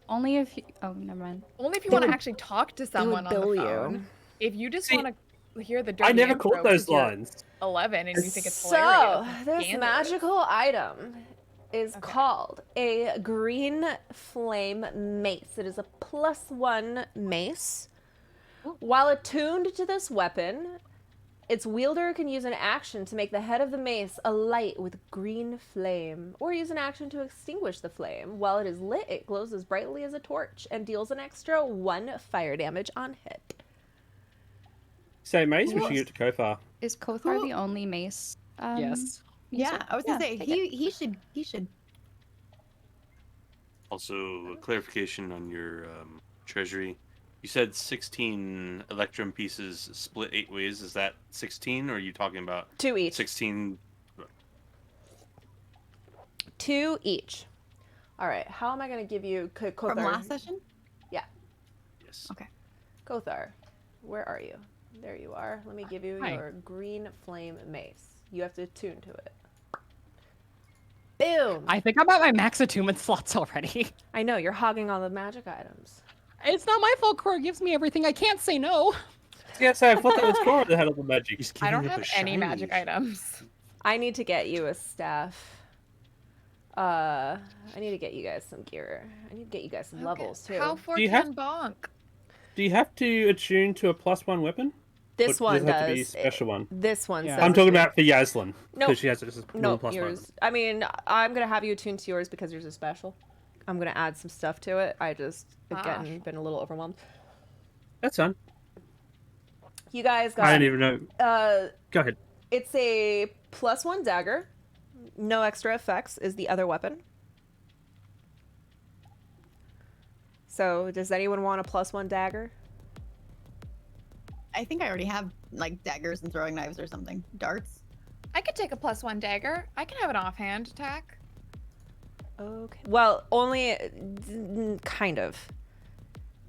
Only if you. Oh, never mind. Only if you They want to would- actually talk to They someone would on bill the you. phone. If you just See, want to hear the dirty I never intro caught those 'cause you're lines. 11 and you think it's So hilarious. this scandalous. magical item is Okay. called a green flame mace. It is a +1 mace. While attuned to this weapon, its wielder can use an action to make the head of the mace alight with green flame, or use an action to extinguish the flame. While it is lit, it glows as brightly as a torch and deals an extra 1 fire damage on hit. So, Mace, we should give it to Kofar. Is Kothar the only mace? Yes. Yeah, I was gonna say take it. he should. Also, a clarification on your treasury. You said 16 electrum pieces split 8 ways. Is that 16, or are you talking about 2 each. 16? 2 each. All right, how am I going to give you Kothar? From last session? Yes. Okay. Kothar, where are you? There you are. Let me give you Hi. your green flame mace. You have to attune to it. Boom! I think I'm at my max attunement slots already. I know, you're hogging all the magic items. It's not my fault. Core gives me everything. I can't say no. Yeah, so I thought that was Cora that had all the magic. He's I don't giving up have a any shiny. magic items. I need to get you a staff. I need to get you guys some gear. I need to get you guys some levels too. How for Do you have- 10 bonk? Do you have to attune to a +1 weapon? This Or one does it have to be a does. special one? This one Yeah. says I'm talking it- about for Yaslin. No. Because she has just No, +1. yours. I mean, I'm gonna have you attune to yours because yours is special. I'm gonna add some stuff to it. I just again been a little overwhelmed. That's fine. You guys I got. don't even know. Go ahead. It's a +1 dagger. No extra effects is the other weapon. So, does anyone want a +1 dagger? I think I already have like daggers and throwing knives or something. Darts. I could take a +1 dagger. I can have an offhand attack. Okay. Well, only kind of.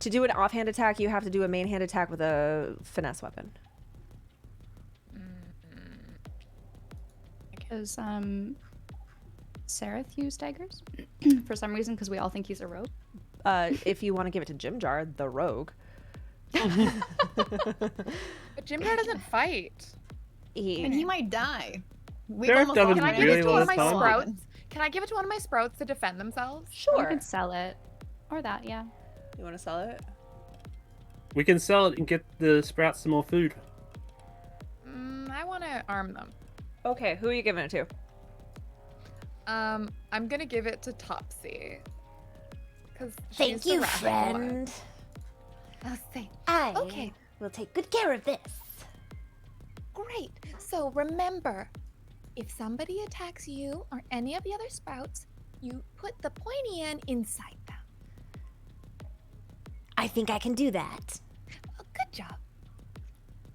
To do an offhand attack, you have to do a main hand attack with a finesse weapon. Does Sereth use daggers? For some reason, because we all think he's a rogue. If you want to give it to Jim Jar, the rogue. But Jim Jar doesn't fight. And he might die. We've Derek almost doesn't lost Can I him. give really it to one of love my time. sprouts? Can I give it to one of my sprouts to defend themselves? You Sure. could sell it. Or that, yeah. You want to sell it? We can sell it and get the sprouts some more food. I want to arm them. Okay, who are you giving it to? I'm gonna give it to Topsy. Cause Thank she's the you, rational one. friend. I'll say. I Okay. will take good care of this. Great. So remember, if somebody attacks you or any of the other sprouts, you put the pointy end inside them. I think I can do that. Oh, good job.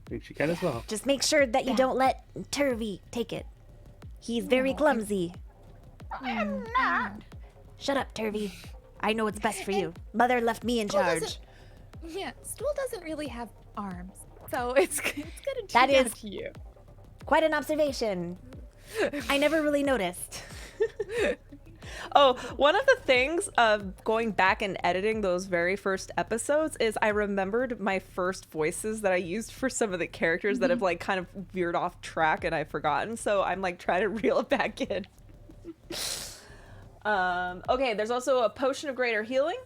I think she can as well. Just make sure that you Yeah. don't let Turvy take it. He's very No, clumsy. I'm not. Shut up, Turvy. I know what's best for you. Mother left me in Stool charge. doesn't- Yeah, Stool doesn't really have arms, so it's gonna turn That out is- to you. Quite an observation. I never really noticed. Oh, one of the things of going back and editing those very first episodes is I remembered my first voices that I used for some of the characters that have like kind of veered off track and I've forgotten. So I'm like trying to reel it back in. Okay, there's also a potion of greater healing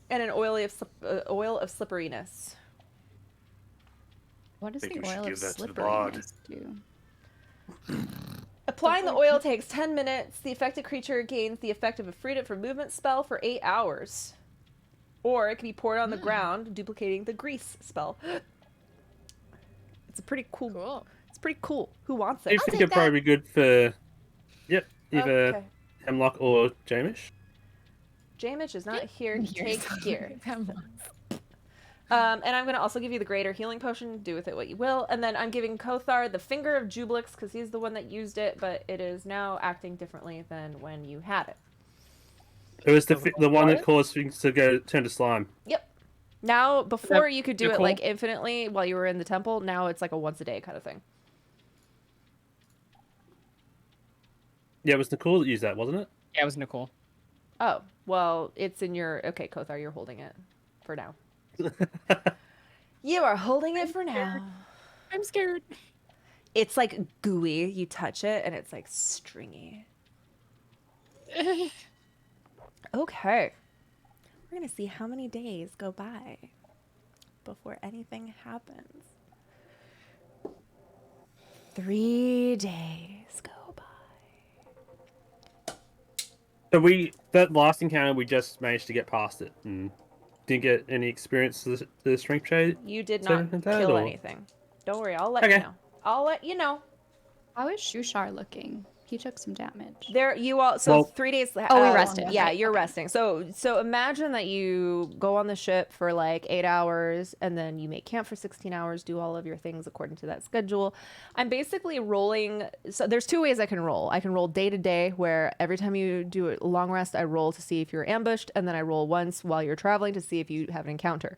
and an oil of slipperiness. What does Think the we should oil of give that to the bard. slipperiness do? Applying the oil takes 10 minutes. The affected creature gains the effect of a freedom from movement spell for 8 hours. Or it can be poured on the ground, duplicating the grease spell. It's a pretty cool. Cool. It's pretty cool. Who wants I it? think take it'd probably be good for, either Okay. Hemlock or Jamish. Jamish is not here to take gear. Hemlock. And I'm going to also give you the greater healing potion. Do with it what you will. And then I'm giving Kothar the Finger of Jublix because he's the one that used it, but it is now acting differently than when you had it. It was the one that caused things to turn to slime. Yep. Now, before you could do it Nicole? like infinitely while you were in the temple, now it's like a once a day kind of thing. Yeah, it was Nicole that used that, wasn't it? Yeah, it was Nicole. Oh, well, it's in your... Okay, Kothar, you're holding it for now. You are holding it for now. I'm scared. It's like gooey. You touch it and it's like stringy. Okay. We're going to see how many days go by before anything happens. 3 days go by. So that last encounter, we just managed to get past it and didn't get any experience to the strength shade. You did So not anything like that, kill or- anything. Don't worry, I'll let you Okay. know. I'll let you know. How is Shushar looking? He took some damage. There you all. So Well- 3 days. Oh, we rested. Yeah, Okay, you're okay. resting. So imagine that you go on the ship for like 8 hours, and then you make camp for 16 hours. Do all of your things according to that schedule. I'm basically rolling. So there's 2 ways I can roll. I can roll day to day, where every time you do a long rest, I roll to see if you're ambushed, and then I roll once while you're traveling to see if you have an encounter.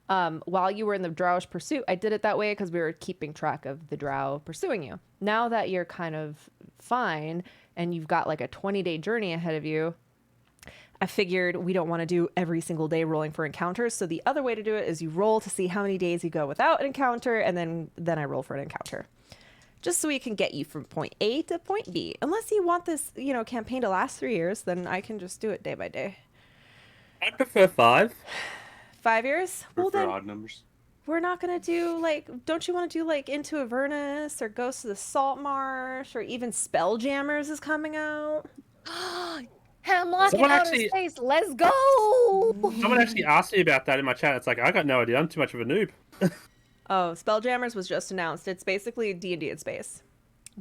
While you were in the drowish pursuit, I did it that way because we were keeping track of the drow pursuing you. Now that you're kind of fine and you've got like a 20-day journey ahead of you, I figured we don't want to do every single day rolling for encounters. So the other way to do it is you roll to see how many days you go without an encounter, and then I roll for an encounter. Just so we can get you from point A to point B. Unless you want this, campaign to last 3 years, then I can just do it day by day. I prefer 5. 5 years? Well, Prefer then odd numbers. we're not gonna do don't you want to do Into Avernus or Ghost of the Salt Marsh or even Spelljammers is coming out? Hemlock in Someone outer actually- space. Let's go. Someone actually asked me about that in my chat. It's like, I got no idea. I'm too much of a noob. Oh, Spelljammers was just announced. It's basically D&D in space,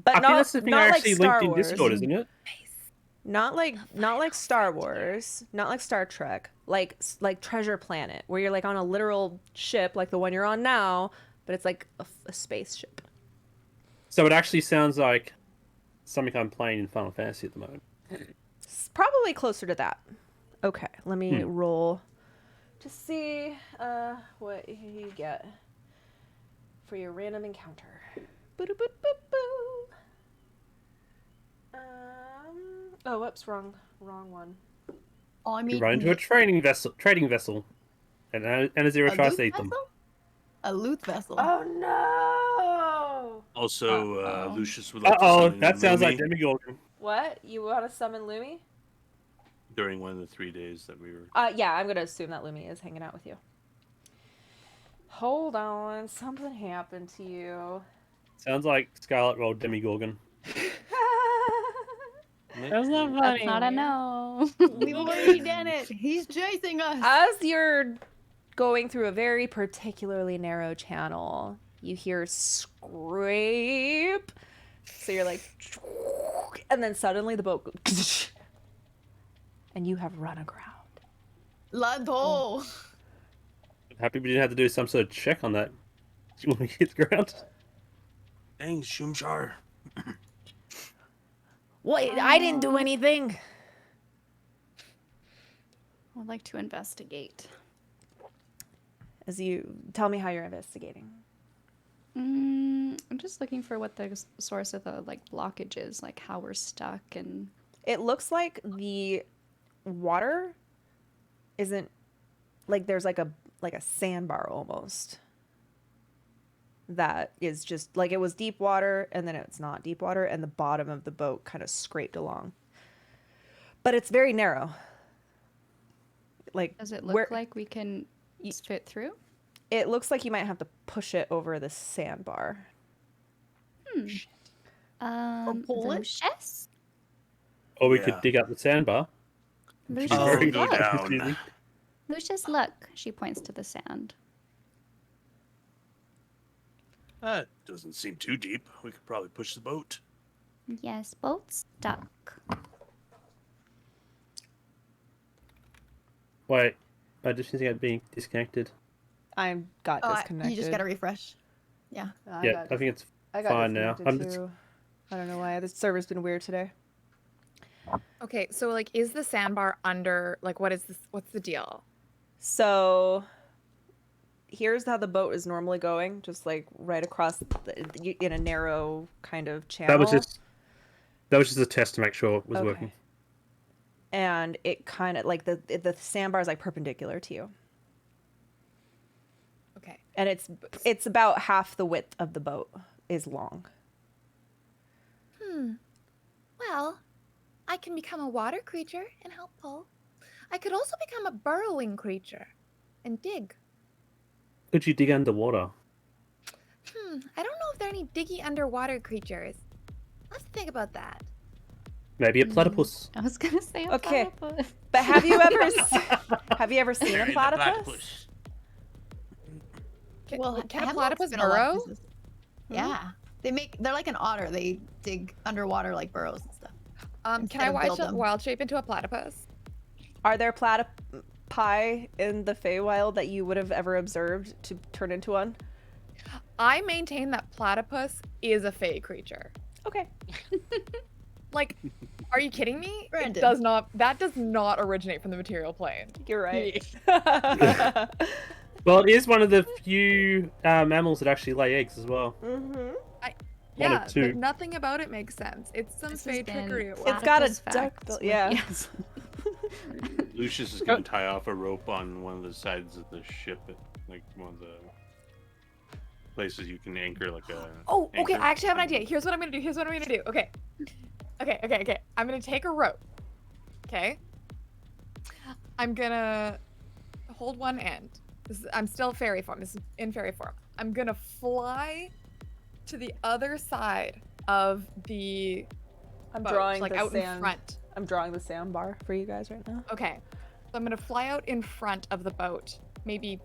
but I not think that's the thing not I like actually Star linked in Wars. Discord, isn't it? Not like Star Wars, not like Star Trek, like Treasure Planet, where you're like on a literal ship like the one you're on now, but it's like a spaceship. So it actually sounds like something I'm playing in Final Fantasy at the moment. It's probably closer to that. Okay, let me roll to see what you get for your random encounter. Boo-doo-boo-boo-boo. Oh, whoops, wrong one. Oh, I You mean, run into a trading vessel, and a zero a tries loot to eat them. vessel? A loot vessel. Oh no! Also, Uh-oh. Lucius would like to Uh-oh, summon that sounds like Lumi Demigorgon. What? You want to summon Lumi? during one of the 3 days that we were. Yeah, I'm gonna assume that Lumi is hanging out with you. Hold on, something happened to you. Sounds like Scarlet rolled Demigorgon. That's not funny. That's not a no. We've already done it. He's chasing us. As you're going through a very particularly narrow channel, you hear scrape. So you're like, and then suddenly the boat goes, and you have run aground. Lado. Happy we didn't have to do some sort of check on that when we hit the ground. Thanks, Shumshar. Wait, I didn't do anything. I'd like to investigate. As you tell me how you're investigating. I'm just looking for what the source of the like blockage is, like how we're stuck and. It looks like the water isn't like there's like a sandbar almost. That is just like it was deep water and then it's not deep water and the bottom of the boat kind of scraped along. But it's very narrow. Like Does it look like we can fit through? It looks like you might have to push it over the sandbar. pull it? Lucius? Or we could dig up the sandbar. Lucius, Oh, Very go look. down. confusing. Lucius, look. She points to the sand. That doesn't seem too deep. We could probably push the boat. Yes, boat stuck. Wait, I just think I'm being disconnected. I got disconnected. You just gotta refresh. Yeah. Yeah, I think it's fine now. I'm just, I don't know why. The server's been weird today. Okay, so like, is the sandbar under? Like, what is this? What's the deal? So here's how the boat is normally going, just like right across in a narrow kind of channel. that was just a test to make sure it was Okay. working. And it kind of like the sandbar is like perpendicular to you, Okay. and it's about half the width of the boat is long. Well, I can become a water creature and help pull. I could also become a burrowing creature and dig. Could you dig underwater? I don't know if there are any diggy underwater creatures. I'll have to think about that. Maybe a platypus. I was gonna say a Okay. platypus. But have you ever seen a platypus? Well, can I a have platypus looked at a lot of burrow? places. Yeah. They're like an otter. They dig underwater like burrows and stuff. Can Instead I of build wild, them. wild shape into a platypus? Are there platypi in the Feywild that you would have ever observed to turn into one? I maintain that platypus is a fey creature. Okay. Like, are you kidding me? Brandon. That does not originate from the material plane. You're right. Well, it is one of the few mammals that actually lay eggs as well. Mm-hmm. One Yeah, of two. but nothing about it makes sense. It's some This has fey been trickery at work. It's got a platypus duck facts bill- with- yeah. Yes. Lucius is going to tie off a rope on one of the sides of the ship, like one of the places you can anchor like a. Oh, okay. anchor. I actually have an idea. Here's what I'm gonna do. Okay. Okay. I'm gonna take a rope. Okay. I'm gonna hold one end. I'm still fairy form. This is in fairy form. I'm gonna fly to the other side of the I'm boat, drawing like the out in sand. front. I'm drawing the sandbar for you guys right now. Okay. So I'm gonna fly out in front of the boat, maybe,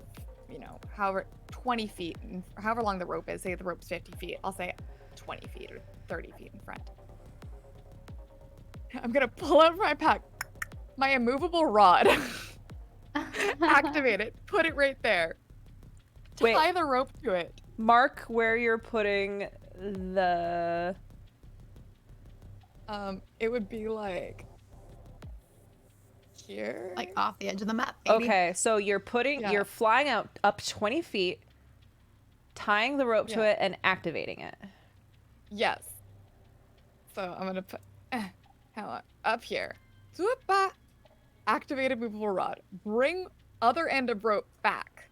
however 20 feet, and however long the rope is. Say the rope's 50 feet. I'll say 20 feet or 30 feet in front. I'm gonna pull out my pack, my immovable rod, activate it, put it right there, Wait. tie the rope to it. Mark where you're putting the. It would be like here. Like off the edge of the map. Maybe. Okay, so you're Yeah. you're flying out up 20 feet, tying the rope to Yeah. it, and activating it. Yes. So I'm gonna put up here. Swoop-a. Activated movable rod. Bring other end of rope back.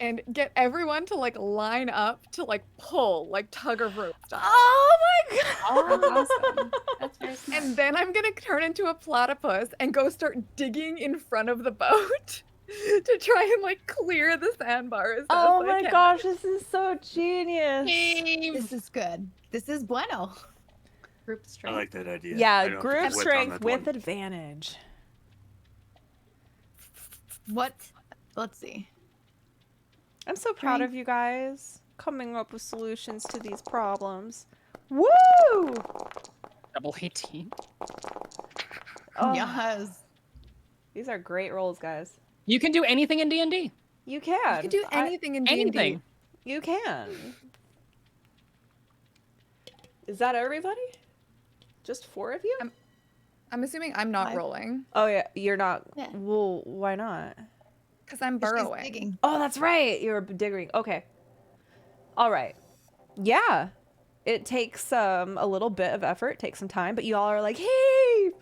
And get everyone to like line up to like pull, like tug of rope style. Oh my god! Oh, awesome. That's very smart. And then I'm gonna turn into a platypus and go start digging in front of the boat to try and like clear the sandbars. as Oh I my can. gosh, this is so genius. This is good. This is bueno. Group I strength. like that idea. I Yeah, don't group think it's wet on strength that with one. advantage. What? Let's see. I'm so proud Right. of you guys coming up with solutions to these problems. Woo! Double 18. Oh, Yes. These are great rolls, guys. You can do anything in D&D. You can. You can do anything in D&D. Anything. You can. Is that everybody? Just 4 of you? I'm assuming I'm not Five. rolling Oh yeah, you're not. Yeah. Well, why not? because I'm 'Cause she's burrowing. digging. Oh, that's right. You're digging. Okay. All right. Yeah. It takes a little bit of effort, takes some time, but you all are like, heave,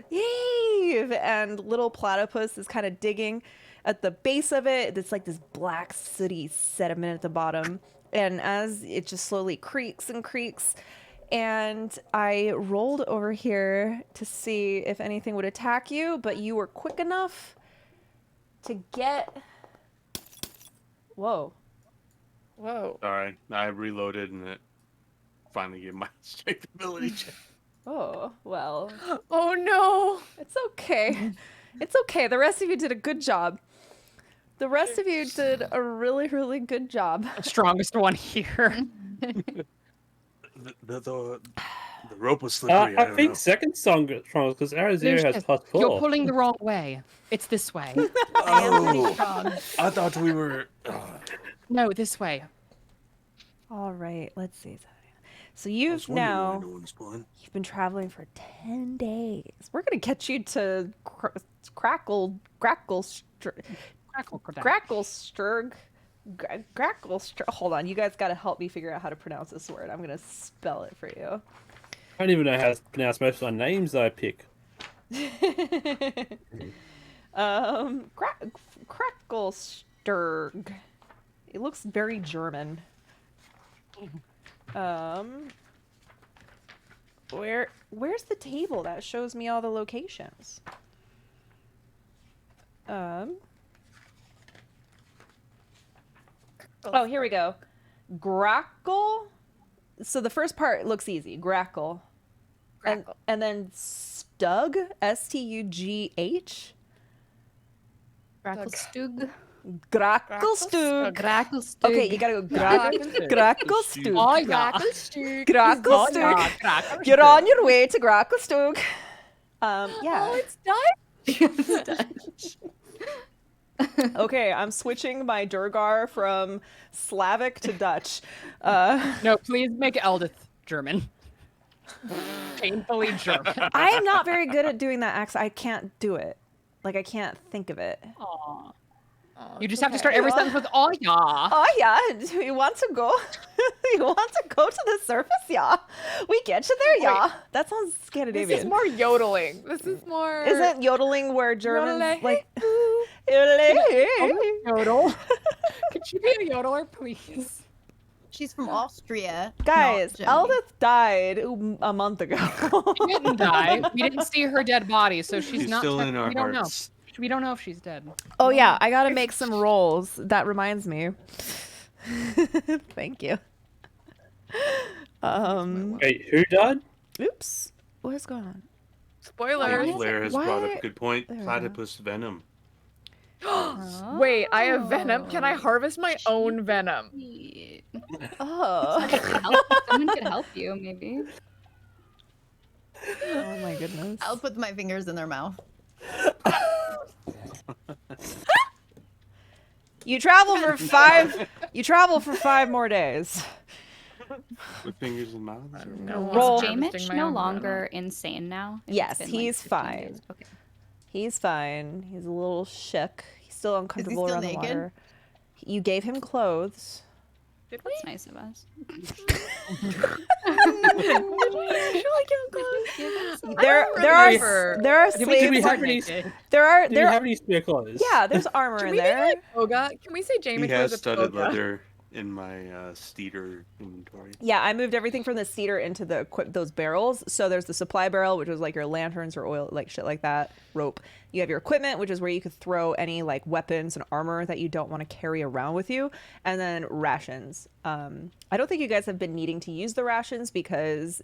heave, and little platypus is kind of digging at the base of it. It's like this black sooty sediment at the bottom, and as it just slowly creaks and creaks, and I rolled over here to see if anything would attack you, but you were quick enough to get. Whoa. Whoa. Sorry, I reloaded and it finally gave my strength ability check. Oh, well. Oh no. It's okay. It's okay. The rest of you did a good job. The rest of you did a really, really good job. The strongest one here. The rope was slippery. I don't think know. second song because Arrow Zero has Lucius, +4. you're pulling the wrong way. It's this way. I am pretty Oh, strong. I thought we were. No, this way. All right, let's see. So I you've was wondering why now no one spawned. you've been traveling for 10 days. We're gonna get you to Cracklesturg. Hold on, you guys gotta help me figure out how to pronounce this word. I'm gonna spell it for you. I don't even know how to pronounce most of my names that I pick. Cracklesturg. It looks very German. Where's the table that shows me all the locations? Oh, here we go. Grackle. So the first part looks easy. Grackle. Grackle. And then Stug. Stugh. Gracklestug. Gracklestug. Gracklestug. Okay, you gotta go Gracklestug. Oh, yeah. Gracklestug. You're on your way to Gracklestug. Yeah. Oh, it's done. Okay, I'm switching my Durgar from Slavic to Dutch. No, please make Eldith German. Painfully German. I am not very good at doing that accent. I can't do it. Like, I can't think of it. Aw. Oh, You it's just have to okay. start every sentence with "Oh yeah." Oh, yeah. Do you want to go? You want to go to the surface? Yeah. We get you there, yeah. That sounds This Scandinavian. is more yodeling. This is more. Isn't yodeling where Germans Yodelay. like Yodel. Could you be a yodeler, please? She's from Austria. not Guys, Germany. Eldith died a month ago. She didn't die. We didn't see her dead body, so she's She's not. still in our we don't know. hearts. We don't know if she's dead. Oh yeah, I gotta make some rolls. That reminds me. Thank you. Wait, who died? Oops. What is going on? Spoilers. Blair has brought Why- up a good point. There we go. Platypus venom. Wait, I have venom. Can I harvest my own venom? Oh. Someone could help you, maybe. Oh my goodness. I'll put my fingers in their mouth. You travel for 5. You travel for 5 more days. With fingers in mouth. Roll. Is Jamich no longer insane now? If it's Yes, been, he's 15 fine. days? Okay. He's fine. He's a little shook. He's still uncomfortable still around naked? the water. You gave him clothes. That's nice of us. There are Did we slaves. have any? There Do we have any spare clothes? Yeah, there's armor Can in we do there. like toga? Can we say He Jamie has wears a studded toga? leather in my Steeder inventory. Yeah, I moved everything from the cedar into the those barrels. So there's the supply barrel, which was like your lanterns or oil, like shit like that, rope. You have your equipment, which is where you could throw any like weapons and armor that you don't want to carry around with you, and then rations. I don't think you guys have been needing to use the rations because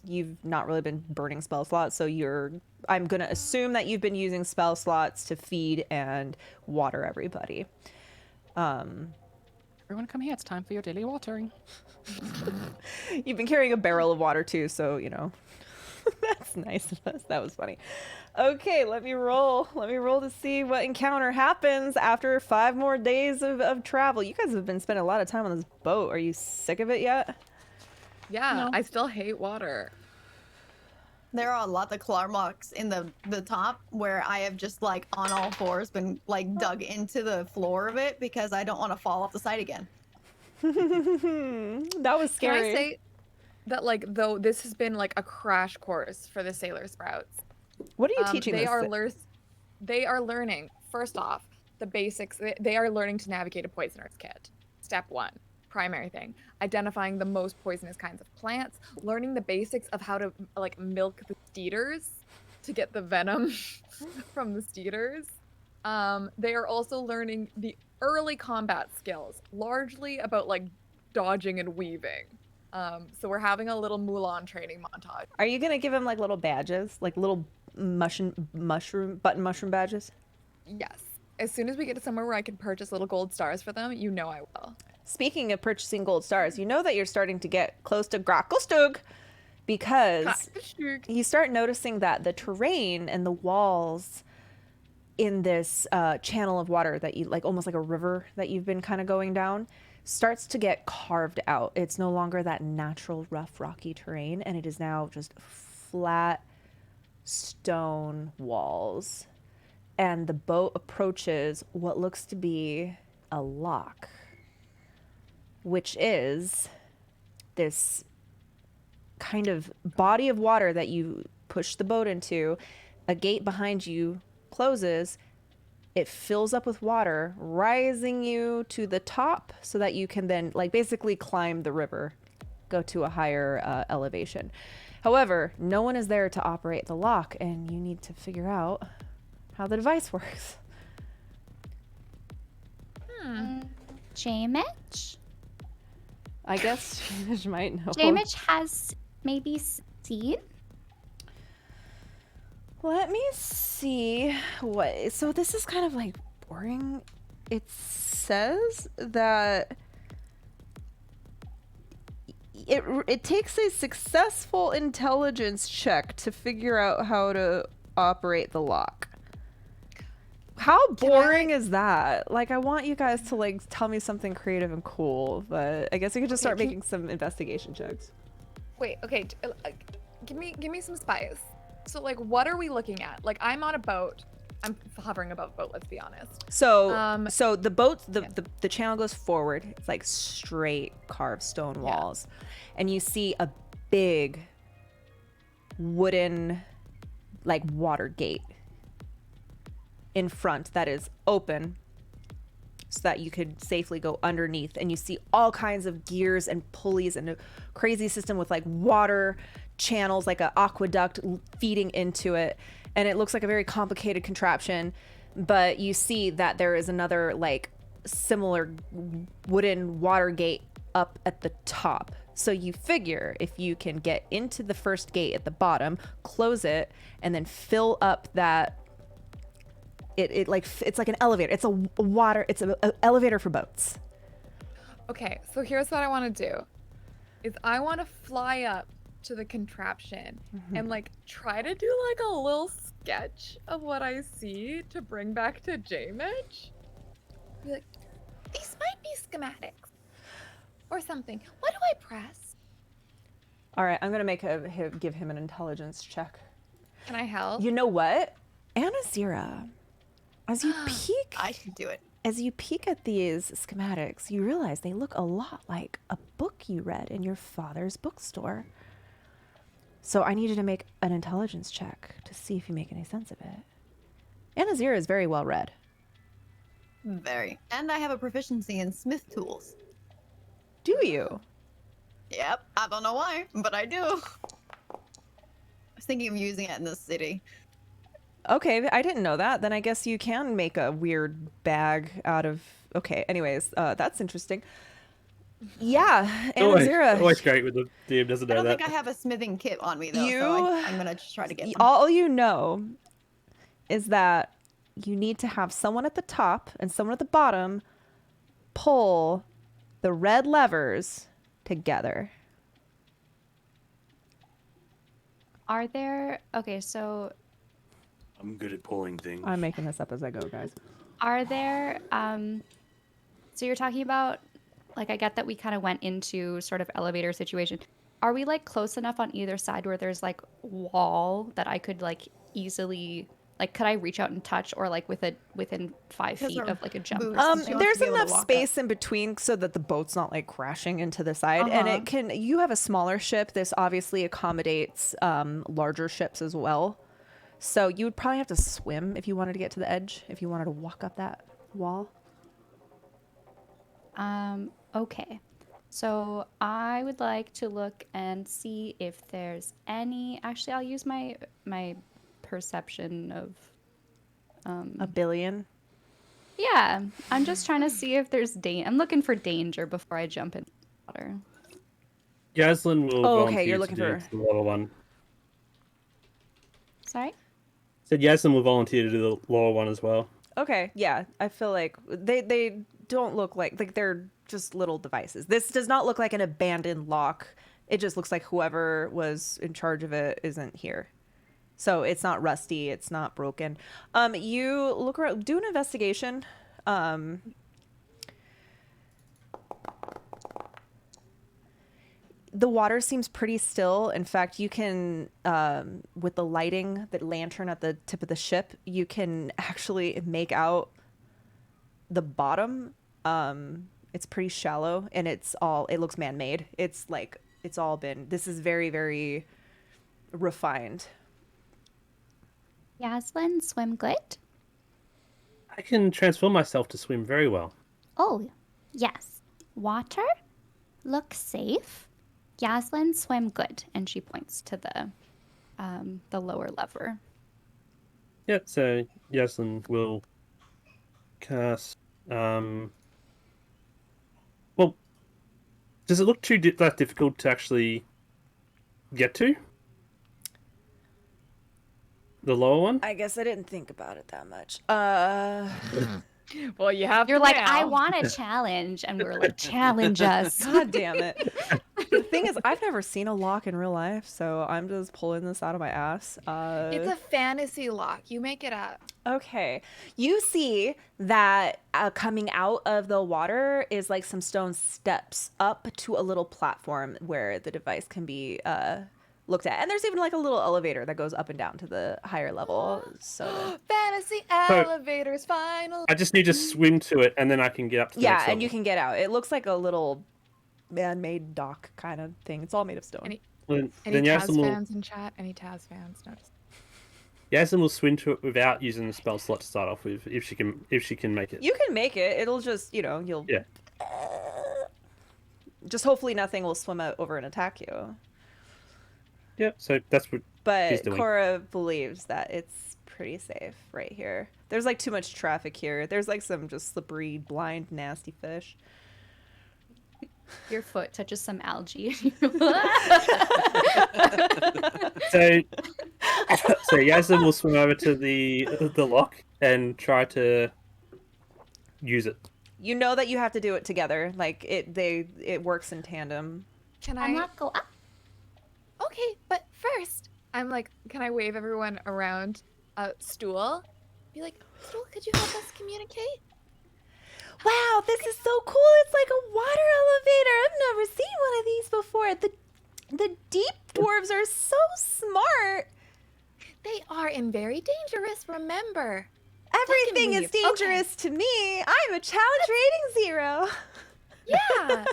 you've not really been burning spell slots. So I'm gonna assume that you've been using spell slots to feed and water everybody. Everyone, come here. It's time for your daily watering. You've been carrying a barrel of water too, so you know. That's nice of us. That was funny. Okay, let me roll. Let me roll to see what encounter happens after 5 more days of travel. You guys have been spending a lot of time on this boat. Are you sick of it yet? Yeah, I still hate water. There are a lot of claw marks in the top where I have just like on all fours been like dug into the floor of it because I don't want to fall off the side again. That was Can I scary. say that like though this has been like a crash course for the Sailor Sprouts. What are you teaching They this? are they are learning first off the basics. They are learning to navigate a poisoner's kit. Step 1, primary thing. Identifying the most poisonous kinds of plants, learning the basics of how to like milk the steeders to get the venom from the steeders. They are also learning the early combat skills, largely about like dodging and weaving. So we're having a little Mulan training montage. Are you gonna give him like little badges, like little button mushroom badges? Yes. As soon as we get to somewhere where I can purchase little gold stars for them, you know I will. Speaking of purchasing gold stars, you know that you're starting to get close to Gracklestug because you start noticing that the terrain and the walls in this channel of water that you like, almost like a river that you've been kind of going down, starts to get carved out. It's no longer that natural, rough, rocky terrain, and it is now just flat stone walls. And the boat approaches what looks to be a lock, which is this kind of body of water that you push the boat into. A gate behind you closes. It fills up with water, rising you to the top so that you can then like basically climb the river, go to a higher elevation. However, no one is there to operate the lock, and you need to figure out how the device works. J-Mitch? I guess J-Mitch might know. J-Mitch has maybe seen? Let me see what. So this is kind of like boring. It says that it takes a successful intelligence check to figure out how to operate the lock. How boring is that? Like, I want you guys to like tell me something creative and cool, but I guess you could just start making some investigation checks. Wait, okay, give me some spice. So like, what are we looking at? Like, I'm on a boat. I'm hovering above a boat. Let's be honest. So, so the boat, the channel goes forward. It's like straight carved stone walls, and you see a big wooden, like water gate in front that is open, so that you could safely go underneath. And you see all kinds of gears and pulleys and a crazy system with like water channels, like an aqueduct feeding into it. And it looks like a very complicated contraption, but you see that there is another like similar wooden water gate up at the top. So you figure if you can get into the first gate at the bottom, close it, and then fill up that it's like an elevator. It's an elevator for boats. Okay, so here's what I want to do. Is I want to fly up to the contraption and like try to do like a little sketch of what I see to bring back to J-Mitch. Be like, these might be schematics or something. What do I press? All right, I'm gonna give him an intelligence check. Can I help? You know what, Anazira, as you peek, I should do it. As you peek at these schematics, you realize they look a lot like a book you read in your father's bookstore. So I need you to make an intelligence check to see if you make any sense of it. Anazira is very well read. Very. And I have a proficiency in smith tools. Do you? Yep. I don't know why, but I do. I was thinking of using it in this city. Okay, I didn't know that. Then I guess you can make a weird bag out of... Okay, anyways, that's interesting. Yeah, Anazira. Always great with the DM doesn't know I don't that. think I have a smithing kit on me, though, so I'm going to just try to get some. All you know is that you need to have someone at the top and someone at the bottom pull the red levers together. Are there... Okay, so... I'm good at pulling things. I'm making this up as I go, guys. Are there... So you're talking about... Like, I get that we kind of went into sort of elevator situation. are we like close enough on either side where there's like wall that I could like easily like could I reach out and touch or like within 5 Because feet our of like a jump? boots- Or something? She wants to There's be able to enough walk up. space in between so that the boat's not like crashing into the side, and Uh-huh. it can. You have a smaller ship. This obviously accommodates larger ships as well. So you would probably have to swim if you wanted to get to the edge. If you wanted to walk up that wall. Okay. So I would like to look and see if there's any. Actually, I'll use my perception of. A billion. Yeah, I'm just trying to see if there's I'm looking for danger before I jump in the water. Yaslin will Oh, okay, volunteer you're to looking do for- the lower one. Sorry. Said Yaslin will volunteer to do the lower one as well. Okay, yeah. I feel like they don't look like they're just little devices. This does not look like an abandoned lock. It just looks like whoever was in charge of it isn't here. So it's not rusty, it's not broken. You look around, do an investigation. The water seems pretty still. In fact, you can, with the lighting, the lantern at the tip of the ship, you can actually make out the bottom. It's pretty shallow, and it looks man-made. It's like, it's all been, this is very, very refined. Yaslin, swim good? I can transform myself to swim very well. Oh, yes. Water? Look safe? Yaslin, swim good, and she points to the lower lever. Yeah, so Yaslin will cast. Well, does it look that difficult to actually get to? The lower one? I guess I didn't think about it that much. Well, you have You're to like, now. I want a challenge, and we're like, challenge us. God damn it. The thing is, I've never seen a lock in real life, so I'm just pulling this out of my ass. It's a fantasy lock. You make it up. Okay. You see that coming out of the water is like some stone steps up to a little platform where the device can be looked at. And there's even like a little elevator that goes up and down to the higher level. So Fantasy elevators, finally. I just need to swim to it, and then I can get up to the yeah, next and level. you can get out. It looks like a little man-made dock kind of thing. It's all made of stone. Any Then Taz Yaslin will, fans in chat? Any Taz fans? Notice. Yaslin will swim to it without using the spell slot to start off with, if she can make it. You can make it. It'll just, you'll... Yeah. Just hopefully nothing will swim out over and attack you. Yeah, so that's what she's But doing. Cora believes that it's pretty safe right here. There's like too much traffic here. There's like some just slippery, blind, nasty fish. Your foot touches some algae. So Yaslin will swim over to the lock and try to use it. You know that you have to do it together. Like it works in tandem. Can I'm not go up. Okay, but first, I'm like, can I wave everyone around a stool? Be like, stool, could you help us communicate? Wow, this is so cool. It's like a water elevator. I've never seen one of these before. The deep dwarves are so smart. They are and very dangerous, remember. Everything is Second wave. Okay. dangerous to me. I'm a challenge rating 0. Yeah,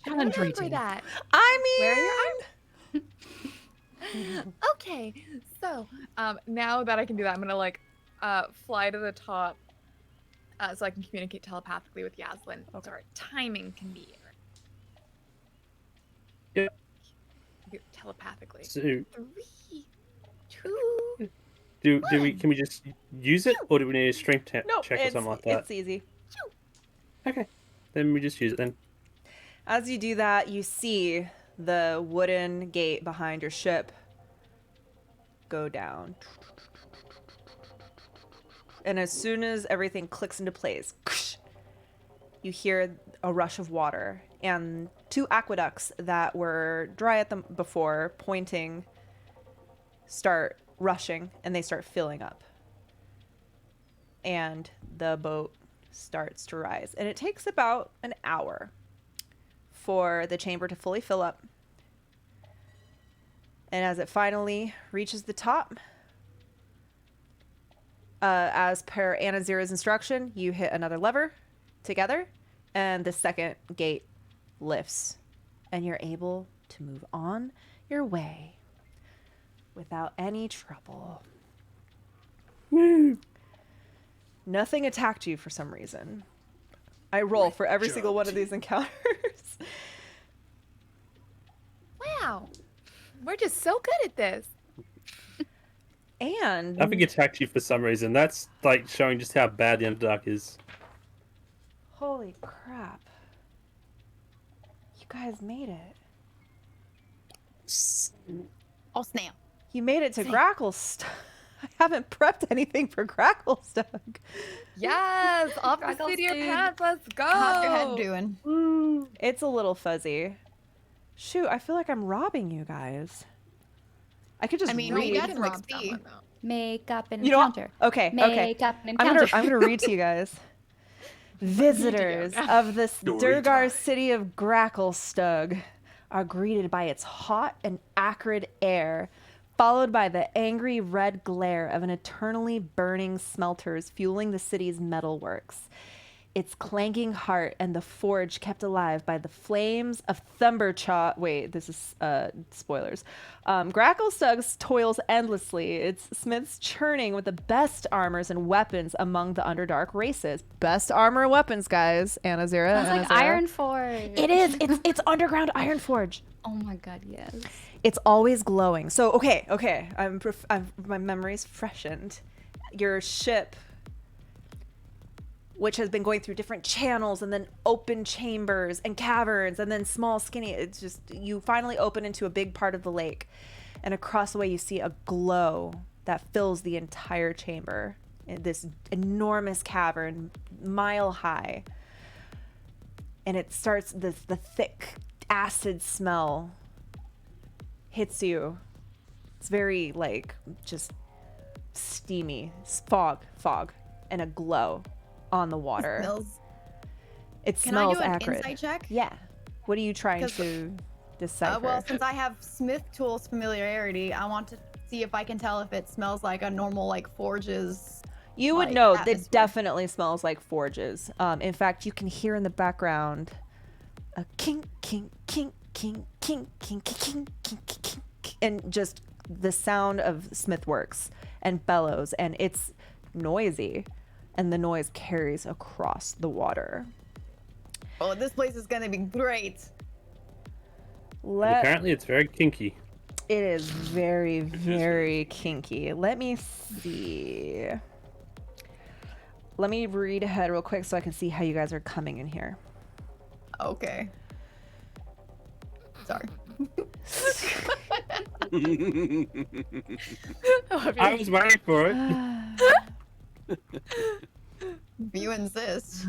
Challenge remember rating. that. I Where mean, Okay, so now that I can do that, I'm gonna like fly to the top so I can communicate telepathically with Yaslin. So our timing can be Yep. telepathically. So 3, 2. can we just use it, or do we need a strength no, check or something like that? it's easy. Okay, then we just use it then. As you do that, you see the wooden gate behind your ship go down. And as soon as everything clicks into place, you hear a rush of water, and 2 aqueducts that were dry at them before, pointing, start rushing, and they start filling up. And the boat starts to rise. And it takes about an hour for the chamber to fully fill up. And as it finally reaches the top, as per Anazira's instruction, you hit another lever together, and the second gate lifts, and you're able to move on your way without any trouble. Nothing attacked you for some reason. I roll for every single one of these encounters. Wow. We're just so good at this. And Nothing attacked you for some reason. That's like showing just how bad the Underdark is. holy crap. You guys made it. Oh, snap. You made it to Gracklestug. I haven't prepped anything for Gracklestug. Yes, off the city of pants, let's go. How's your head doing? It's a little fuzzy. Shoot, I feel like I'm robbing you guys. I could just I mean, read. we got can some rob XP. someone, though. Make up an You know what? encounter. Okay, Make okay. up an I'm encounter. gonna read to you guys. Visitors of this Durgar city of Gracklestug are greeted by its hot and acrid air, followed by the angry red glare of an eternally burning smelters fueling the city's metalworks. Its clanking heart and the forge kept alive by the flames of Thumberchaw. Wait, this is spoilers. Gracklestug toils endlessly, its smiths churning with the best armors and weapons among the Underdark races. Best armor and weapons, guys. Anazira. Sounds like Iron Forge. It is. It's underground Iron Forge. Oh my god, yes. It's always glowing. So okay. My memory's freshened. Your ship, which has been going through different channels and then open chambers and caverns and then small skinny, it's just, you finally open into a big part of the lake, and across the way you see a glow that fills the entire chamber in this enormous cavern, mile high. And it starts, the thick acid smell hits you. It's very like just steamy, fog and a glow on the water. It Can I smells do an acrid. insight check? Yeah. What are you trying 'Cause, to decipher? Well, since I have Smith Tools familiarity, I want to see if I can tell if it smells like a normal like forges. you would like, know atmosphere. it definitely smells like forges. In fact, you can hear in the background a kink, kink, kink, kink, kink, kink, kink, kink, kink, kink, and just the sound of Smithworks and bellows, and it's noisy, and the noise carries across the water. Oh, this place is gonna be great. Apparently, it's very kinky. It is very, very kinky. Let me see. Let me read ahead real quick so I can see how you guys are coming in here. Okay. Sorry. I was waiting for it. If you insist.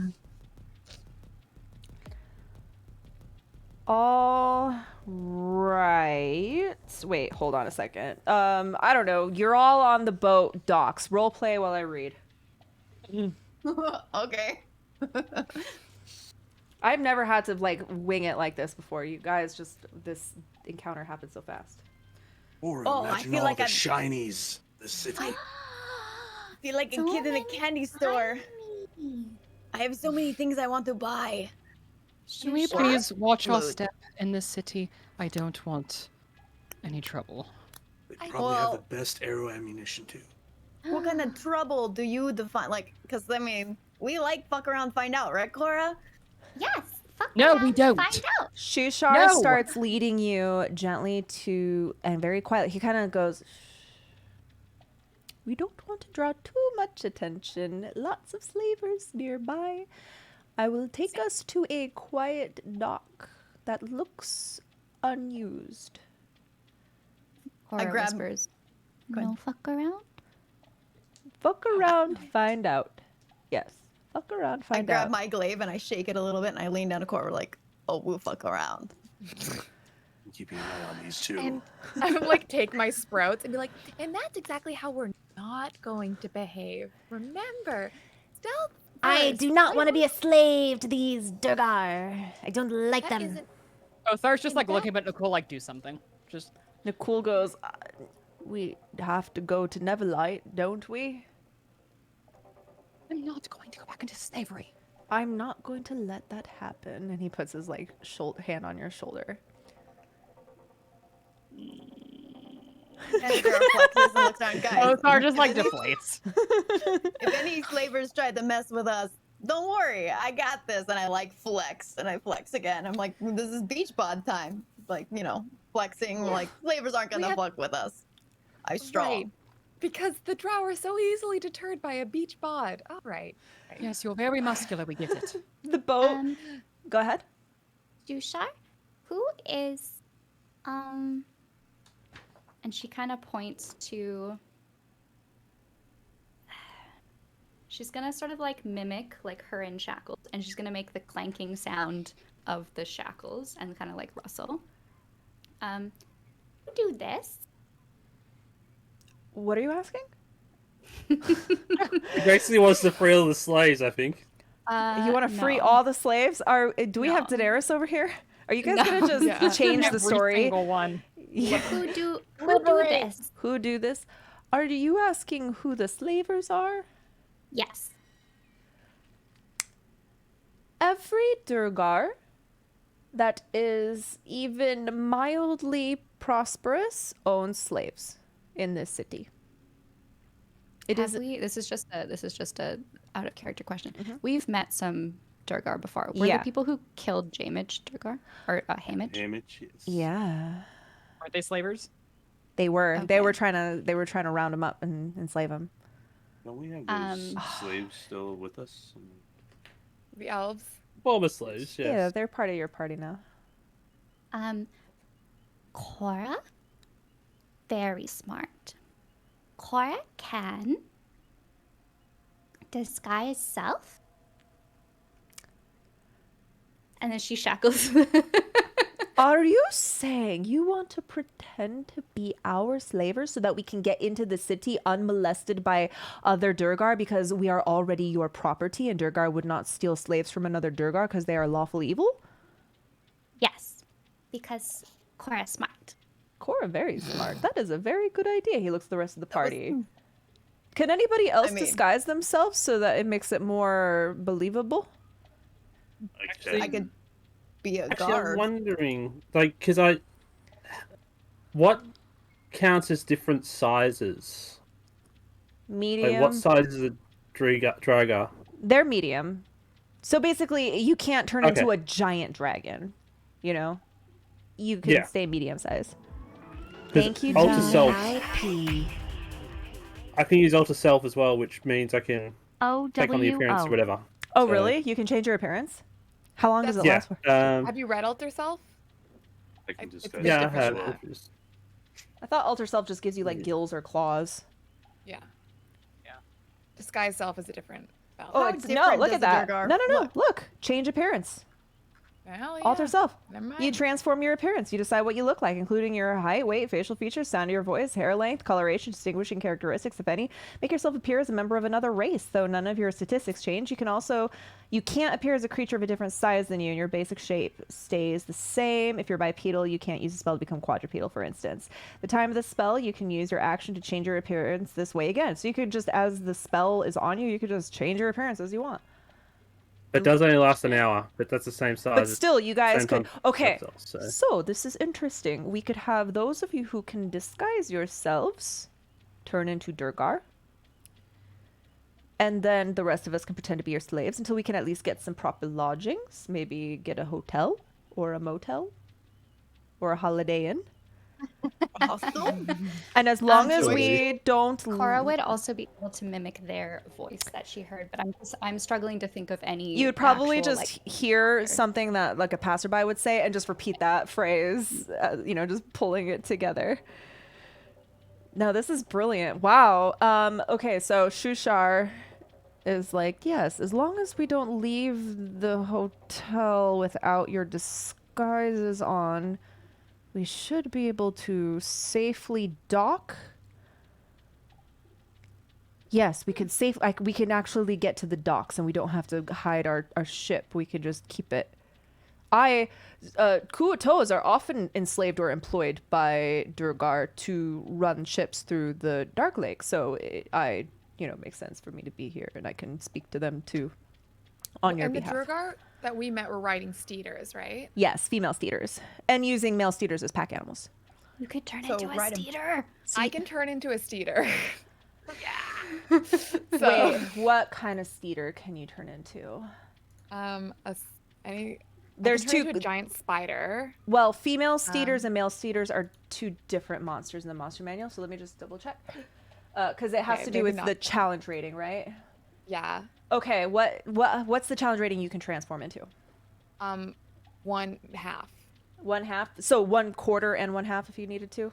All right. Wait, hold on a second. I don't know. You're all on the boat docks. Role play while I read. Okay. I've never had to like wing it like this before. You guys just, this encounter happened so fast. Or Oh, I imagine feel all like the I'm- shinies. The city. Feel like a So kid in a many candy store. honey. I have so many things I want to buy. Can we Sure. please watch our Load. step in this city? I don't want any trouble. They probably have Well- the best arrow ammunition too. What kind of trouble do you define? Like, because I mean, we like fuck around, find out, right, Cora? Yes. Fuck No, around we and don't. Find out. Shushar No. starts leading you gently to, and very quietly, he kind of goes, we don't want to draw too much attention. Lots of slavers nearby. I will take us to a quiet dock that looks unused. Horror grab- whispers. Go ahead. No fuck around. Fuck around, find out. Yes, fuck around, I find grab out. my glaive and I shake it a little bit and I lean down to Cora like, oh, we'll fuck around. Keeping an eye on these two. And I would like take my sprouts and be like, and that's exactly how we're not going to behave. Remember, stealth. I first. do not want to be a slave to these Durgar. I don't like That them. isn't. Oh, Thar's just like that- looking at Nicole like do something. Just Nicole goes, we have to go to Neverlight, don't we? I'm not going to go back into slavery. I'm not going to let that happen. And he puts his like hand on your shoulder. And Girl flexes and looks down, guys. Othar just like if any- deflates. If any slavers tried to mess with us, don't worry, I got this. And I like flex, and I flex again. I'm like, this is beach bod time. Like, flexing. Like slavers aren't gonna fuck with us. I strong. Right. Because the drow are so easily deterred by a beach bod. All right. Yes, you're very muscular. We get it. The boat. Go ahead. Dushar, who is, and she kind of points to. She's gonna sort of like mimic like her in shackles, and she's gonna make the clanking sound of the shackles and kind of like rustle. Who do this? What are you asking? He basically wants to free all the slaves, I think. You want to free no. all the slaves? Do we have No. Daenerys over here? Are you guys No. gonna just Yeah. change the Every story? single one. Yeah. Who do this? Who do this? Are you asking who the slavers are? Yes. Every Durgar that is even mildly prosperous owns slaves in this city. This is just a out of character question. We've met some Durgar before. Were Yeah. the people who killed Jamage Durgar or Hamage? Damage, yes. Yeah, Aren't they slavers? they were. Okay. They were trying to round him up and enslave him. Don't we have those slaves still with us? The elves. Former slaves, yes. Yeah, they're part of your party now. Cora, very smart. Cora can disguise self. And then she shackles. Are you saying you want to pretend to be our slavers so that we can get into the city unmolested by other Durgar because we are already your property and Durgar would not steal slaves from another Durgar because they are lawful evil? Yes, because Cora's smart. Cora, very smart. That is a very good idea. He looks at the rest of the party. Can anybody else disguise themselves so that it makes it more believable? I could be a Actually, guard. I'm wondering, what counts as different sizes? Medium. Like, what size is a Draga? They're medium. So basically, you can't turn into Okay. a giant dragon. You know? You can stay medium size. 'Cause Thank you, Alter John. Self. IP. I can use Alter Self as well, which means I can take on the appearance or OWO. whatever. Oh, So- really? You can change your appearance? How long does it Yeah. last for? Have you read Alter Self? I can It's disguise a bit Yeah, I different have. than that. Just- I thought Alter Self just gives you like gills or claws. Yeah. Yeah. Disguise self is a different spell. Oh, How it's, no, different look does at that. the Durgar No. look? Look. Change appearance. Hell yeah. Alter Self. Never mind. You transform your appearance. You decide what you look like, including your height, weight, facial features, sound of your voice, hair length, coloration, distinguishing characteristics, if any. Make yourself appear as a member of another race, though none of your statistics change. You can't appear as a creature of a different size than you, and your basic shape stays the same. If you're bipedal, you can't use the spell to become quadrupedal, for instance. The time of the spell, you can use your action to change your appearance this way again. So you could just, as the spell is on you, you could just change your appearance as you want. It does only last an hour, but that's the same size. But still, you guys same could. time Okay. so. So this is interesting. We could have those of you who can disguise yourselves turn into Durgar. And then the rest of us can pretend to be your slaves until we can at least get some proper lodgings. Maybe get a hotel or a motel or a Holiday Inn. Hostel? And as long as Absolutely. we don't. Cora would also be able to mimic their voice that she heard, but I'm struggling to think of any. You would probably actual, just like, hear something that like a passerby would say and just repeat that phrase, just pulling it together. No, this is brilliant. Wow. Okay, so Shushar is like, yes, as long as we don't leave the hotel without your disguises on, we should be able to safely dock. Yes, we can actually get to the docks and we don't have to hide our ship. We could just keep it Kuotos are often enslaved or employed by Durgar to run ships through the Dark Lake. So makes sense for me to be here, and I can speak to them too on your and behalf. the Durgar that we met were riding steeders, right? Yes, female steeders, and using male steeders as pack animals. You could turn So into a ride 'em. steeder. I can turn into a steeder. So, Wait, what kind of steeder can you turn into? There's I can turn two. into a giant spider. Well, female steeders and male steeders are two different monsters in the monster manual. So let me just double check, because it has Okay, to do maybe with the challenge rating, right? Yeah. Okay, what's the challenge rating you can transform into? 1/2. 1/2. So 1/4 and 1/2 if you needed to.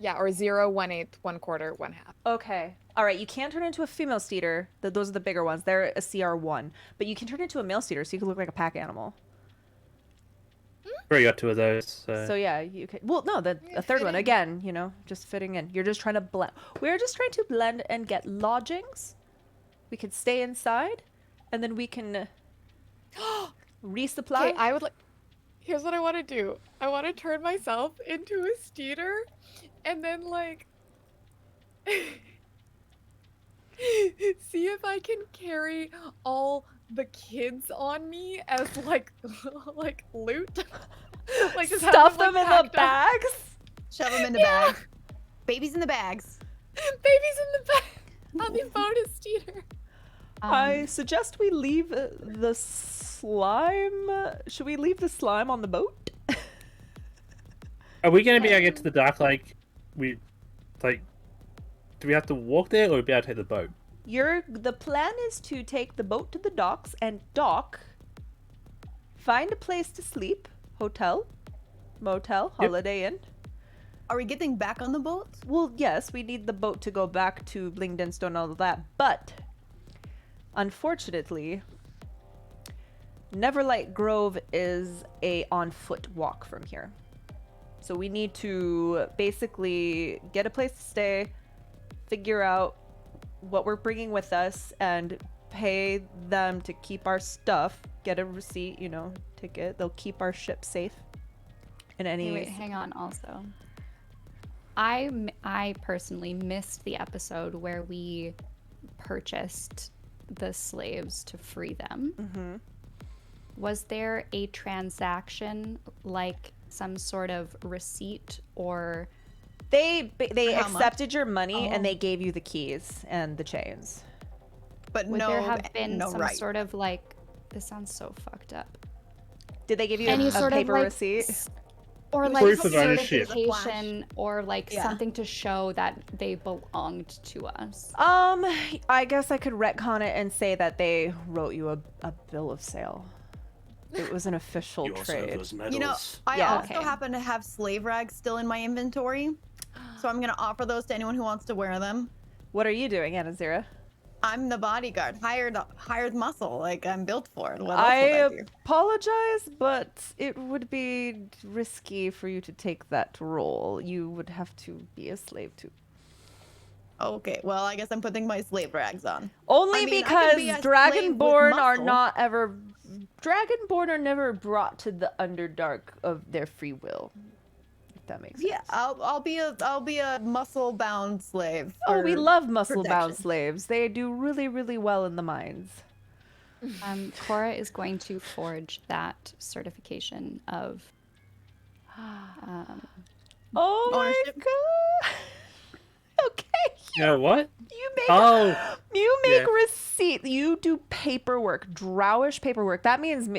Yeah, or 0, 1/8, 1/4, 1/2. Okay. All right. You can't turn into a female steeder. Those are the bigger ones. They're a CR1. But you can turn into a male steeder, so you can look like a pack animal. Already got 2 of those. So yeah, you can. Well, no, a third one again. Just fitting in. You're just trying to blend. We're just trying to blend and get lodgings. We could stay inside, and then we can resupply. Okay, here's what I want to do. I want to turn myself into a steeder, and then see if I can carry all the kids on me as like loot. Just have Stuff them in the packed up. bags. Shove them in the bag. Babies in the bags. Babies in the bag. On the bonus steeder. I suggest we leave the slime. Should we leave the slime on the boat? Are we going to be able to get to the Dark Lake? Do we have to walk there, or be able to take the boat? The plan is to take the boat to the docks and dock. Find a place to sleep. Hotel, motel, Holiday Inn. Are we getting back on the boat? Well, yes, we need the boat to go back to Blingdenstone and all of that, but unfortunately, Neverlight Grove is a on-foot walk from here. So we need to basically get a place to stay, figure out what we're bringing with us, and pay them to keep our stuff, get a receipt, ticket. They'll keep our ship safe. In any Wait, hang on also. I personally missed the episode where we purchased the slaves to free them. Mm-hmm. Was there a transaction, like some sort of receipt, or They How accepted your money Oh. and they gave you the keys and the chains. But would no, there have been no some right. sort of like? This sounds so fucked up. Did they give you Any a sort paper of like, receipt? or Proof like of ownership. certification, or like Yeah. something to show that they belonged to us. I guess I could retcon it and say that they wrote you a bill of sale. It was an official You also have trade. those medals. I Yeah. also Okay. happen to have slave rags still in my inventory. So I'm going to offer those to anyone who wants to wear them. What are you doing, Anazira? I'm the bodyguard, hired muscle, like I'm built for it. What else I would I do? apologize, but it would be risky for you to take that role. You would have to be a slave to. Okay, well, I guess I'm putting my slave rags on. Only I mean, I because could be a slave Dragonborn with are muscle. not ever. Dragonborn are never brought to the Underdark of their free will. If that makes sense. Yeah, I'll be a muscle bound slave. Oh, we for love muscle-bound protection. slaves. They do really, really well in the mines. Cora is going to forge that certification of. Oh Ownership. my god. Okay. You know what? You make Oh, yeah. receipt. You do paperwork, drowish paperwork. That means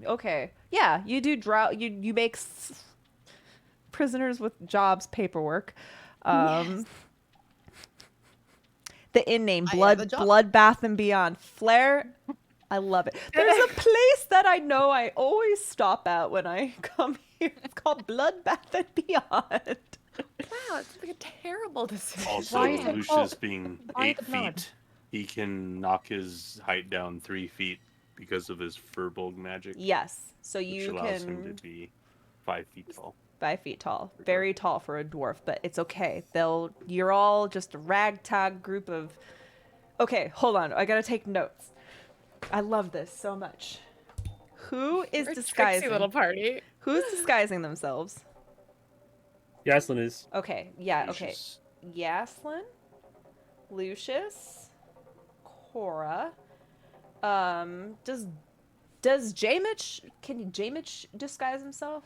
okay. Yeah, you do you make prisoners with jobs paperwork. Yes. The inn name, I have a job. Bloodbath and Beyond. Flair, I love it. There's a place that I know I always stop at when I come here. It's called Bloodbath and Beyond. Wow, it's like a terrible decision. Also, Why is it Lucius called- being why 8 the blood? feet, he can knock his height down 3 feet because of his Furbolg magic, Yes, so which you allows him can to be 5 feet tall. 5 feet tall, very tall for a dwarf, but it's okay. You're all just a ragtag group of. Okay, hold on. I gotta take notes. I love this so much. Who is We're a disguising? tricksy little party. Who's disguising themselves? Yaslin is. Okay, yeah, Lucius. okay. Yaslin, Lucius, Cora. Does Jamich, can Jamich disguise himself?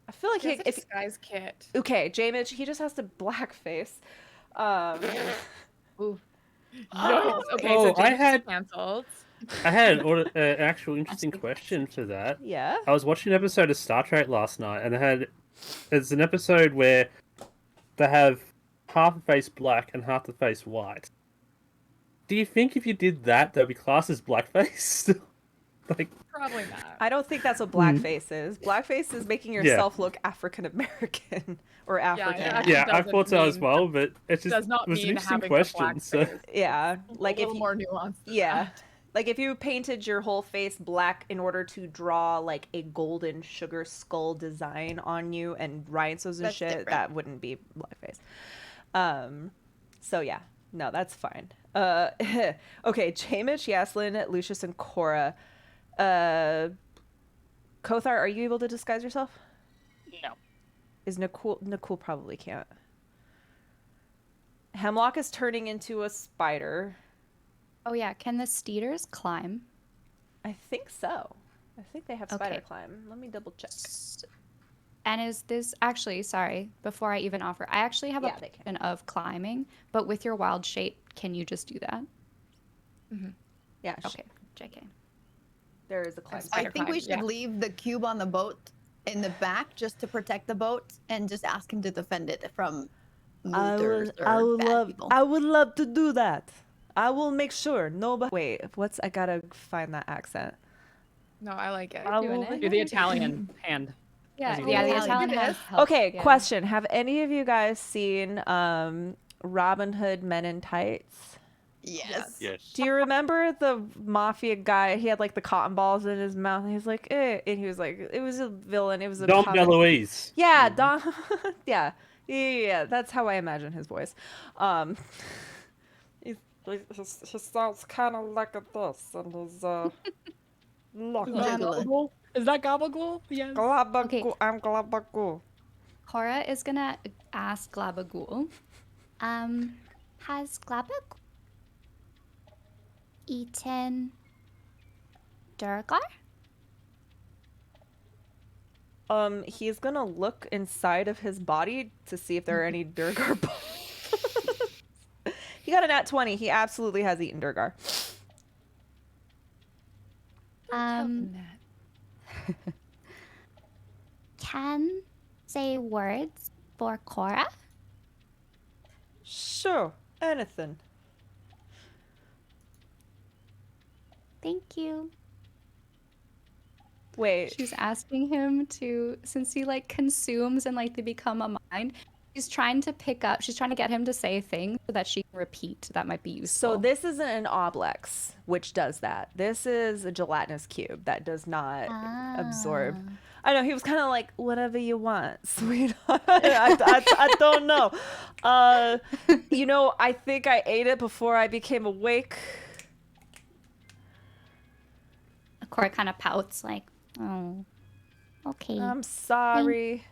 I feel like He has a if disguise kit. okay, Jamich, he just has to blackface. Ooh. Oh, Okay, oh, so I James had- canceled. I had an actual interesting question for that. Yeah. I was watching an episode of Star Trek last night, and there's an episode where they have half the face black and half the face white. Do you think if you did that, they'd be classed as blackface? Like, Probably not. I don't think that's what blackface is. Blackface is making yourself look African American or African. it yeah, I doesn't thought so as mean- well, but it just does not it was an mean interesting having question. the So blackface. Yeah, like a if little you, more nuanced. than yeah, that. like if you painted your whole face black in order to draw like a golden sugar skull design on you and rhinestones and That's shit, different. that wouldn't be blackface. So yeah, no, that's fine. Okay, Jamich, Yaslin, Lucius, and Cora. Kothar, are you able to disguise yourself? No. Is Nicole probably can't. Hemlock is turning into a spider. Oh yeah, can the Steeders climb? I think so. I think they have spider Okay. climb. Let me double check. And is this actually, sorry, before I even offer, I actually have Yeah, a they can. plan of climbing, but with your wild shape, can you just do that? Yeah, Okay, JK. there is a climb. I Spider think we climb, should yeah. leave the cube on the boat in the back just to protect the boat and just ask him to defend it from looters or bad people. I would love to do that. I will make sure nobody. Wait, I gotta find that accent. No, I like it. I doing will- it. Do the Italian hand. Yeah, As you yeah, do. the Oh, Italian you has did? help, Okay, yeah. question. Have any of you guys seen Robin Hood Men in Tights? Yes. Yes. Do you remember the mafia guy? He had like the cotton balls in his mouth. And he's like, eh. And he was like, it was a villain. It was a Dom comic- DeLuise. Yeah, Dom. yeah. That's how I imagine his voice. He sounds kind of like this, and his look. Jiggler. Is that Gabagool? Yes. Okay. I'm Glabagoo. Cora is gonna ask Glabagool. Has Glabak eaten Durgar? He's gonna look inside of his body to see if there are any Durgar bones. He got a nat 20. He absolutely has eaten Durgar. Can say words for Cora? Sure, anything. Thank you. Wait, She's asking him to, since he like consumes and like they become a mind, she's trying to get him to say things so that she can repeat. That might be useful. so this isn't an oblex, which does that. This is a gelatinous cube that does not absorb. I know, he was kind of like, whatever you want, sweetheart. I don't know. I think I ate it before I became awake. Cora kind of pouts, like, oh, okay. I'm sorry.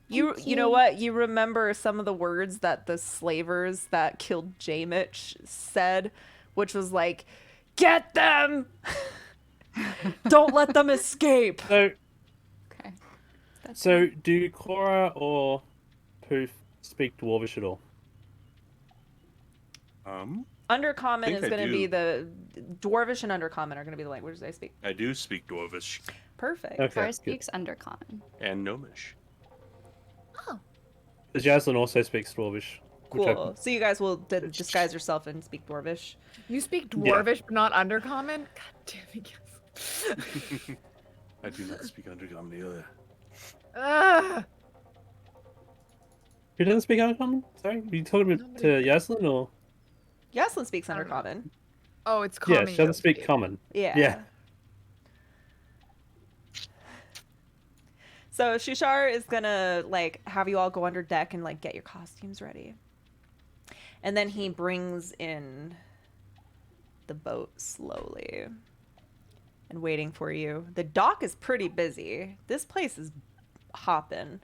You Thank know you. what? You remember some of the words that the slavers that killed Jamich said, which was like, "Get them! Don't let them escape." okay. So, do Cora or Poof speak Dwarvish at all? Undercommon think is I going to be do. the Dwarvish and Undercommon are going to be the languages they speak. I do speak Dwarvish Perfect. Okay. Cora good. speaks Undercommon. and Gnomish. Does Jaslyn also speaks Dwarvish? which I- Cool. So you guys will disguise yourself and speak Dwarvish. You speak Dwarvish, but not Undercommon? God damn it. I do not speak Undercommon either. Ugh. Who doesn't speak Undercommon? Sorry, are you talking about to Yaslin or? Yaslin speaks I don't know. Undercommon. Oh, it's Yeah, common. she you doesn't don't speak Common. Yeah. Yeah. So Shushar is gonna like have you all go under deck and like get your costumes ready. And then he brings in the boat slowly. and waiting for you. The dock is pretty busy. This place is hopping.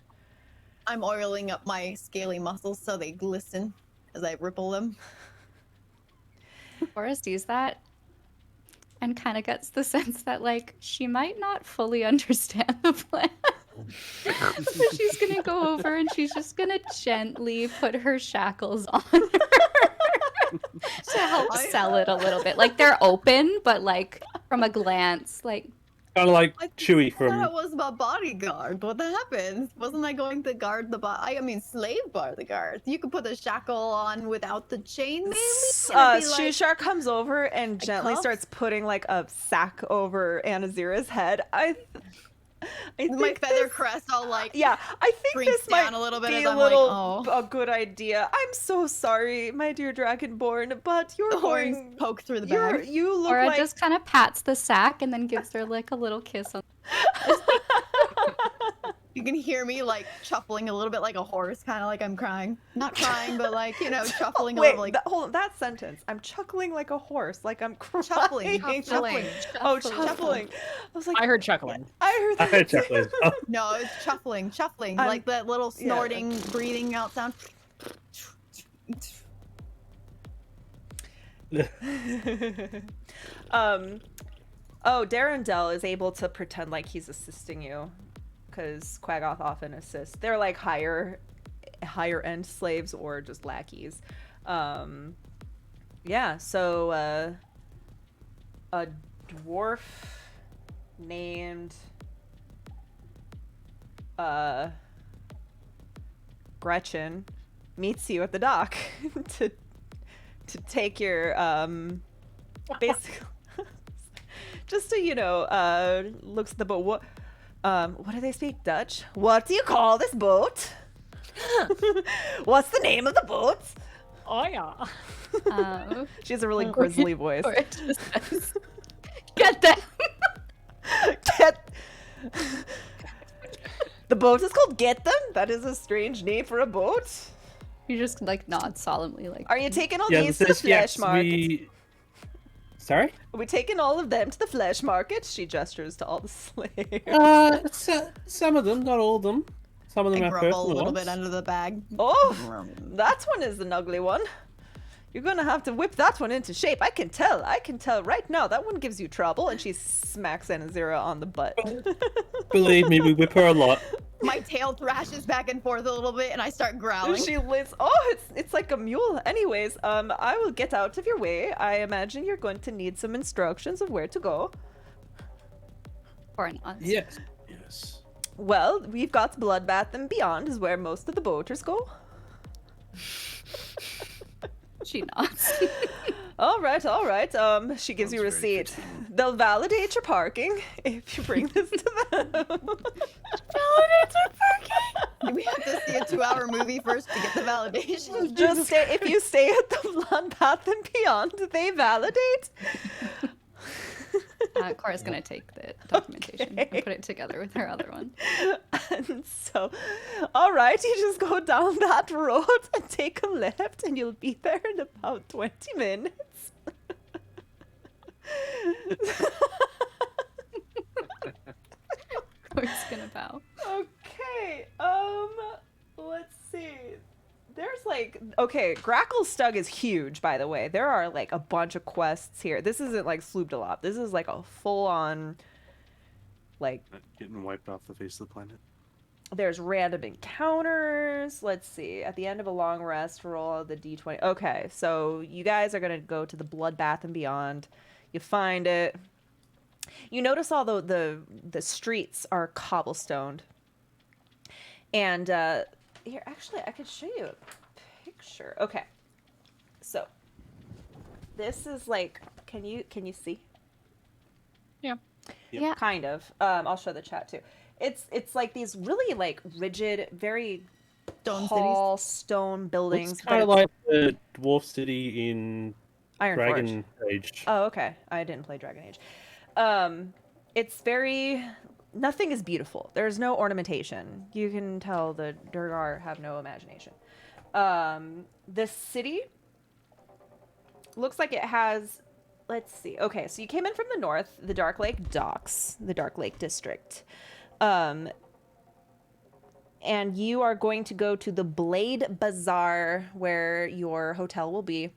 I'm oiling up my scaly muscles so they glisten as I ripple them. Cora sees that and kind of gets the sense that, like, she might not fully understand the plan. So she's gonna go over and she's just gonna gently put her shackles on her to help sell it a little bit. Like, they're open, but like from a glance, like, Kind of like Chewie I from. thought it was my bodyguard. What happened? Wasn't I going to guard the slave bodyguard? You could put a shackle on without the chain, maybe? Shushar comes over and gently cuff? starts putting like a sack over Anazira's head. I think My feather this- crest all like Yeah, I think shrinks this down might a little bit be as a I'm like, little oh. a good idea. I'm so sorry, my dear Dragonborn, but you're The horns going. poke through the bag. You look Cora like. just kind of pats the sack and then gives her like a little kiss on. You can hear me like shuffling a little bit like a horse, kind of like I'm crying. Not crying, but like, shuffling a Wait, little like hold on, that sentence. I'm chuckling like a horse, like I'm crying. Chuckling. Oh, chuckling. I was like, I heard chuckling. I heard I that. heard chuckling as well. No, it's shuffling, I'm- like that little yeah. snorting, breathing out sound. Oh, Darendel is able to pretend like he's assisting you, because Quaggoth often assists. They're like higher end slaves or just lackeys. Yeah. So a dwarf named Gretchen meets you at the dock to take your basically just to looks at the boat. What do they speak? Dutch? What do you call this boat? What's the name of the boat? Oh yeah. She has a really grizzly voice. Cora just says, "Get them." Get the boat is called Get Them? That is a strange name for a boat. You just like nod solemnly, like, Are you taking all Yeah, these this to the is, flesh yes, market? Sorry? Are we taking all of them to the flesh market? She gestures to all the slaves. Some of them, not all of them. Some of them I have grumble a personal little ones. bit under the bag. Oh, that one is an ugly one. You're gonna have to whip that one into shape. I can tell right now. That one gives you trouble. And she smacks Anazira on the butt. Believe me, we whip her a lot. My tail thrashes back and forth a little bit, and I start growling. She lists. Oh, it's like a mule. Anyways, I will get out of your way. I imagine you're going to need some instructions of where to go. Cora nods. Yes. Yes. Well, we've got Bloodbath and Beyond is where most of the boaters go. She nods. All right. She gives you a Sounds very receipt. fitting. They'll validate your parking if you bring this to them. Do we have to see a 2-hour movie first to get the validation? Just stay. If you stay at the Bloodbath and Beyond, they validate. Cora's gonna take the documentation and put it together with her other one. And so, all right, you just go down that road and take a left, and you'll be there in about 20 minutes. Cora's gonna bow. Okay, let's see. There's like, okay, Gracklestug is huge, by the way. There are like a bunch of quests here. This isn't like Sloopdalop. This is like a full-on, like, Not getting wiped off the face of the planet. there's random encounters. Let's see. At the end of a long rest, roll the d20. Okay, so you guys are gonna go to the Bloodbath and Beyond. You find it. You notice all the streets are cobblestoned. And here, actually, I could show you a picture. Okay, so this is like, can you see? Yeah. Kind of. I'll show the chat too. It's like these really like rigid, very Stone tall stone buildings. It's but kind of it's like the dwarf city in Iron Forge. Dragon Age. Oh, okay. I didn't play Dragon Age. It's very. Nothing is beautiful. There's no ornamentation. You can tell the Durgar have no imagination. The city looks like it has let's see. Okay, so you came in from the north, the Dark Lake Docks, the Dark Lake District. And you are going to go to the Blade Bazaar where your hotel will be.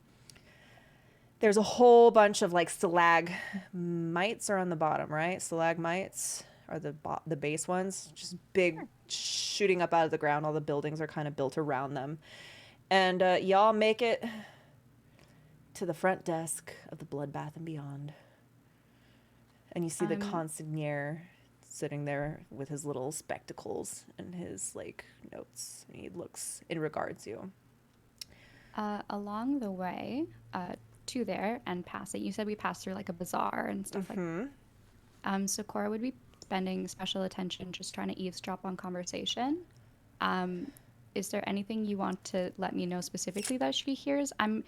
There's a whole bunch of like stalagmites are on the bottom, right? Stalagmites are the base ones, just big shooting up out of the ground. All the buildings are kind of built around them. And y'all make it to the front desk of the Bloodbath and Beyond. And you see the consigliere sitting there with his little spectacles and his like notes. And he looks and regards you. Along the way to there and passing, you said we passed through like a bazaar and stuff like that. So Cora would be spending special attention just trying to eavesdrop on conversation. Is there anything you want to let me know specifically that she hears? I'm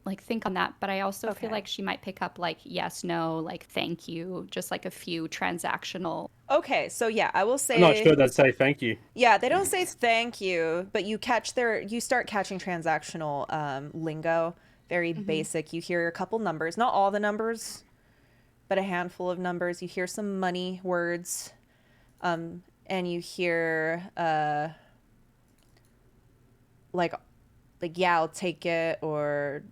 like, think on that, but I also feel like she might pick up like yes, no, like thank you, just like a few transactional. Okay, so yeah, I will say I'm not sure they'd say thank you. Yeah, they don't say thank you, but you start catching transactional lingo, very basic. You hear a couple numbers, not all the numbers, but a handful of numbers. You hear some money words, and you hear like yeah, I'll take it, or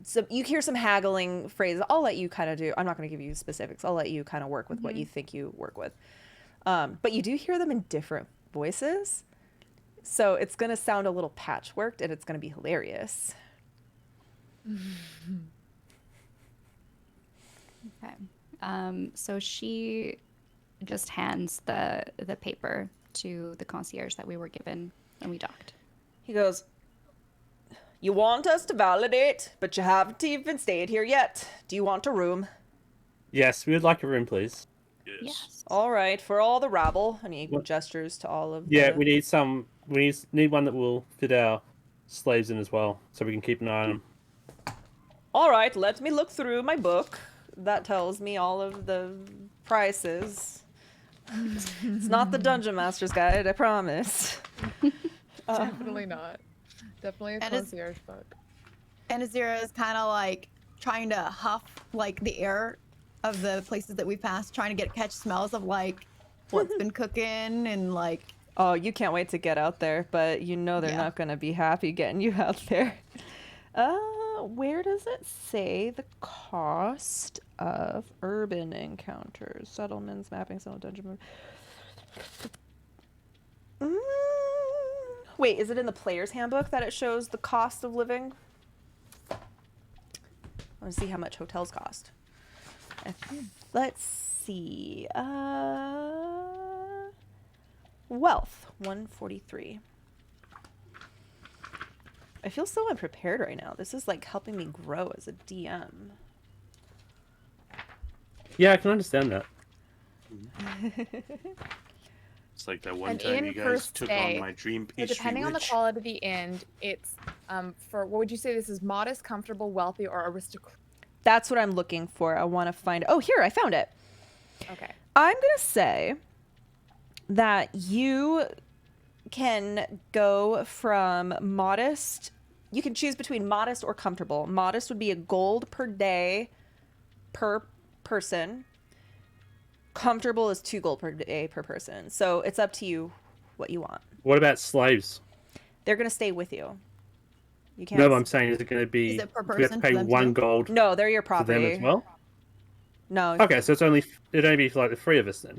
so you hear some haggling phrases. I'll let you kind of do. I'm not going to give you specifics. I'll let you kind of work with what you think you work with. But you do hear them in different voices, so it's going to sound a little patchworked, and it's going to be hilarious. Okay. So she just hands the paper to the concierge that we were given when we docked. He goes, "You want us to validate, but you haven't even stayed here yet. Do you want a room?" Yes, we would like a room, please. Yes. All right, for all the rabble. And he gestures to all of Yeah, the... we need some. We need one that will fit our slaves in as well, so we can keep an eye on them. All right, let me look through my book. That tells me all of the prices. It's not the Dungeon Master's Guide, I promise. Definitely not. Definitely a concierge book. And Azira is kind of like trying to huff like the air of the places that we passed, trying to catch smells of like what's been cooking and like. Oh, you can't wait to get out there, but you know they're not going to be happy getting you out there. Where does it say the cost of urban encounters? Settlements, mapping, settlement, dungeon. Wait, is it in the player's handbook that it shows the cost of living? I want to see how much hotels cost. Let's see. Wealth, 143. I feel so unprepared right now. This is like helping me grow as a DM. Yeah, I can understand that. It's like that one An time inn you per guys took stay. on my dream So pastry depending on the witch. quality of the inn, it's for what would you say this is modest, comfortable, wealthy, or aristocratic? That's what I'm looking for. I want to find... Oh, here, I found it. Okay. I'm going to say that you can go from modest. You can choose between modest or comfortable. Modest would be a gold per day per person. Comfortable is 2 gold per day per person. So it's up to you what you want. What about slaves? They're going to stay with you. You can't... No, but I'm saying, is it going to be... Is it per do we have to person pay for them 1 too? gold No, they're your for property. them as well? No. Okay, so it'd only be for like the 3 of us then.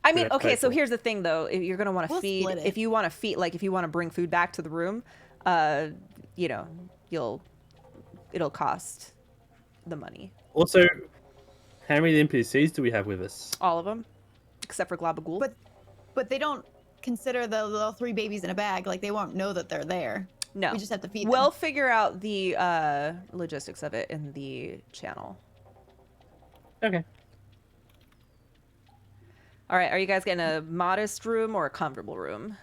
I mean, have to okay, pay so for it. here's the thing though. If you're going to want to We'll feed, split it. if you want to feed, like if you want to bring food back to the room, it'll cost the money. Also, how many NPCs do we have with us? All of them, except for Glabagool. But they don't consider the little 3 babies in a bag. Like they won't know that they're there. No. We just have to feed We'll them. figure out the logistics of it in the channel. Okay. All right, are you guys getting a modest room or a comfortable room?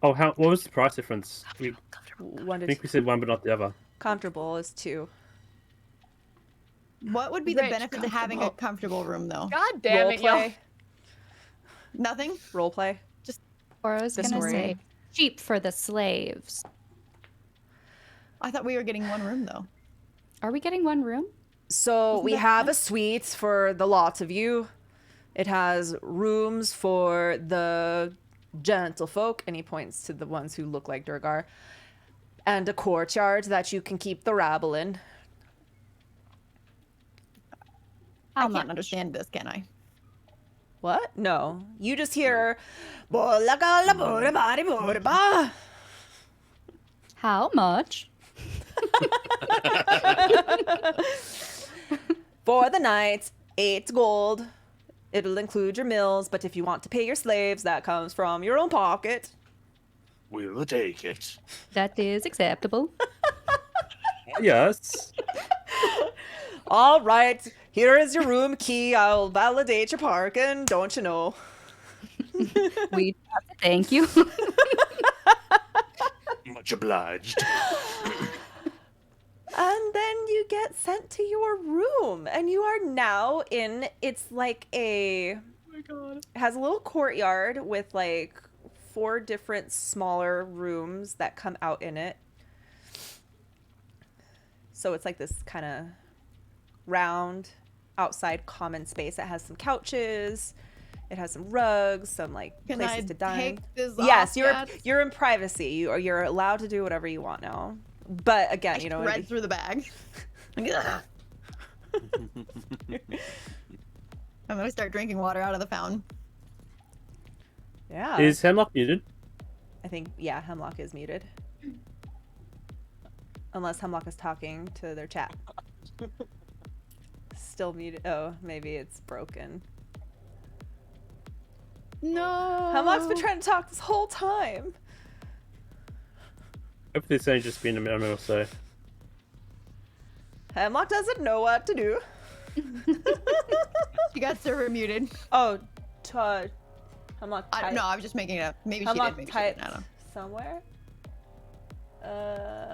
Oh, what was the price difference? I 1 to think 2. we said 1 but not the other. Comfortable is 2. What would be the Rich, benefit to having a comfortable room though? God damn it, y'all. Roleplay. Nothing? Roleplay. Or I was The going to story. say cheap for the slaves. I thought we were getting 1 room though. Are we getting one room? So we have a suite for the lot of you. It has rooms for the gentlefolk, and he points to the ones who look like Durgar, and a courtyard that you can keep the rabble in. I How can't much? understand this, can I? What? No. You just hear "Bola gala boda body boda ba." How much? For the night, 8 gold. It'll include your meals, but if you want to pay your slaves, that comes from your own pocket. We'll take it. That is acceptable. Yes. All right, here is your room key. I'll validate your parking, don't you know? We have to thank you. Much obliged. And then you get sent to your room, and you are now in, it's like a, Oh my god. it has a little courtyard with like 4 different smaller rooms that come out in it. So it's like this kind of round outside common space that has some couches. It has some rugs, some like Can places I to dine. take this Yes, off yet? you're in privacy. You're allowed to do whatever you want now. But again, I you know, read through the bag. Ugh. I'm gonna start drinking water out of the fountain. yeah. Is Hemlock muted? I think Hemlock is muted. Unless Hemlock is talking to their chat. Still muted. Oh, maybe it's broken. No. Hemlock's been trying to talk this whole time. Hopefully it's only just been a minute or so. Hemlock doesn't know what to do. She got server muted. Oh, Hemlock I typed. don't know. I was just making it up. Maybe she Hemlock did. Maybe she typed didn't. I don't know. somewhere.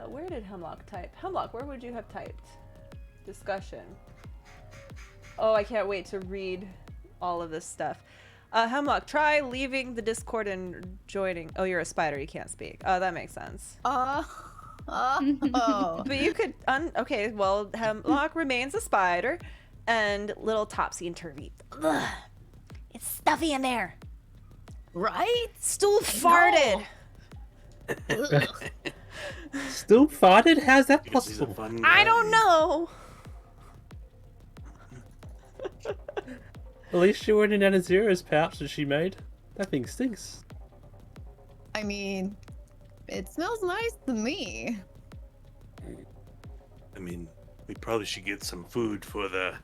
Where did Hemlock type? Hemlock, where would you have typed? Discussion. Oh, I can't wait to read all of this stuff. Hemlock, try leaving the Discord and joining. Oh, you're a spider. You can't speak. Oh, that makes sense. Oh. But you could. Okay, well, Hemlock remains a spider, and little Topsy and Turvy. Ugh. It's stuffy in there. Right? Stool farted. Still farted? How's that Because he's a possible? fun I guy. don't know. At least she went in Anazero's pouch that she made. That thing stinks. I mean, it smells nice to me. I mean, we probably should get some food for the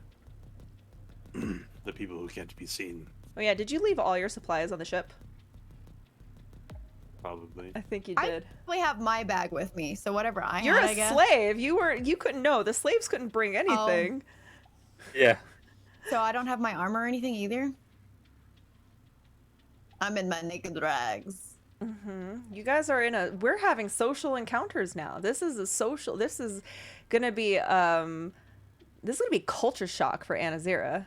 the people who can't be seen. Oh yeah, did you leave all your supplies on the ship? Probably. I think you I did. probably have my bag with me, so whatever I You're had, a I guess. slave. You couldn't know. The slaves couldn't bring anything. Yeah. So I don't have my armor or anything either. I'm in my naked rags. You guys are in a. We're having social encounters now. This is a social. This is gonna be culture shock for Anazira,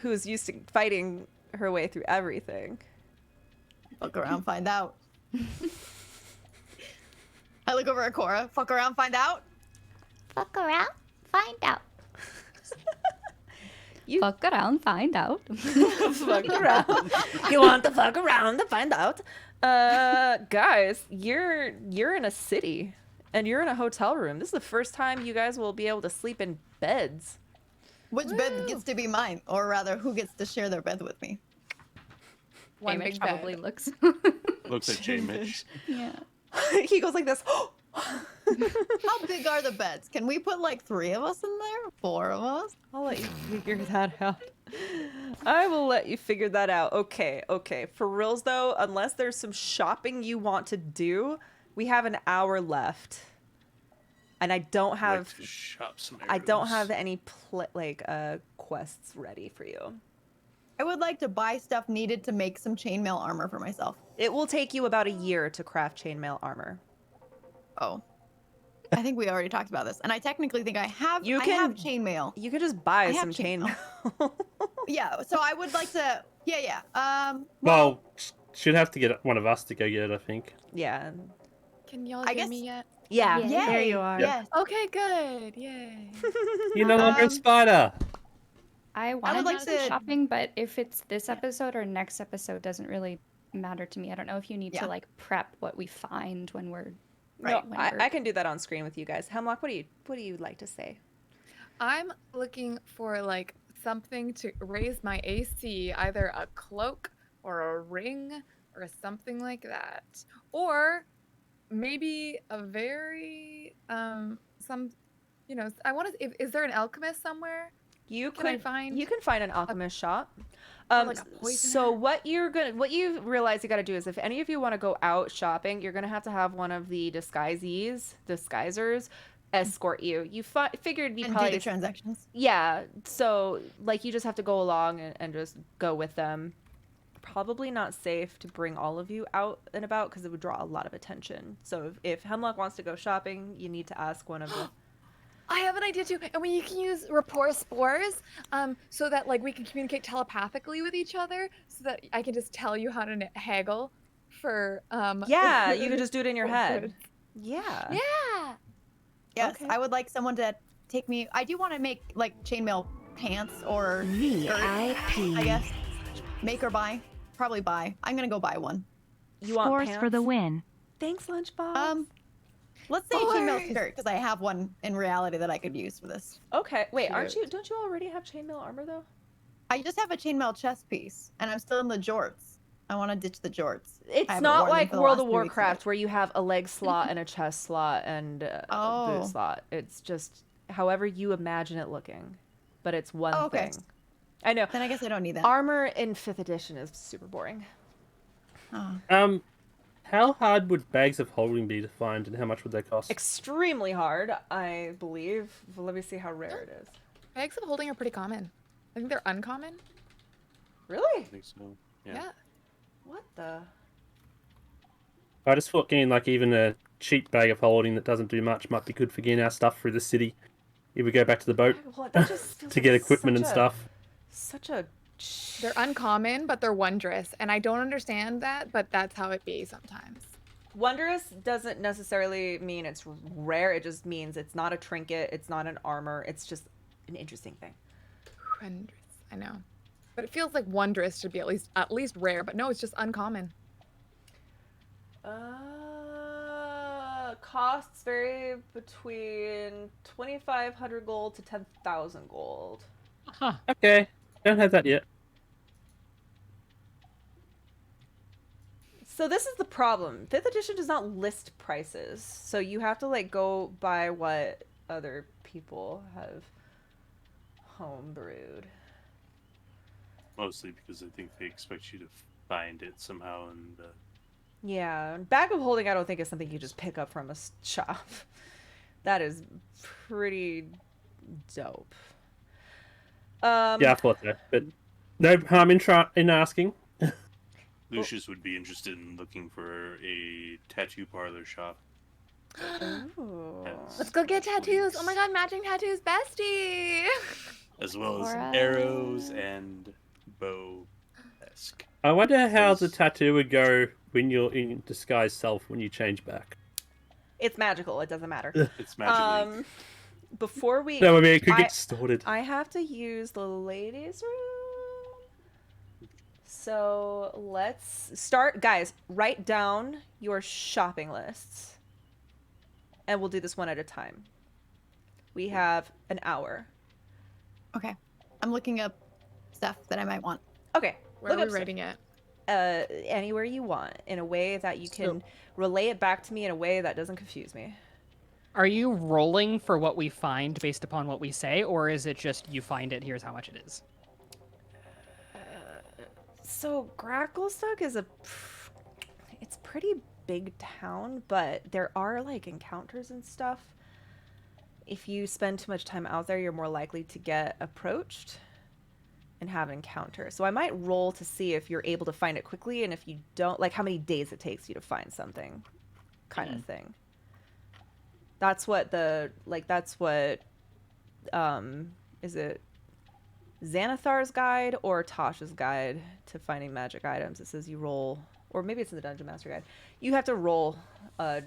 who's used to fighting her way through everything. Fuck around, find out. I look over at Cora. Fuck around, find out. Fuck around, find out. Fuck around, find out. Fuck around. You want to fuck around to find out? Guys, you're in a city and you're in a hotel room. This is the first time you guys will be able to sleep in beds. Which bed gets to be mine? Or rather, who gets to share their bed with me? One Mitch big probably bed. looks. Looks like J Mitch. Yeah. He goes like this. How big are the beds? Can we put like 3 of us in there? 4 of us? I'll let you figure that out. I will let you figure that out. Okay. For reals though, unless there's some shopping you want to do, we have an hour left. And I don't have Like to shop some I don't arrows. have any quests ready for you. I would like to buy stuff needed to make some chainmail armor for myself. It will take you about a year to craft chainmail armor. Oh. I think we already talked about this. And I technically think I have You I can- have chainmail. You could just buy I have some chainmail. Yeah, so I would like to yeah. Well, she'd have to get one of us to go get it, I think. Yeah. Can y'all I hear guess- me yet? Yeah, Yay. there you are. Yes. Okay, good. Yay. You're no longer a spider. I want to like do some to- shopping, but if it's this Yeah. episode or next episode, doesn't really matter to me. I don't know if you need Yeah. to like prep what we find when we're No, when I we're- I can do that on screen with you guys. Hemlock, what do you like to say? I'm looking for like something to raise my AC, either a cloak or a ring or something like that. Or maybe a very some I want to is there an alchemist somewhere? You Can I could find you can find an alchemist shop. like a So poisoner? what you realize you got to do is if any of you want to go out shopping, you're gonna have to have one of the disguisers escort you. You figured it'd be And do probably the transactions. yeah. So like you just have to go along and just go with them. Probably not safe to bring all of you out and about because it would draw a lot of attention. So if Hemlock wants to go shopping, you need to ask one of the. I have an idea too, and you can use rapport spores, so that like we can communicate telepathically with each other, so that I can just tell you how to haggle for Yeah, you could just do it in your for head. goods. Yeah. Yeah. Yes, Okay. I would like someone to take me. I do want to make like chainmail pants or skirt, I guess. Make or buy. Probably buy. I'm gonna go buy one. You want Scores pants? for the win. Thanks, Lunchbox. Let's say chainmail Scores! skirt because I have one in reality that I could use for this. Okay. Wait, aren't you? Cute. Don't you already have chainmail armor though? I just have a chainmail chest piece, and I'm still in the jorts. I want to ditch the jorts. I It's haven't not worn them like for the World last of 3 weeks Warcraft where you have a leg slot and a chest slot and a Oh. boot slot. It's just however you imagine it looking, but it's one Oh, okay. thing. I know. Then I guess I don't need that. Armor in 5th edition is super boring. Oh. How hard would bags of holding be to find, and how much would they cost? Extremely hard, I believe. Well, let me see how rare it is. Bags of holding are pretty common. I think they're uncommon. Really? I think so. Yeah. Yeah. What the? I just thought getting like even a cheap bag of holding that doesn't do much might be good for getting our stuff through the city. If we go back to the boat That just feels to like get equipment and such a- stuff. Such a. They're uncommon, but they're wondrous, and I don't understand that, but that's how it be sometimes. Wondrous doesn't necessarily mean it's rare. It just means it's not a trinket. It's not an armor. It's just an interesting thing. Wondrous, I know, but it feels like wondrous should be at least rare, but no, it's just uncommon. Costs vary between 2,500 gold to 10,000 gold. Huh. Okay, don't have that yet. So this is the problem. 5th edition does not list prices, so you have to like go by what other people have homebrewed. Mostly because I think they expect you to find it somehow, and Yeah, bag of holding I don't think is something you just pick up from a shop. That is pretty dope. Yeah, I thought so, but no harm in asking. Lucius would be interested in looking for a tattoo parlor shop. Ooh. Yes. Let's go get tattoos. Oh my god, matching tattoos, bestie. As well as Laura. arrows and bow-esque. I wonder how the Yes. tattoo would go when you're in disguise self when you change back. It's magical. It doesn't matter. It's magically. Before we, No, I mean it could I- get distorted. I have to use the ladies' room. So let's start, guys. Write down your shopping lists, and we'll do this one at a time. We have an hour. Okay. I'm looking up stuff that I might want. Okay. Where look are up we writing it? anywhere you want in a way that you can relay it back to me in a way that doesn't confuse me. Are you rolling for what we find based upon what we say, or is it just you find it, here's how much it is? So Gracklestug is it's pretty big town, but there are like encounters and stuff. If you spend too much time out there, you're more likely to get approached and have an encounter. So I might roll to see if you're able to find it quickly, and if you don't, like how many days it takes you to find something, kind of thing. That's what is it Xanathar's guide or Tasha's guide to finding magic items? It says you roll, or maybe it's in the Dungeon Master guide. You have to roll a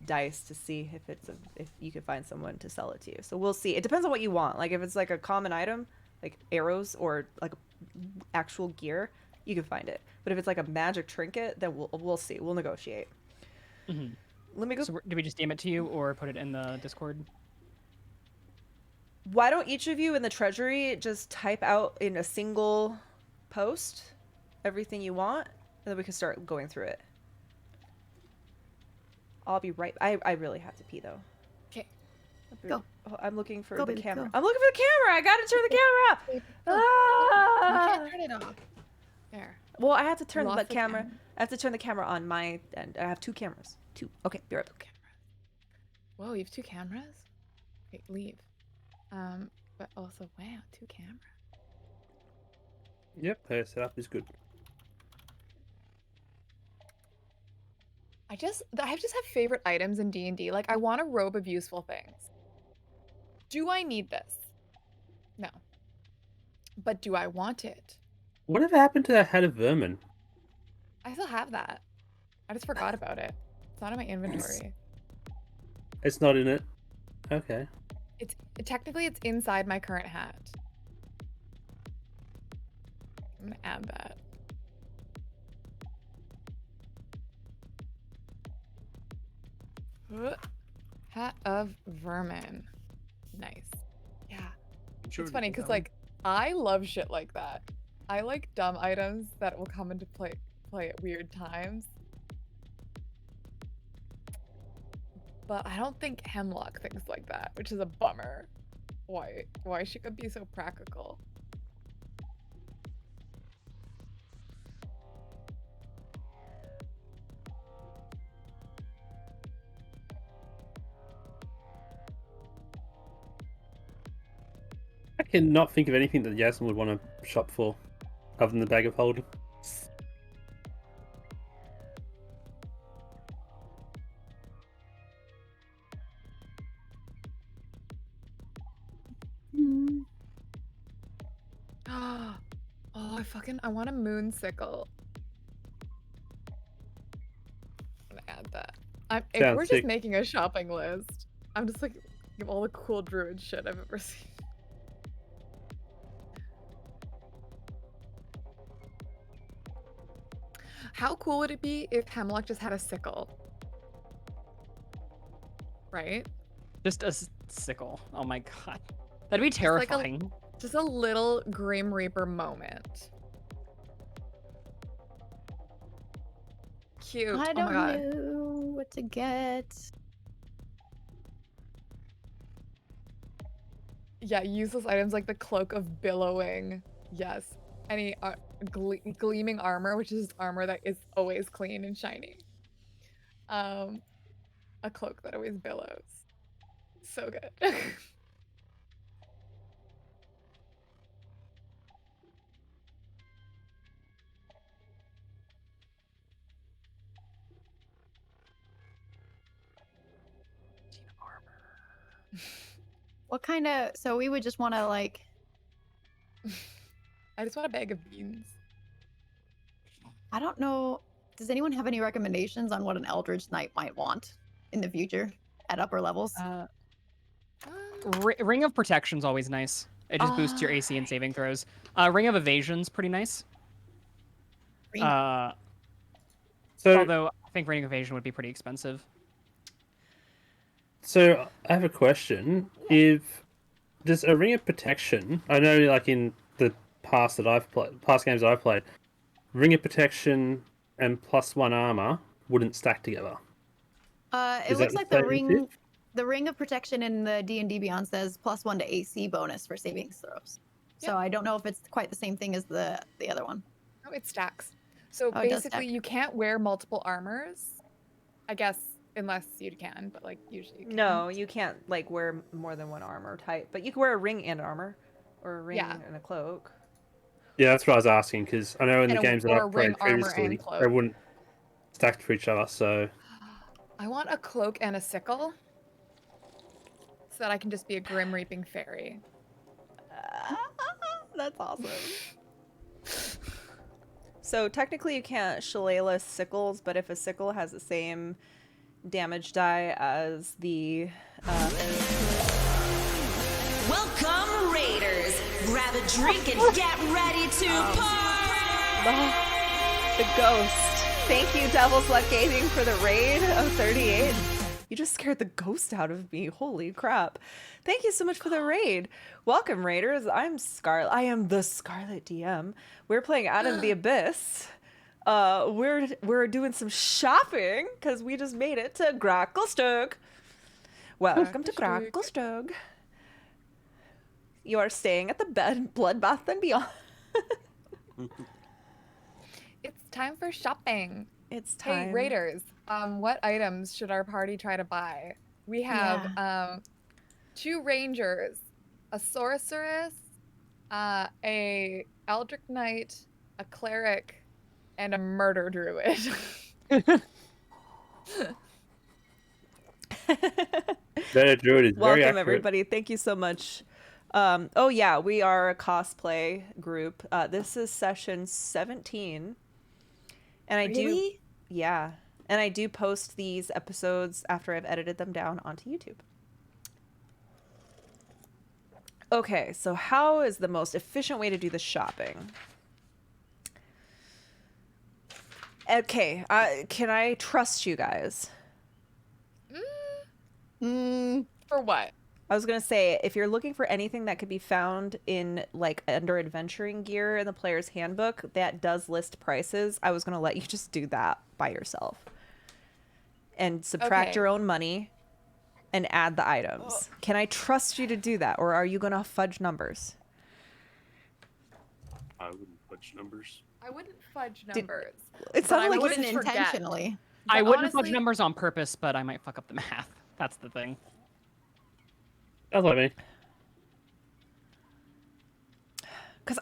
dice to see if you can find someone to sell it to you. So we'll see. It depends on what you want. Like if it's like a common item, like arrows or like actual gear, you can find it. But if it's like a magic trinket, then we'll see. We'll negotiate. Mhm. Let me go. So do we just DM it to you or put it in the Discord? Why don't each of you in the treasury just type out in a single post everything you want, and then we can start going through it. I'll be right. I really have to pee though. Okay. Go. Oh, I'm looking for Go, the baby, camera. go. I'm looking for the camera. I gotta turn the camera off. You Ah! can't turn it off. There. Well, I have to turn the Lost the camera. camera. I have to turn the camera on my end. I have 2 cameras. 2. Okay, be right back. Whoa, you have 2 cameras? Okay, leave. But also, wow, 2 cameras. Yep, player setup is good. I just have favorite items in D&D. Like, I want a robe of useful things. Do I need this? No. But do I want it? Whatever happened to that head of vermin? I still have that. I just forgot about it. It's not in my inventory. It's not in it. Okay. Technically it's inside my current hat. I'm gonna add that. Hat of vermin. Nice. Yeah. It's funny because like I love shit like that. I like dumb items that will come into play at weird times. But I don't think Hemlock thinks like that, which is a bummer. Why she could be so practical. I cannot think of anything that Yasmin would want to shop for, other than the bag of holding. Oh, I want a moon sickle. I'm gonna add that. If Sounds we're sick. just making a shopping list, I'm just like, give all the cool druid shit I've ever seen. How cool would it be if Hemlock just had a sickle? Right? Just a sickle. Oh my god. That'd be Just like terrifying. just a little Grim Reaper moment. Cute. I Oh my don't god. know what to get. Yeah, useless items like the Cloak of Billowing. Yes. Any gleaming armor, which is armor that is always clean and shiny. A cloak that always billows. So good. What kind of? So we would just want to like. I just want a bag of beans. I don't know. Does anyone have any recommendations on what an Eldritch Knight might want in the future at upper levels? Ring of Protection's always nice. It just boosts your AC and saving throws. Ring of Evasion's pretty nice. So, Although I think Ring of Evasion would be pretty expensive. So I have a question. If there's a Ring of Protection, I know like in the past games that I've played, Ring of Protection and +1 armor wouldn't stack together. It Is looks that like the the same ring, the Ring of Protection in the D&D Beyond says +1 to AC bonus for saving throws. So I don't know if it's quite the same thing as the other one. No, it stacks. So Oh, it does basically, stack. you can't wear multiple armors. I guess, unless you can, but like usually you can. No, you can't like wear more than one armor type, but you can wear a ring and armor, or a ring and a cloak. Yeah, that's what I was asking, because I know in And the games that or I've ring, played armor, previously, and cloak. they wouldn't stack for each other, so... I want a cloak and a sickle, so that I can just be a Grim Reaping fairy. That's awesome. So technically you can't shillelagh sickles, but if a sickle has the same damage die as the. Welcome, Raiders. Grab a drink and get ready to party. The ghost. Thank you, Devil's Luck Gaming, for the raid of 38. You just scared the ghost out of me. Holy crap. Thank you so much for the raid. Welcome, Raiders. I'm Scarlet. I am the Scarlet DM. We're playing Out of the Abyss. We're doing some shopping because we just made it to Gracklestug. Welcome to Gracklestug. You are staying at the Bloodbath and Beyond. It's time for shopping. It's time. Hey, Raiders, what items should our party try to buy? We have 2 rangers, a sorceress, a eldritch knight, a cleric, and a murder druid. Murder druid is very Welcome, accurate. everybody. Thank you so much. Oh yeah, we are a cosplay group. This is session 17. And I do, yeah. And I do post these episodes after I've edited them down onto YouTube. Okay, so how is the most efficient way to do the shopping? Okay, can I trust you guys? For what? I was going to say, if you're looking for anything that could be found in, like, under adventuring gear in the player's handbook, that does list prices. I was going to let you just do that by yourself. And subtract your own money and add the items. Can I trust you to do that, or are you going to fudge numbers? I wouldn't fudge numbers. I wouldn't fudge numbers. It sounded like I wouldn't intentionally. I But wouldn't fudge honestly- numbers on purpose, but I might fuck up the math. That's the thing. That's what I mean. Because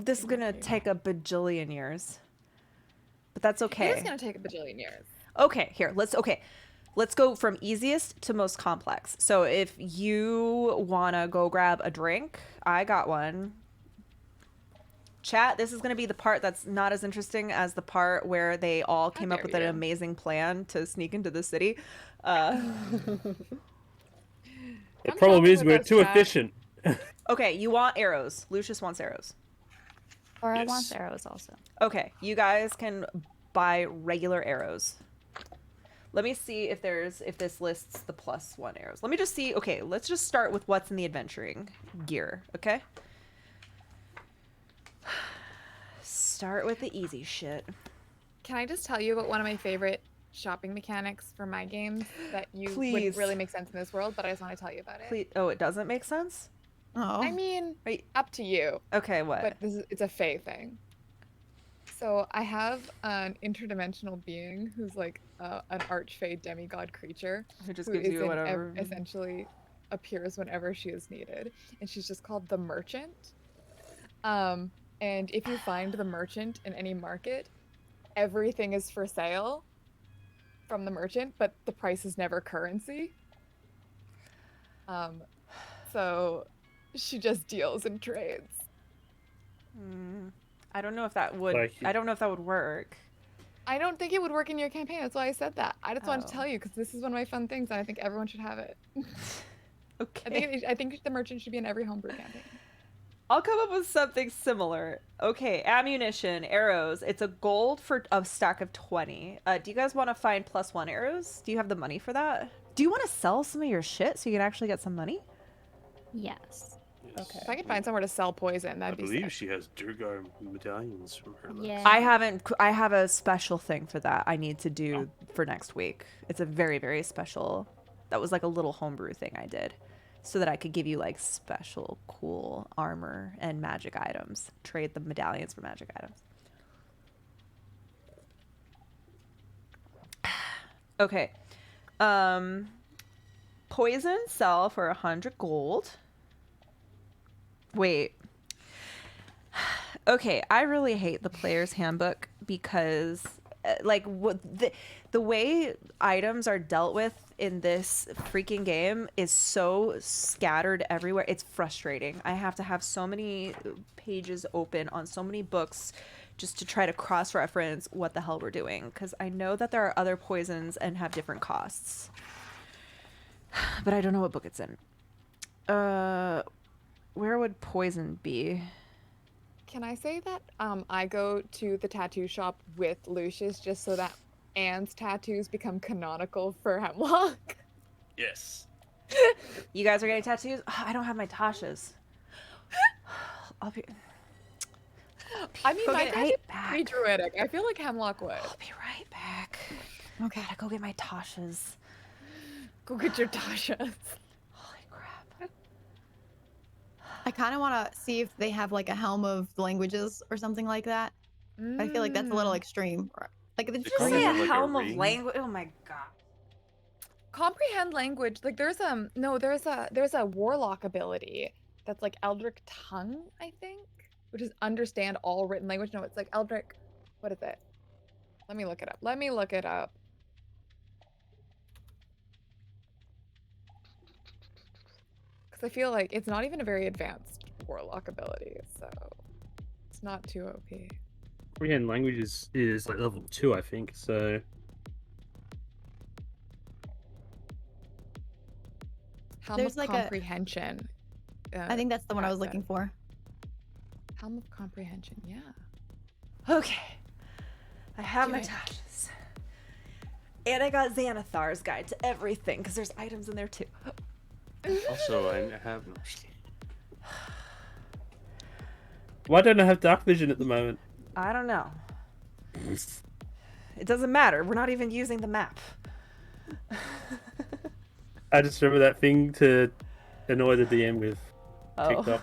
this is going to take a bajillion years. But that's okay. It is going to take a bajillion years. Okay, let's go from easiest to most complex. So if you want to go grab a drink, I got one. Chat, this is going to be the part that's not as interesting as the part where they all came up with an amazing plan to sneak into the city. The problem is we're too efficient. Okay, you want arrows. Lucius wants arrows. Or I want arrows also. Okay, you guys can buy regular arrows. Let me see if this lists the +1 arrows. Let me just see. Okay, let's just start with what's in the adventuring gear, okay? Start with the easy shit. Can I just tell you about one of my favorite shopping mechanics for my games that you Please. wouldn't really make sense in this world, but I just want to tell you about it. Please. Oh, it doesn't make sense? Oh. I mean, Wait. up to you. Okay, what? But it's a Fae thing. So I have an interdimensional being who's like an archfey demigod creature Who just gives you whatever. essentially appears whenever she is needed, and she's just called the Merchant. And if you find the Merchant in any market, everything is for sale from the Merchant, but the price is never currency. So she just deals and trades. I don't know if that would. I don't know if that would work. I don't think it would work in your campaign. That's why I said that. I just wanted to Oh. tell you because this is one of my fun things, and I think everyone should have it. Okay. I think the Merchant should be in every homebrew campaign. I'll come up with something similar. Okay, ammunition, arrows. It's a gold for a stack of 20. Do you guys want to find +1 arrows? Do you have the money for that? Do you want to sell some of your shit so you can actually get some money? Yes. Okay. If I could find somewhere to sell poison, I that'd be believe sick. she has Durgar medallions from her. Yeah. I have a special thing for that I need to do for next week. It's a very, very special. That was like a little homebrew thing I did so that I could give you like special cool armor and magic items. Trade the medallions for magic items. Okay. Poison sell for 100 gold. Wait. Okay, I really hate the player's handbook because like what the way items are dealt with in this freaking game is so scattered everywhere. It's frustrating. I have to have so many pages open on so many books just to try to cross-reference what the hell we're doing, because I know that there are other poisons and have different costs, but I don't know what book it's in. Where would poison be? Can I say that I go to the tattoo shop with Lucius just so that Anne's tattoos become canonical for Hemlock? Yes. You guys are getting tattoos? I don't have my Tasha's. I'll be. I mean, Go my get it tattoo is back. pretty druidic. I feel like Hemlock would. I'll be right back. Okay. Gotta go get my Tasha's. Go get your Tasha's. Holy crap. I kind of want to see if they have like a helm of languages or something like that. But I feel like that's a little extreme. Like, did you Just call say it a like a helm of ring? language. Oh my god. Comprehend language. Like there's a warlock ability that's like Eldritch Tongue, I think, which is understand all written language. No, it's like Eldritch. What is it? Let me look it up. Let me look it up. Because I feel like it's not even a very advanced warlock ability, so it's not too OP. Comprehend language is like level 2, I think. So Helm There's of like Comprehension. I think that's the one I was has looking it. for. Helm of Comprehension, yeah. Okay. I have Do my it. Tasha's. And I got Xanathar's Guide to Everything, because there's items in there too. Also, I have no. why don't I have dark vision at the moment? I don't know. It doesn't matter. We're not even using the map. I just remember that thing to annoy the DM with TikTok.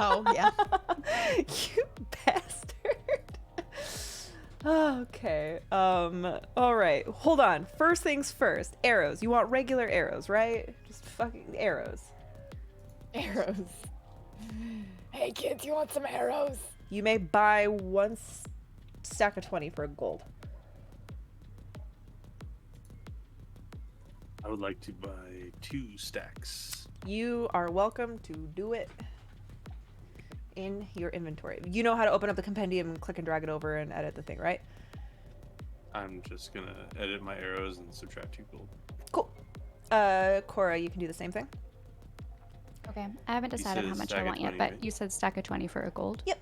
Oh, yeah. You bastard. Okay. All right. Hold on. First things first. Arrows. You want regular arrows, right? Just fucking arrows. Arrows. Hey kids, you want some arrows? You may buy one stack of 20 for gold. I would like to buy 2 stacks. You are welcome to do it in your inventory. You know how to open up the compendium and click and drag it over and edit the thing, right? I'm just gonna edit my arrows and subtract 2 gold. Cool. Cora, you can do the same thing. Okay, I haven't You decided said how much stack I of want yet, 20, but right? you said stack of 20 for a gold? Yep.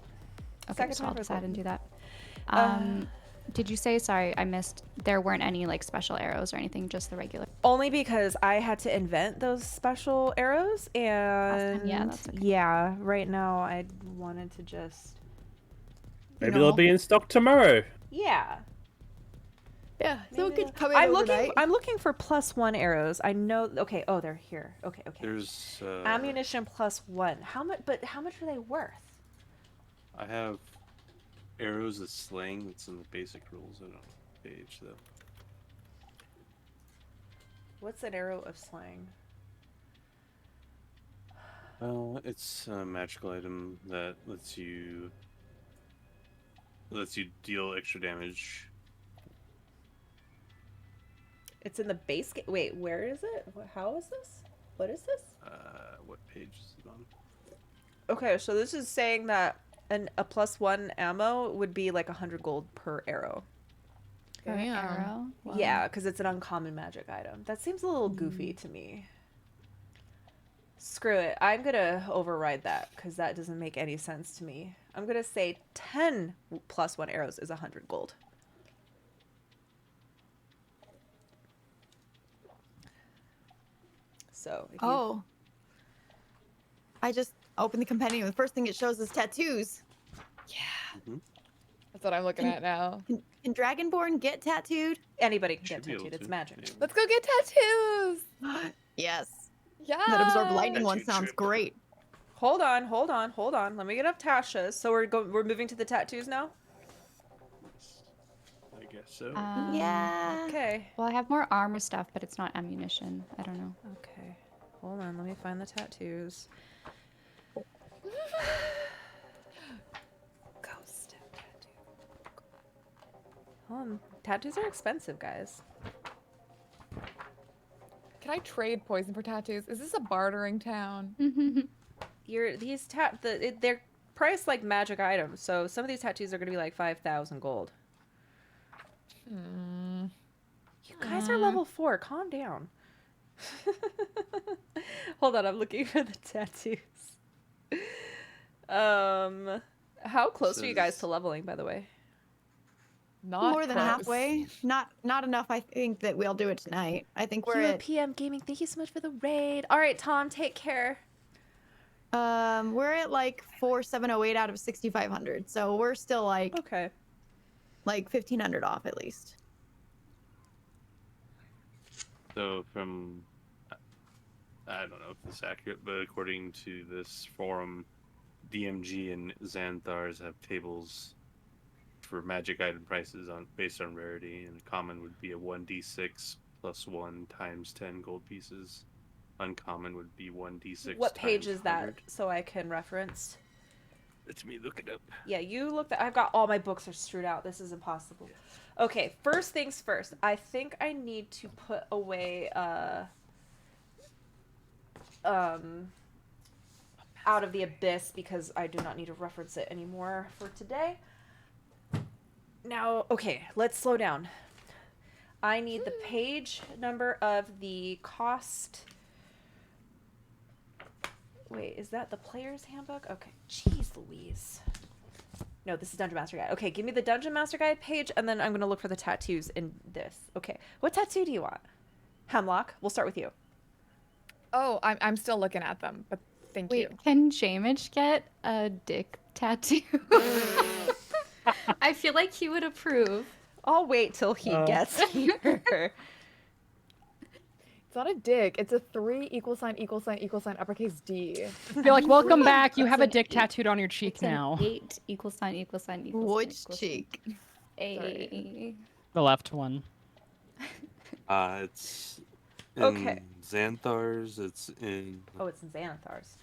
Okay, Stack of so I'll 20 for a decide gold. and do that. Did you say, sorry, I missed, there weren't any like special arrows or anything, just the regular? Only because I had to invent those special arrows, and yeah, that's okay. yeah, right now I wanted to just Maybe they'll be in stock tomorrow. yeah. Yeah, so it Maybe could come in I'm overnight. looking. I'm looking for +1 arrows. I know. Okay. Oh, they're here. Okay. Okay. There's Ammunition +1. How much? But how much are they worth? I have arrows of slaying that's in the basic rules. I don't know the page though. What's an arrow of slang? It's a magical item that lets you deal extra damage. It's in the base game. Wait, where is it? How is this? What is this? What page is it on? Okay, so this is saying that a +1 ammo would be like 100 gold per arrow. Per arrow? Wow. Yeah, because it's an uncommon magic item. That seems a little goofy to me. Screw it. I'm gonna override that because that doesn't make any sense to me. I'm gonna say 10 +1 arrows is 100 gold. So. If you... I just opened the compendium. The first thing it shows is tattoos. Yeah. That's what I'm looking at now. Can Dragonborn get tattooed? Anybody can get tattooed. It's magic. Let's go get tattoos. Yes. Yeah. That absorb lightning one sounds great. Hold on. Let me get up Tasha's. So we're moving to the tattoos now? I guess so. Yeah. Okay. Well, I have more armor stuff, but it's not ammunition. I don't know. Okay. Hold on. Let me find the tattoos. Ghost tattoo. Tattoos are expensive, guys. Can I trade poison for tattoos? Is this a bartering town? They're priced like magic items, so some of these tattoos are gonna be like 5,000 gold. You guys are level 4. Calm down. Hold on, I'm looking for the tattoos. How close are you guys to leveling, by the way? Not more than close. halfway. Not enough. I think that we'll do it tonight. I think we're Hero at PM Gaming, thank you so much for the raid. All right, Tom, take care. we're at like 4708 out of 6500. So we're still like okay, like 1500 off at least. So from, I don't know if this is accurate, but according to this forum, DMG and Xanthars have tables for magic item prices based on rarity, and common would be a 1d6 plus 1 times 10 gold pieces. Uncommon would be 1d6. what page times is that 100. so I can reference? Let me look it up. Yeah, you look that. I've got all my books are strewed out. This is impossible. Okay, first things first. I think I need to put away Out of the Abyss because I do not need to reference it anymore for today. Now, okay, let's slow down. I need the page number of the cost. Wait, is that the player's handbook? Okay, jeez Louise. No, this is Dungeon Master Guide. Okay, give me the Dungeon Master Guide page, and then I'm going to look for the tattoos in this. Okay, what tattoo do you want? Hemlock, we'll start with you. Oh, I'm still looking at them, but thank you. Wait, can Jamich get a dick tattoo? I feel like he would approve. I'll wait till he gets here. It's not a dick. It's a 3 == uppercase D. Be like, welcome back. You It's have a an dick 8. tattooed on your cheek It's now. an 8 == Which cheek? A. The left one. It's in Okay. Xanthars. It's in. Oh, it's in Xanathar's.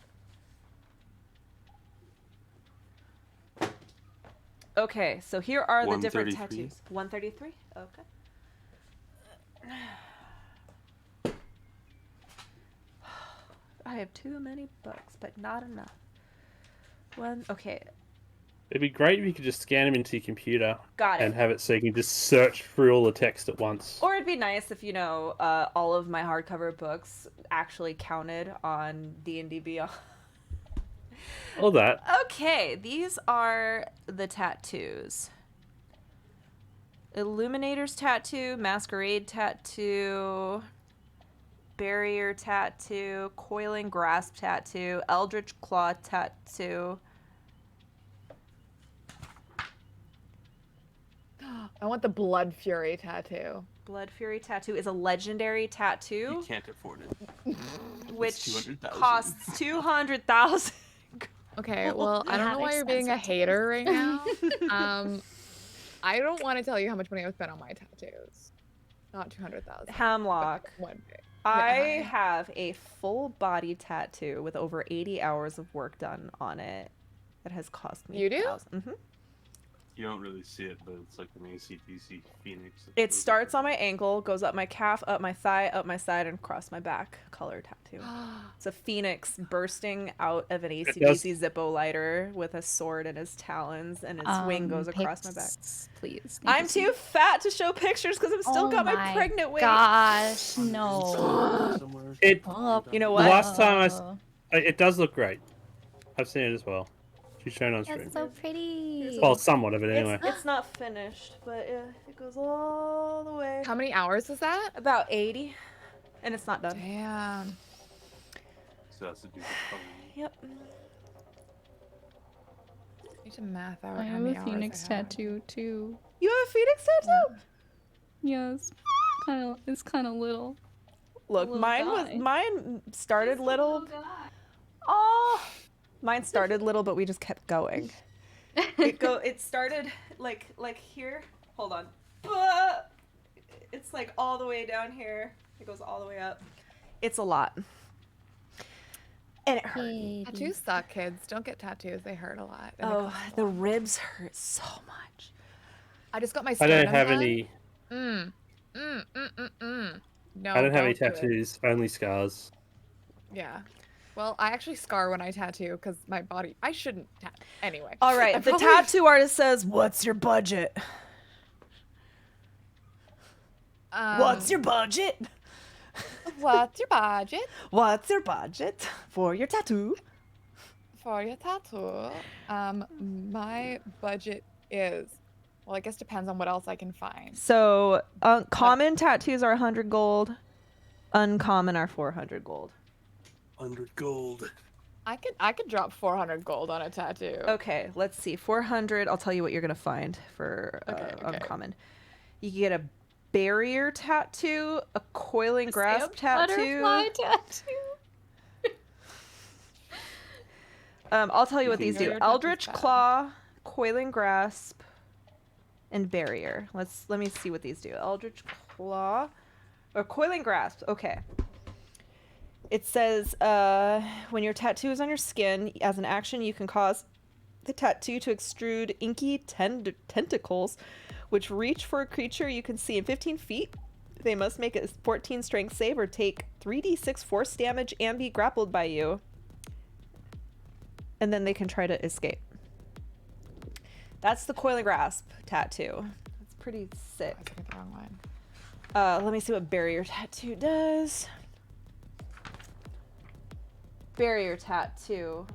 Okay, so here are the different 133. tattoos. 133? Okay. I have too many books, but not enough. Okay. It'd be great if you could just scan them into your computer. Got it. And have it so you can just search through all the text at once. Or it'd be nice if, all of my hardcover books actually counted on D&D Beyond. All that. Okay, these are the tattoos. Illuminator's tattoo, Masquerade tattoo, Barrier tattoo, Coiling Grasp tattoo, Eldritch Claw tattoo. I want the Blood Fury tattoo. Blood Fury tattoo is a legendary tattoo, You can't afford it. which 200,000. costs 200,000. Okay, well, I don't know why you're being a hater right now. I don't want to tell you how much money I've spent on my tattoos. Not 200,000. Hemlock. One day. I have a full body tattoo with over 80 hours of work done on it that has cost me. You do? Mm-hmm. You don't really see it, but it's like an ACDC phoenix. It starts on my ankle, goes up my calf, up my thigh, up my side, and across my back. Color tattoo. It's a phoenix bursting out of an ACDC Zippo lighter with a sword in his talons, and its wing goes across my back. Please. I'm too fat to show pictures because I've still got my pregnant weight. Gosh, no. It. You know The what? last time it does look great. I've seen it as well. She's shown on stream. That's so pretty. Well, somewhat of it anyway. It's not finished, but it goes all the way. How many hours is that? About 80, and it's not done. Damn. So that's to do with coloring. Yep. I need to math out I how have many a hours phoenix I have. tattoo too. You have a phoenix tattoo? Yes. It's kind of little. Look, little mine guy. started little. Oh, mine started little, but we just kept going. It started like here. Hold on. It's like all the way down here. It goes all the way up. It's a lot. And it hurt. Tattoos suck, kids. Don't get tattoos. They hurt a lot. And they Oh, cost a the lot. ribs hurt so much. I just got my I sternum don't have done. any. No, I don't have any do it. tattoos. Only scars. Yeah. Well, I actually scar when I tattoo because my body. I shouldn't anyway. All right, I the probably- tattoo artist says, "What's your budget? What's your budget? What's your budget What's your budget for your tattoo?" for your tattoo? My budget is, well, I guess depends on what else I can find. So, common tattoos are 100 gold. Uncommon are 400 gold. 100 gold. I could drop 400 gold on a tattoo. Okay, let's see. 400. I'll tell you what you're gonna find for Okay. uncommon. You can get a barrier tattoo, a coiling grasp tattoo. Butterfly tattoo. I'll tell you what can these get do: your tattoos Eldritch back. Claw, coiling grasp, and barrier. Let me see what these do. Eldritch Claw or coiling grasp. Okay. It says when your tattoo is on your skin, as an action, you can cause the tattoo to extrude inky tentacles, which reach for a creature you can see in 15 feet. They must make a 14 strength save or take 3d6 force damage and be grappled by you. And then they can try to escape. That's the coiling grasp tattoo. It's pretty sick. I took the wrong one. Let me see what barrier tattoo does. Barrier tattoo.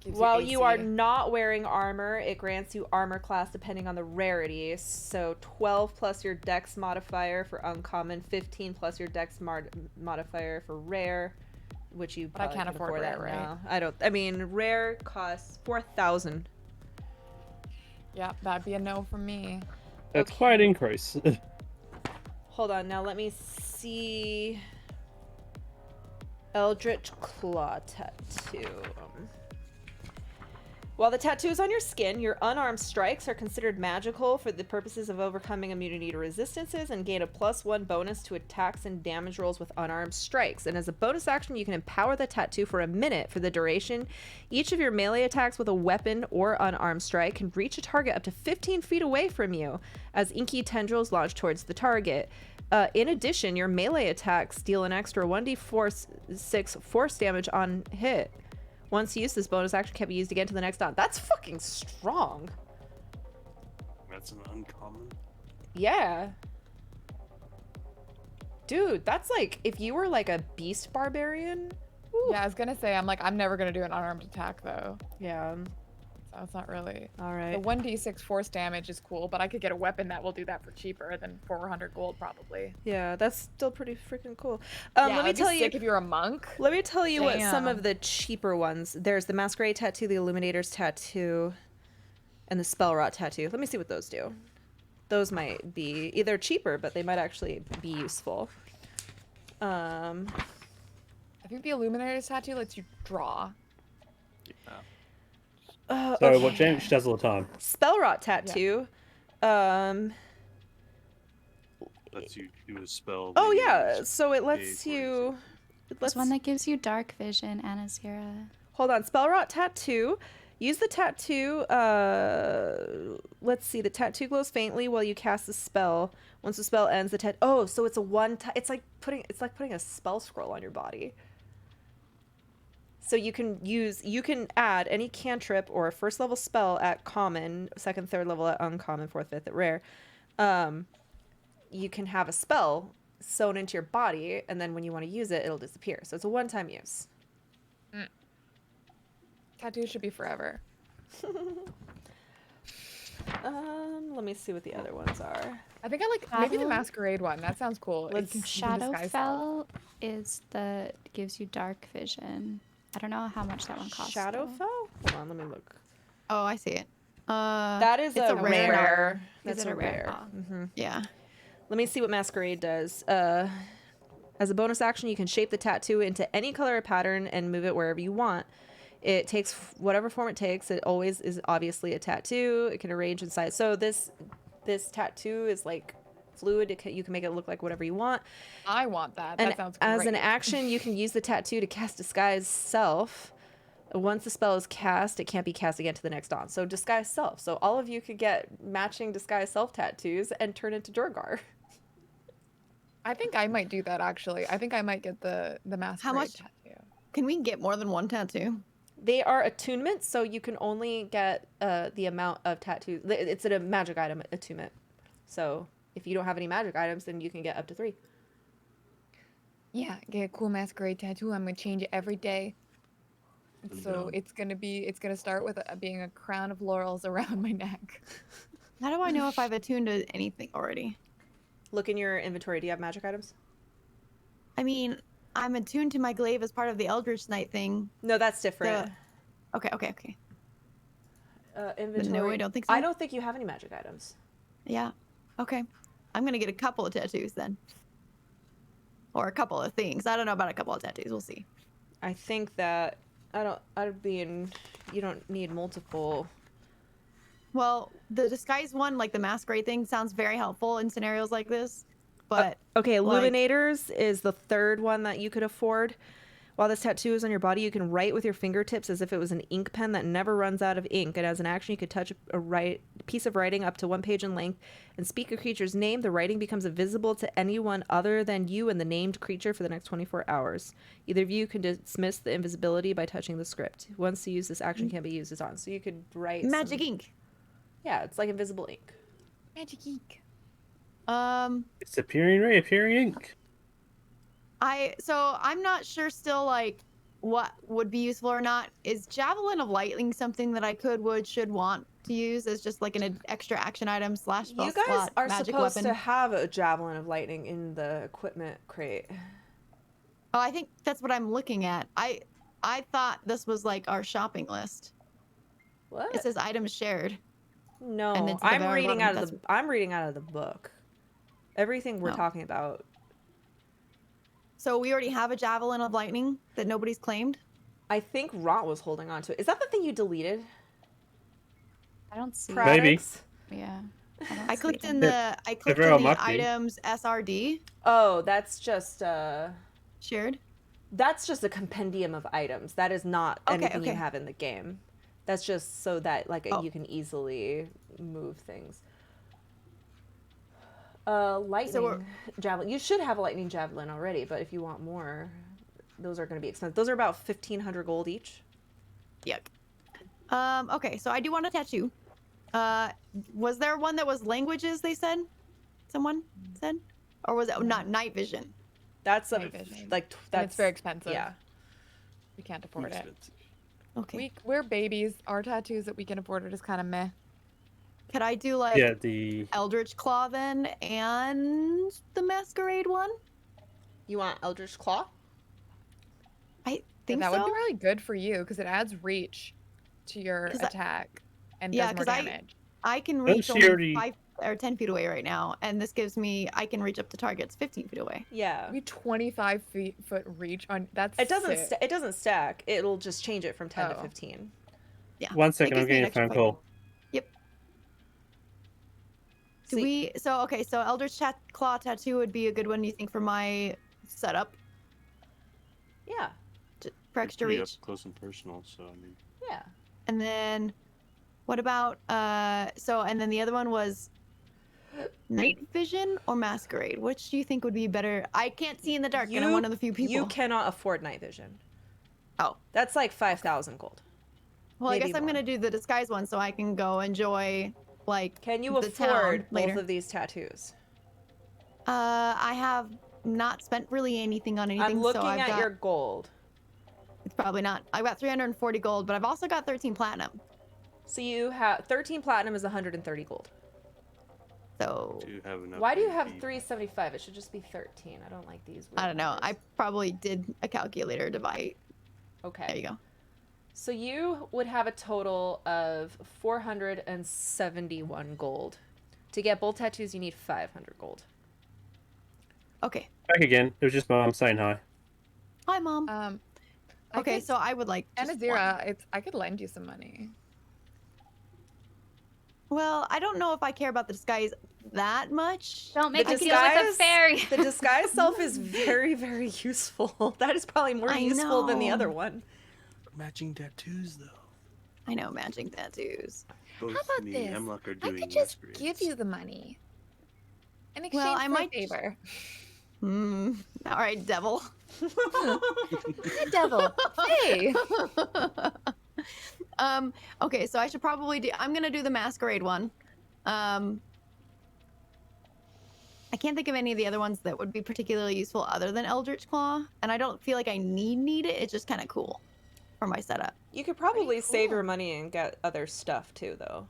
Gives While AC. you are not wearing armor, it grants you armor class depending on the rarity. So 12 plus your dex modifier for uncommon, 15 plus your dex modifier for rare, which you But I probably can't can afford that rare, right? now. I mean, rare costs 4,000. Yeah, that'd be a no from me. That's quite an increase. Hold on, now let me see. Eldritch Claw tattoo. While the tattoo is on your skin, your unarmed strikes are considered magical for the purposes of overcoming immunity to resistances and gain a +1 bonus to attacks and damage rolls with unarmed strikes. And as a bonus action, you can empower the tattoo for a minute for the duration. Each of your melee attacks with a weapon or unarmed strike can reach a target up to 15 feet away from you as inky tendrils launch towards the target. In addition, your melee attacks deal an extra 1d6 force damage on hit. Once used, this bonus action can be used again to the next round. That's fucking strong. That's an uncommon. Yeah. Dude, that's like, if you were like a beast barbarian. Ooh. Yeah, I was gonna say, I'm never gonna do an unarmed attack though. Yeah. So it's not really. All right. The 1d6 force damage is cool, but I could get a weapon that will do that for cheaper than 400 gold probably. Yeah, that's still pretty freaking cool. Yeah, Let me that'd be tell you. sick if you're a monk. Let me tell you what some Damn. of the cheaper ones. There's the Masquerade tattoo, the Illuminator's tattoo, and the Spell Rot tattoo. Let me see what those do. Those might be either cheaper, but they might actually be useful. I think the Illuminator's tattoo lets you draw. So okay. what James does all the time. Spell Rot tattoo. Lets you do a spell. Oh that yeah, is so it lets a you. There's one that gives you dark vision, Anazira. Hold on, Spell Rot tattoo. Use the tattoo. Let's see. The tattoo glows faintly while you cast the spell. Once the spell ends, the oh, so it's a one. It's like putting a spell scroll on your body. So you can add any cantrip or a first level spell at common, second, third level at uncommon, fourth, fifth at rare. You can have a spell sewn into your body, and then when you want to use it, it'll disappear. So it's a one-time use. Tattoos should be forever. Let me see what the other ones are. I think I like maybe the Masquerade one. That sounds cool. You can disguise Shadowfell gives you dark vision. I don't know how much that one costs. Shadowfell? Hold on, let me look. Oh, I see it. That is it's a rare. Is That's it a a rare? rare. Oh. Yeah. Let me see what Masquerade does. As a bonus action, you can shape the tattoo into any color or pattern and move it wherever you want. It takes whatever form it takes. It always is obviously a tattoo. It can arrange in size. So this tattoo is like fluid. You can make it look like whatever you want. I want that. And That sounds great. as an action, you can use the tattoo to cast Disguise Self. Once the spell is cast, it can't be cast again to the next dawn. So disguise self. So all of you could get matching disguise self tattoos and turn into Durgar. I think I might do that actually. I think I might get the masquerade much- tattoo. Can we get more than one tattoo? They are attunements, so you can only get the amount of tattoos. It's a magic item attunement. So if you don't have any magic items, then you can get up to 3. Yeah, get a cool masquerade tattoo. I'm gonna change it every day. So Yeah. it's gonna start with being a crown of laurels around my neck. How do I know if I've attuned to anything already? Look in your inventory. Do you have magic items? I mean, I'm attuned to my glaive as part of the Eldritch Knight thing. No, that's different. Okay. Inventory. No, I don't think so. I don't think you have any magic items. Yeah. Okay. I'm gonna get a couple of tattoos then. Or a couple of things. I don't know about a couple of tattoos. We'll see. I think that you don't need multiple. Well, the disguise one, like the masquerade thing, sounds very helpful in scenarios like this. But Okay, like- Illuminators is the third one that you could afford. While this tattoo is on your body, you can write with your fingertips as if it was an ink pen that never runs out of ink. And as an action, you could touch a piece of writing up to 1 page in length and speak a creature's name. The writing becomes invisible to anyone other than you and the named creature for the next 24 hours. Either of you can dismiss the invisibility by touching the script. Once you use this action, can't be used as on. So you could write magic ink. Yeah, it's like invisible ink. Magic ink. It's appearing, reappearing ink. So I'm not sure still like what would be useful or not. Is Javelin of Lightning something that I should want to use as just like an extra action item / spell You guys slot are magic supposed weapon? to have a Javelin of Lightning in the equipment crate. Oh, I think that's what I'm looking at. I thought this was like our shopping list. What? It says items shared. No, And it's at the I'm very reading bottom, out of I'm reading out of the book. Everything we're Oh. talking about. So we already have a Javelin of Lightning that nobody's claimed? I think Ront was holding on to it. Is that the thing you deleted? I don't see Maybe. Pradix? Yeah. I clicked in Yeah. the Everyone might be. items SRD Oh, that's just shared. that's just a compendium of items. That is not Okay, anything you okay. have in the game. That's just so that Oh. you can easily move things. Lightning javelin. You should have a lightning javelin already, but if you want more, those are going to be expensive. Those are about 1,500 gold each. Yuck. Okay, so I do want a tattoo. Was there one that was languages? They said, someone said, or was it not night vision? That's Night vision. like And that's it's very expensive. Yeah. We can't afford it. Expensive. Okay. We're babies. Our tattoos that we can afford are just kind of meh. Could I do like Yeah, the Eldritch Claw then and the Masquerade one? You want Eldritch Claw? I think that so. would be really good for you because it adds reach to your 'Cause I- attack and Yeah, does more 'cause I- damage. I can Don't reach she only already- 5 or 10 feet away right now, and this gives me I can reach up to targets 15 feet away. Yeah. We 25 foot reach on that's It doesn't sick. it doesn't stack. It'll just change it from 10 to Oh. 15. Yeah. 1 It second, I'm gives me an getting a extra phone 5. call. Yep. Do See- we? So okay. So Eldritch Claw tattoo would be a good one. You think for my setup Yeah. for extra Pretty reach? up close and personal, so I mean, Yeah. And then, what about and then the other one was night vision or masquerade. Which do you think would be better? I can't see in the dark, and I'm one of the few people. You cannot afford night vision. Oh. That's like 5,000 gold. Well, I maybe guess I'm more. gonna do the disguise one so I can go enjoy like. Can you the town afford later? both of these tattoos? I have not spent really anything on anything. I'm looking so I've at got, your gold. It's probably not. I've got 340 gold, but I've also got 13 platinum. So you have 13 platinum is 130 gold. So do you have enough? Why do you have AP? 375? It should just be 13. I don't like these. I weird don't know. I numbers. probably did a calculator divide. Okay. There you go. So you would have a total of 471 gold. To get both tattoos, you need 500 gold. Okay. Back again. It was just Mom saying hi. Hi, Mom. I Okay, could- so I would like just one. Anazira, I could lend you some money. Well, I don't know if I care about the disguise that much. Don't make The a deal with a fairy. The disguise self is very, very useful. That is probably more I useful than the know. other one. matching tattoos, though. I know, matching tattoos. Both How about me and this? Hemlock are I doing could just masquerades. give you the money in exchange Well, I for might- a favor. All right, devil. Hi, devil. Hey. Okay, so I should probably do. I'm gonna do the masquerade one. I can't think of any of the other ones that would be particularly useful other than Eldritch Claw, and I don't feel like I need it. It's just kind of cool for my setup. You could probably save your cool. money and get other stuff too, though.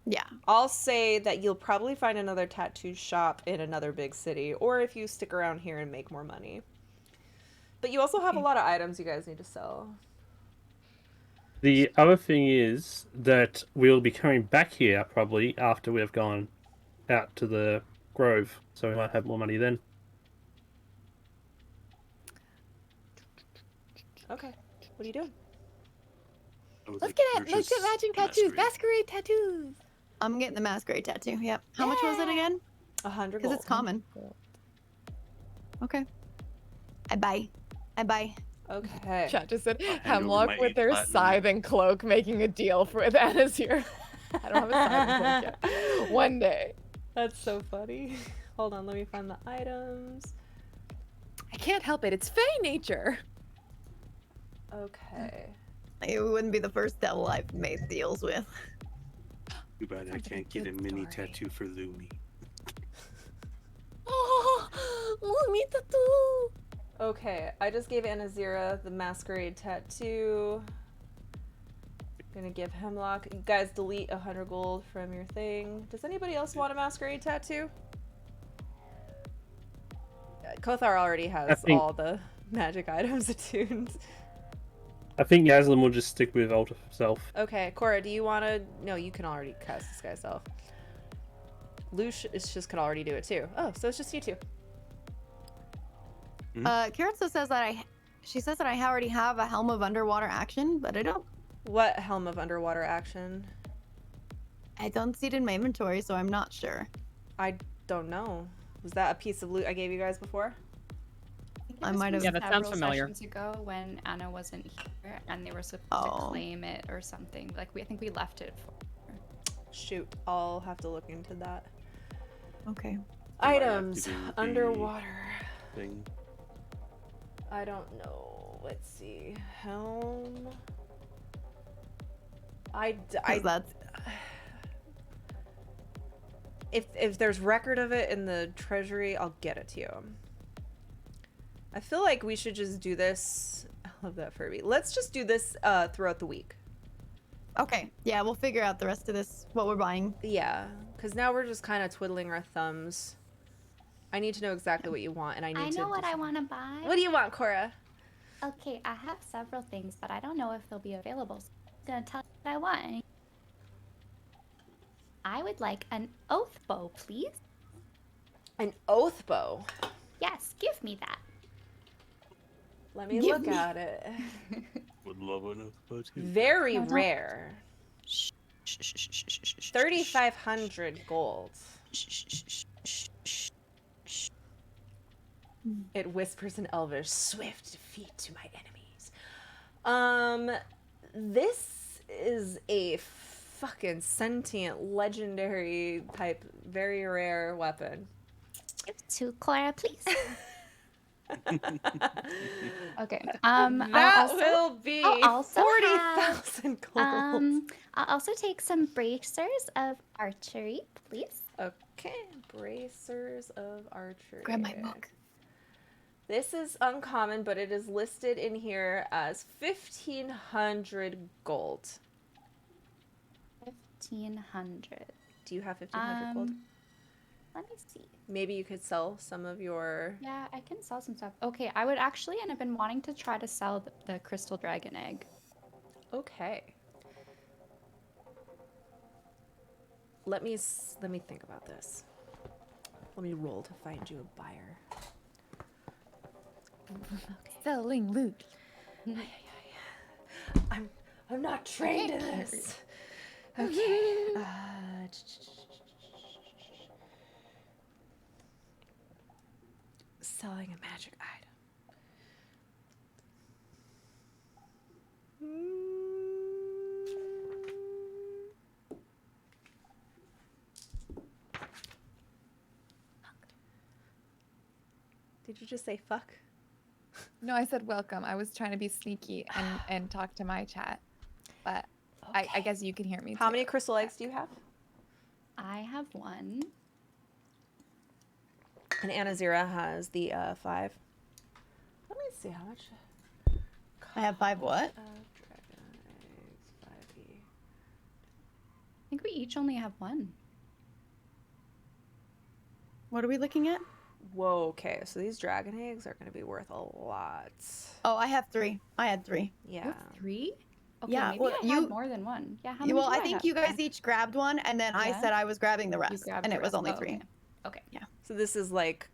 Yeah. I'll say that you'll probably find another tattoo shop in another big city, or if you stick around here and make more money. But you also have a lot of items you guys need to sell. The other thing is that we'll be coming back here probably after we've gone out to the grove, so we might have more money then. Okay. What are you doing? Let's get matching tattoos. Masquerade tattoos. I'm getting the masquerade tattoo. Yep. How much was it again? 100 Because gold. it's common. Okay. I buy. Okay. Chat just said hand over Hemlock my with 8 their platinum. scythe and cloak making a deal with Anna's here. I don't have a scythe and cloak yet. One day. That's so funny. Hold on, let me find the items. I can't help it. It's fey nature. Okay. It wouldn't be the first devil I've made deals with. Too bad I Sounds like a can't get a good mini story. tattoo for Lumi. Oh, Lumi tattoo. Okay, I just gave Anazira the masquerade tattoo. Gonna give Hemlock. You guys delete 100 gold from your thing. Does anybody else want a masquerade tattoo? Kothar already has think- all the magic items attuned. I think Yaslin will just stick with Alter Self. Okay, Cora, do you want to? No, you can already cast this guy's self. Lucius can already do it too. Oh, so it's just you two. Kiritsa says that she says that I already have a Helm of Underwater action, but I don't What helm of underwater action? see it in my inventory, so I'm not sure. I don't know. Was that a piece of loot I gave you guys before? I might have. Yeah, that sounds several familiar. sessions ago when Anna wasn't here and they were supposed Oh. to claim it or something. Like I think we left it for her. Shoot, I'll have to look into that. Okay. Items do the underwater. Thing. I don't know. Let's see. Helm. That's If there's record of it in the treasury, I'll get it to you. I feel like we should just do this. I love that Furby. Let's just do this throughout the week. okay. Yeah, we'll figure out the rest of this. What we're buying. Yeah, because now we're just kind of twiddling our thumbs. I need to know exactly what you want, and I need I to. know what I want to buy. What do you want, Cora? Okay, I have several things, but I don't know if they'll be available. So I'm gonna tell you what I want. I would like an oath bow, please. An oath bow. Yes, give me that. Let me Give look me- at it. Would love an oath too. Very No, don't- rare. 3,500 gold. It whispers in Elvish, "Swift defeat to my enemies." This is a fucking sentient, legendary type, very rare weapon. Give it to Clara, please. Okay. That will be I'll also 40,000 gold. I'll also take some bracers of archery, please. Okay, bracers of archery. Grab my book. This is uncommon, but it is listed in here as 1,500 gold. 1,500. Do you have 1,500 gold? Let me see. Maybe you could sell some of your... Yeah, I can sell some stuff. Okay, I would actually, and I've been wanting to try to sell the crystal dragon egg. Okay. Let me think about this. Let me roll to find you a buyer. Selling loot. I'm not trained in this. Okay. Selling a magic item. Did you just say fuck? No, I said welcome. I was trying to be sneaky and talk to my chat, but I guess you can hear me. How too. many crystal eggs do you have? I have one. And Anazira has the 5. Let me see how much. I have 5 what? Dragon eggs, 5e. I think we each only have one. What are we looking at? Whoa, okay. So these dragon eggs are going to be worth a lot. Oh, I have 3. I had 3. Yeah. You have 3? Okay, Yeah, maybe well, I had more than one. Yeah, how many Well, do I think have? you guys each grabbed one, and then I Yeah? said I was grabbing the You rest, grabbed and the it was rest. only Oh, 3. okay. Okay. Yeah. So this is like,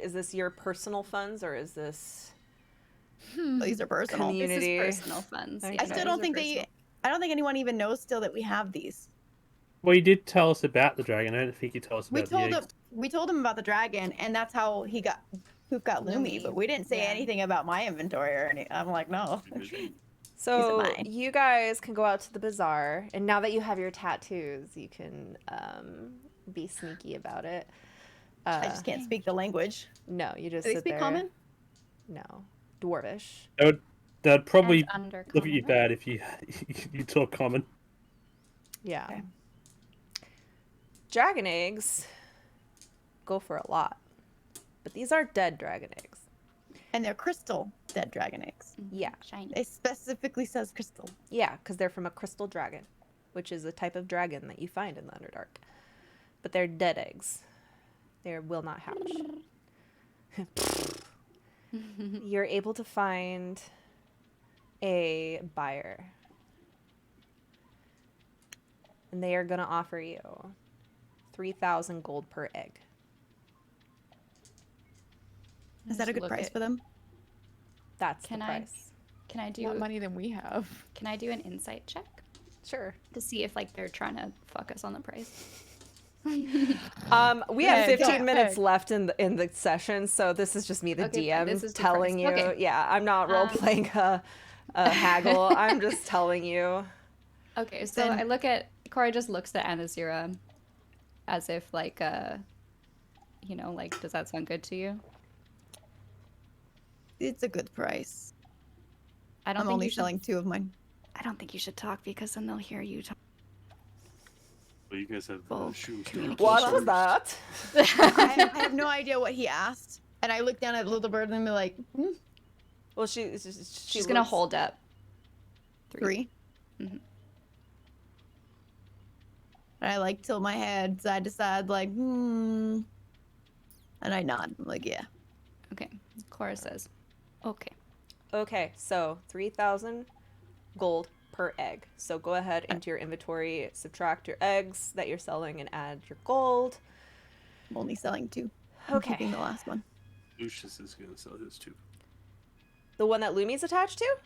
is this your personal funds or is this These are personal. community? This is personal funds. Okay. Yeah, I still these don't are think personal. I don't think anyone even knows still that we have these. Well, you did tell us about the dragon. I don't think you told us We about told the him. eggs. We told him about the dragon, and that's how Poop got Lumi. Lumi, But we didn't say yeah. anything about my inventory or any. I'm like, no. So mine. you guys can go out to the bazaar, and now that you have your tattoos, you can be sneaky about it. I just can't speak the language. No, you just Do they sit speak there. common? No, dwarvish. They'd probably And under look at you common. bad if you you talk common. Yeah. Okay. Dragon eggs go for a lot, but these are dead dragon eggs. And they're crystal dead dragon eggs. Yeah. Shiny. It specifically says crystal. Yeah, because they're from a crystal dragon, which is a type of dragon that you find in the Underdark. But they're dead eggs. They will not hatch. You're able to find a buyer. And they are going to offer you 3,000 gold per egg. Is that a good Look price at- for them? That's Can the I- price. Can I do More money than we have. Can I do an insight check Sure. to see if like they're trying to fuck us on the price? We have Hey, 15 go. minutes Hey. left in the session, so this is just me, the Okay, DM, fine. This is the telling price. you. Okay. Yeah, I'm not role playing a haggle. I'm just telling you. Okay, so Then- I look at Cora just looks at Anazira as if like you know, like does that sound good to you? It's a good price. I don't I'm think only you should, selling 2 of mine. I don't think you should talk because then they'll hear you talk. Well, you guys have Full shoes. communication. What was that? I have no idea what he asked, and I look down at little bird and be like, Well, she's She's gonna hold up 3. Mhm. And I like tilt my head side to side, like, and I nod. I'm like, yeah. Okay. Cora says, okay. Okay, so 3,000 gold per egg. So go ahead into your inventory, subtract your eggs that you're selling, and add your gold. I'm only selling 2. I'm Okay. keeping the last one. Lucius is gonna sell his too. The one that Lumi's attached to?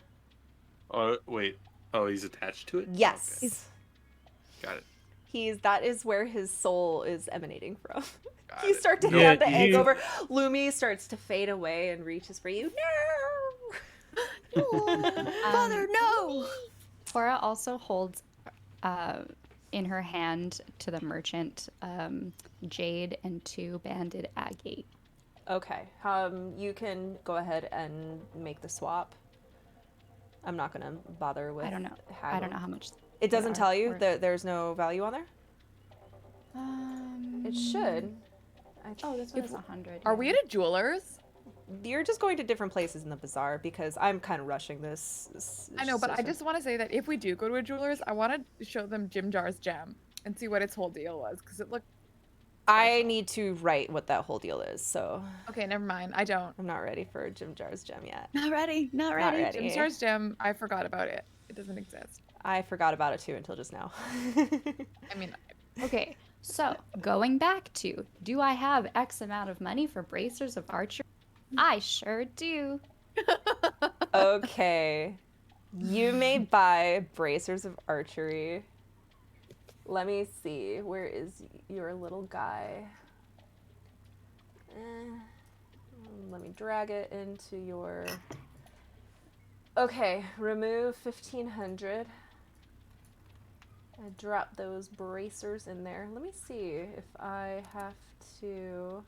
Oh wait. Oh, he's attached to it. Yes. Okay. Got it. That is where his soul is emanating from. Got You it. start to Yeah, hand the egg you- over. Lumi starts to fade away and reaches for you. No! Father, no! Cora also holds in her hand to the merchant jade and 2 banded agate. Okay. You can go ahead and make the swap. I'm not gonna bother with. I don't know. I haggle. don't know how much. It doesn't are tell you worth. that there's no value on there. It should. Oh, this one is 100. Are we at a jeweler's? You're just going to different places in the bazaar because I'm kind of rushing this I know, but I session. just want to say that if we do go to a jeweler's, I want to show them Jim Jar's gem and see what its whole deal was because it looked. I need to write what that whole deal is, so Okay, never mind. I don't. I'm not ready for Jim Jar's gem yet. Not ready. Not Not ready. ready. Jim Jar's gem, I forgot about it. It doesn't exist. I forgot about it too until just now. I mean, Okay, so going back to, do I have X amount of money for bracers of archery? I sure do. Okay. You may buy bracers of archery. Let me see. Where is your little guy? Let me drag it into your... Okay, remove 1,500. I drop those bracers in there. Let me see if I have to...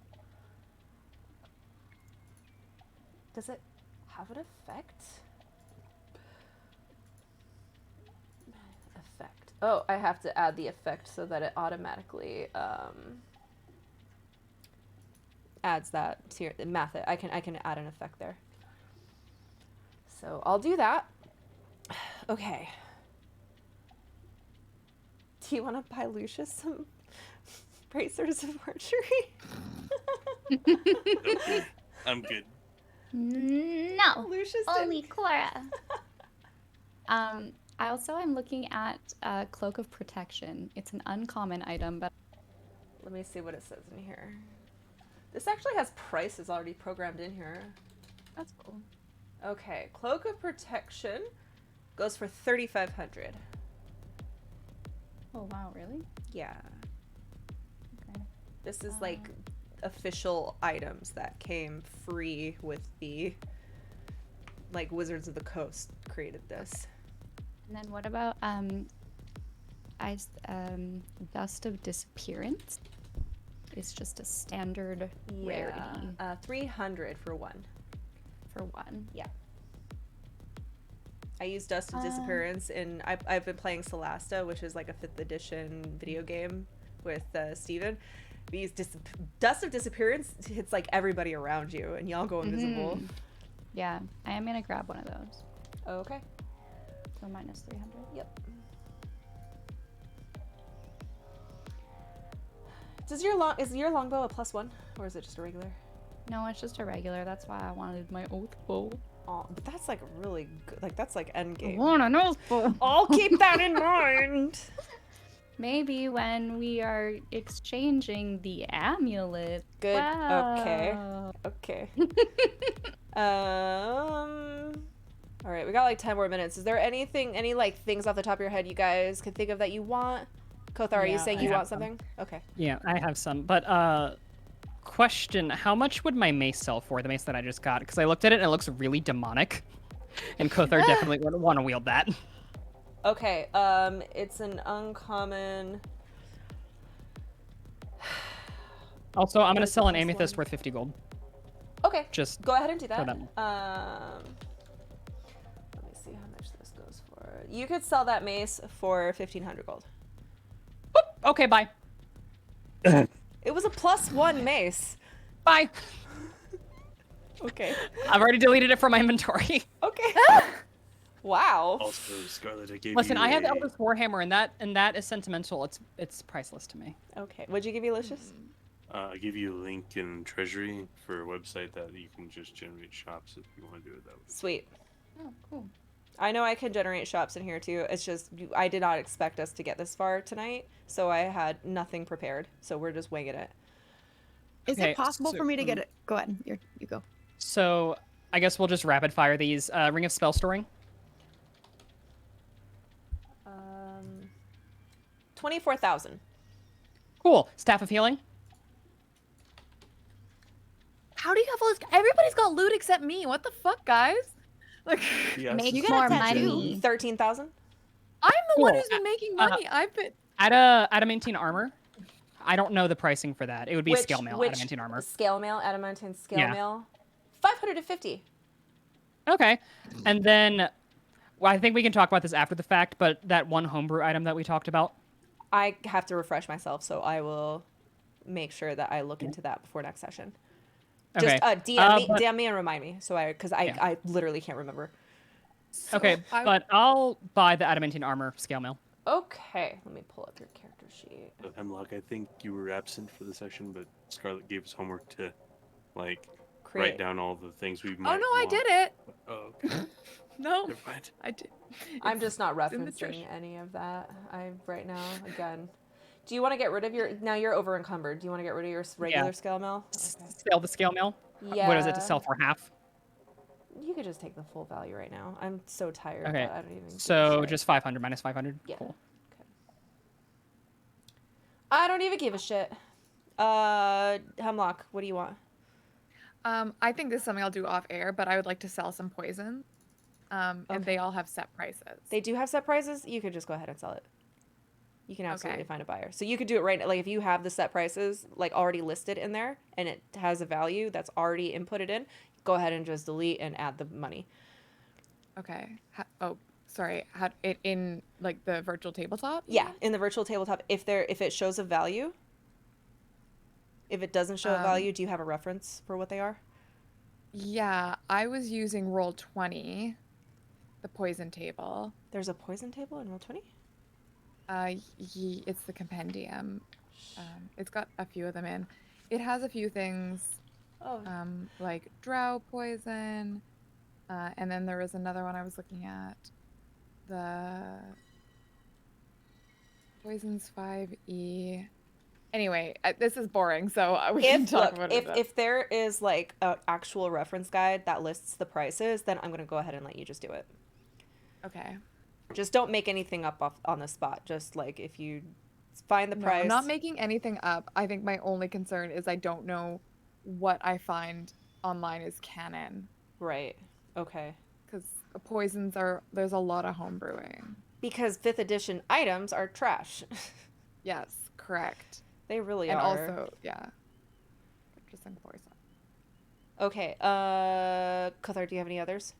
Does it have an effect? Effect. Oh, I have to add the effect so that it automatically adds that to your math. I can add an effect there. So I'll do that. Okay. Do you want to buy Lucius some bracers of archery? Okay, I'm good. No, Lucius only Cora. I also am looking at Cloak of Protection. It's an uncommon item, but Let me see what it says in here. This actually has prices already programmed in here. That's cool. Okay, Cloak of Protection goes for 3,500. oh wow, really? Yeah. Okay. This is like official items that came free with the like Wizards of the Coast created this. And then what about Dust of Disappearance? It's just a standard rarity 300 for one. for one. Yeah. I use Dust of Disappearance and I've been playing Celasta, which is like a 5th edition video game with Steven. We use Dust of Disappearance hits like everybody around you and y'all go invisible. Yeah, I am gonna grab one of those. Okay. So minus 300. Yep. Is your longbow a +1 or is it just a regular? No, it's just a regular. That's why I wanted my oath bow. Oh, but that's like really good. Like that's like end I game. want an oath bow. I'll keep that in mind. Maybe when we are exchanging the amulet. Good. Okay. Wow. Okay. All right, we got like 10 more minutes. Is there any like things off the top of your head you guys could think of that you want? Kothar, are you Yeah, saying I you have want some. something? Okay. Yeah, I have some. But question, how much would my mace sell for, the mace that I just got? Because I looked at it and it looks really demonic. And Kothar definitely would want to wield that. Okay, it's an uncommon. Also, I'm going to There's sell an plus amethyst one. worth 50 gold. Okay, Just go ahead and do that. for them. Let me see how much this goes for. You could sell that mace for 1,500 gold. Okay, bye. It was a +1 mace. Bye. Okay. I've already deleted it from my inventory. Okay. Wow. Also, Scarlet, I gave Listen, you I have a- Eldest Warhammer, and that is sentimental. It's priceless to me. Okay. What'd you give you, Lucius? I give you a link in Treasury for a website that you can just generate shops if you want to do it that way. Sweet. Oh, cool. I know I can generate shops in here too. It's just I did not expect us to get this far tonight, so I had nothing prepared. So we're just winging it. Is Okay, it possible so- for me to get it? Go ahead. You go. So I guess we'll just rapid fire these. Ring of Spell Storing. 24,000. Cool. Staff of Healing. How do you have all this? Everybody's got loot except me. What the fuck, guys? Like, Yes, Make it's more a money. 13,000. I'm the one Cool. who's been making money. I've been. Adamantine Armor. I don't know the pricing for that. It would be scale mail, which adamantine armor. Scale mail, adamantine scale Yeah. mail. 550. Okay. And then, well, I think we can talk about this after the fact, but that one homebrew item that we talked about. I have to refresh myself, so I will make sure that I look into that before next session. Okay. Just DM but- me and remind me, so because Yeah. I literally can't remember. Okay, but I'll buy the adamantine armor scale mail. Okay, let me pull up your character sheet. Hemlock, I think you were absent for the session, but Scarlet gave us homework to, like, Create. write down all the things we Oh might no, I want. did it. Oh, okay. No, Never mind. I did. I'm just not in the trash. referencing any of that. Right now again. Do you want to get rid of your? Now you're over encumbered. Do you want to get rid of your regular scale mail? Okay. Sell the scale mail. Yeah. What is it to sell for half? You could just take the full value right now. I'm so tired. Okay. That I don't even. give a So shit. just 500 minus 500. Yeah. Cool. I don't even give a shit. Hemlock, what do you want? I think this is something I'll do off air, but I would like to sell some poison. And they all have set prices. They do have set prices. You could just go ahead and sell it. You can absolutely Okay. find a buyer. So you could do it right now. Like if you have the set prices like already listed in there and it has a value that's already inputted in, go ahead and just delete and add the money. Okay. Oh, sorry. Had it in like the virtual tabletop? you Yeah, mean? in the virtual tabletop, if it shows a value. If it doesn't show a value, do you have a reference for what they are? Yeah, I was using Roll20, the poison table. There's a poison table in Roll20? It's the compendium. It's got a few of them in. It has a few things, Oh. like drow poison, and then there was another one I was looking at. The poisons 5e. Anyway, this is boring, so we can talk about it. If there is like an actual reference guide that lists the prices, then I'm gonna go ahead and let you just do it. Okay. Just don't make anything up on the spot. Just like if you find the price. I'm not making anything up. I think my only concern is I don't know what I find online is canon. Right. Okay. Because poisons there's a lot of home brewing. Because 5th edition items are trash. Yes, correct. They really and are. And also, yeah. Purchasing poison. Okay. Kothar, do you have any others?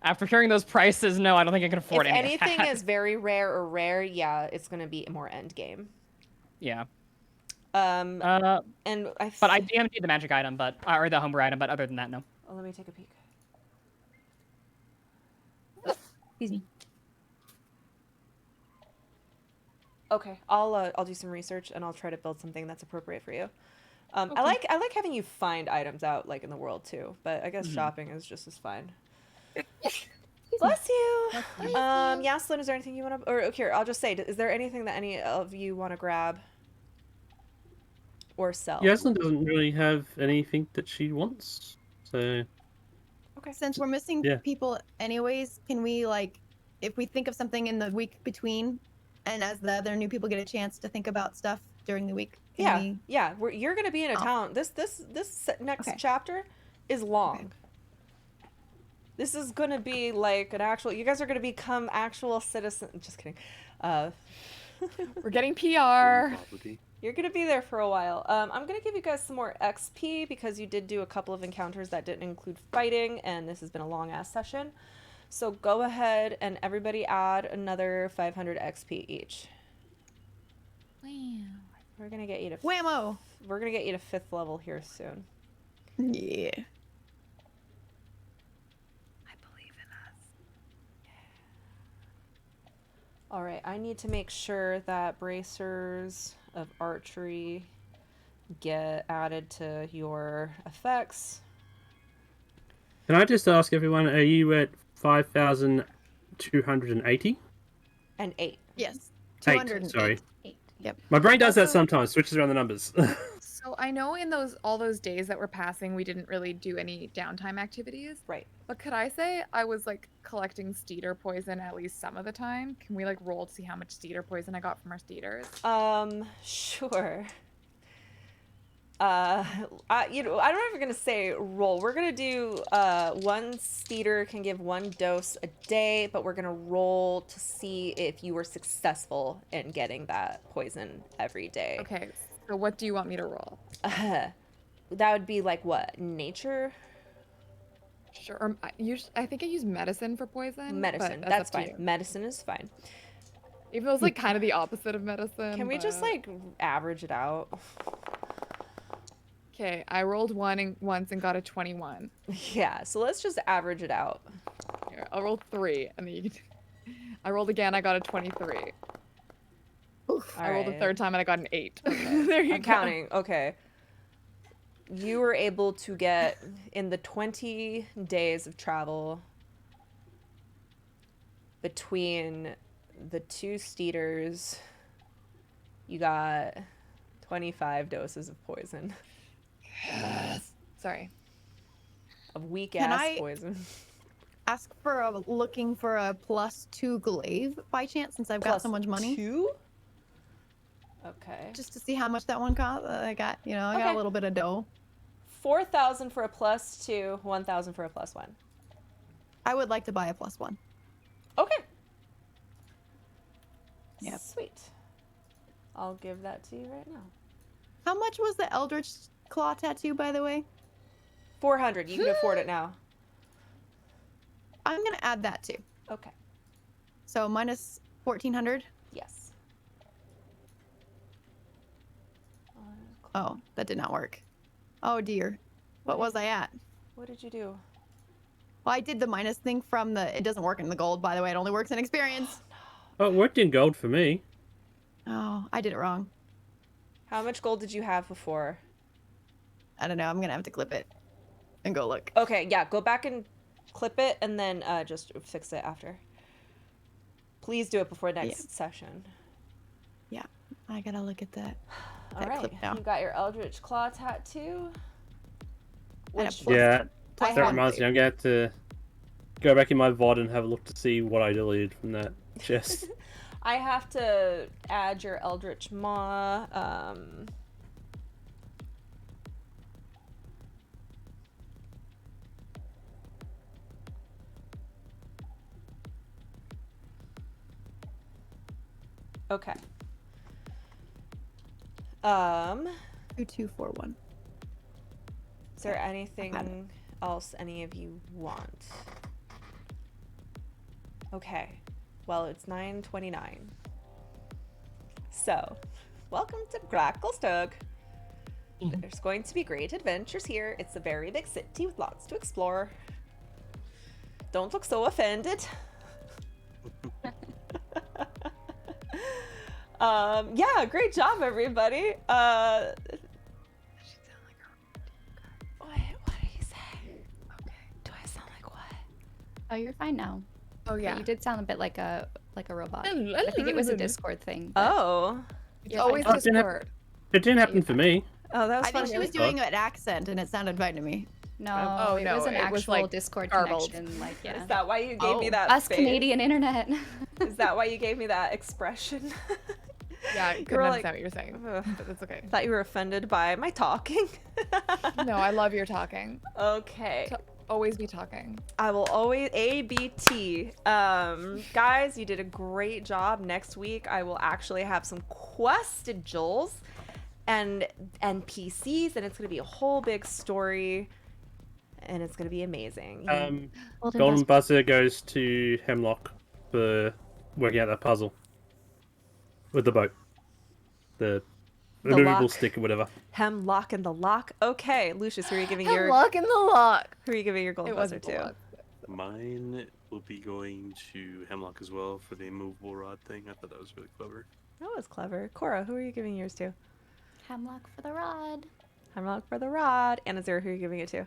After hearing those prices, no, I don't think I can afford if any of anything that. is very rare or rare, yeah, it's gonna be more end game. Yeah. And but I DM'd the magic item, or the homebrew item, but other than that, no. Oh, let me take a peek. Excuse me. Okay, I'll do some research and I'll try to build something that's appropriate for you. Okay. I like having you find items out like in the world too, but I guess shopping is just as fine. Bless you. Yaslin, is there anything you want to? Or here, I'll just say, is there anything that any of you want to grab or sell? Yaslin doesn't really have anything that she wants, so. Okay. Since we're missing people anyways, can we if we think of something in the week between, and as the other new people get a chance to think about stuff during the week? You're gonna be in a town. This next chapter is long. Okay. This is gonna be like an actual. You guys are gonna become actual citizens. Just kidding. We're getting PR. You're gonna be there for a while. I'm gonna give you guys some more XP because you did do a couple of encounters that didn't include fighting, and this has been a long ass session. So go ahead and everybody add another 500 XP each. Wow. We're gonna get you to whammo. We're gonna get you to 5th level here soon. Yeah. I believe in us. All right, I need to make sure that bracers of archery get added to your effects. Can I just ask everyone, are you at 5,280? And 8. Yes. 8, sorry. 8. Yep. My brain does that sometimes, switches around the numbers. So I know in all those days that were passing, we didn't really do any downtime activities. Right. But could I say I was collecting steeder poison at least some of the time? Can we roll to see how much steeder poison I got from our steeders? Sure. I don't know if we're gonna say roll. We're gonna do one steeder can give 1 dose a day, but we're gonna roll to see if you were successful in getting that poison every day. Okay. So what do you want me to roll? That would be what? Nature? Sure. I think I use medicine for poison. Medicine. That's fine. Medicine is fine. Even though it's kind of the opposite of medicine. Can we just average it out? Okay, I rolled once and got a 21. Yeah, so let's just average it out. Here, I'll roll 3, and then you can... I rolled again, I got a 23. I rolled a third time and I got an 8. Okay. There you I'm go. counting. Okay. You were able to get, in the 20 days of travel between the 2 steeders, you got 25 doses of poison. Yes. Sorry. Of weak-ass poison. Ask for looking for a +2 glaive by chance, since I've got so much money. 2? Okay. Just to see how much that one cost. I got a little bit of dough. 4,000 for a +2, 1,000 for a +1. I would like to buy a +1. Okay. Yep. Sweet. I'll give that to you right now. How much was the Eldritch claw tattoo, by the way? 400. You can afford it now. I'm gonna add that too. Okay. So minus 1400. Yes. Oh, that did not work. Oh dear. What was I at? What did you do? Well, I did the minus thing from the. It doesn't work in the gold, by the way. It only works in experience. Oh, it worked in gold for me. Oh, I did it wrong. How much gold did you have before? I don't know. I'm gonna have to clip it and go look. Okay, yeah, go back and clip it and then just fix it after. Please do it before next session. Yeah, I gotta look at that. All right, clip now. you got your Eldritch Claw tattoo. Which Yeah, I that have- reminds me. I'm gonna have to go back in my VOD and have a look to see what I deleted from that chest. I have to add your Eldritch Maw. Okay. 2241. Is there anything else any of you want? Okay. Well, it's 9:29. So, welcome to Gracklestug. There's going to be great adventures here. It's a very big city with lots to explore. Don't look so offended. Yeah, great job, everybody. What did he say? Okay. Do I sound like what? Oh, you're fine now. Oh But yeah. you did sound a bit like a robot. I think it was a Discord thing. but Oh. It's always Oh, it didn't Discord. It didn't happen for me. Oh, that was I think fun. she was doing an accent and it sounded fine to me. No, Oh, it no, was an it was, actual like, Discord garbled. connection. Like, yeah. Is that why you gave me that Us face? Canadian internet. Is that why you gave me that expression? Yeah, I You couldn't were understand like, what you're saying, "Ugh." but it's okay. Thought you were offended by my talking. No, I love your talking. Okay. To always be talking. I will always ABT. Guys, you did a great job. Next week I will actually have some questigials and NPCs, and it's gonna be a whole big story, and it's gonna be amazing. Golden Buzzer goes to Hemlock for working out that puzzle with the boat, the removable lock. stick or whatever. Hemlock and the lock. Okay, Lucius, who are you giving your Lock in the lock. who are you giving your golden It buzzer wasn't the to? lock. Mine will be going to Hemlock as well for the immovable rod thing. I thought that was really clever. That was clever. Cora, who are you giving yours to? Hemlock for the rod. Hemlock for the rod. Anna Zero, who are you giving it to?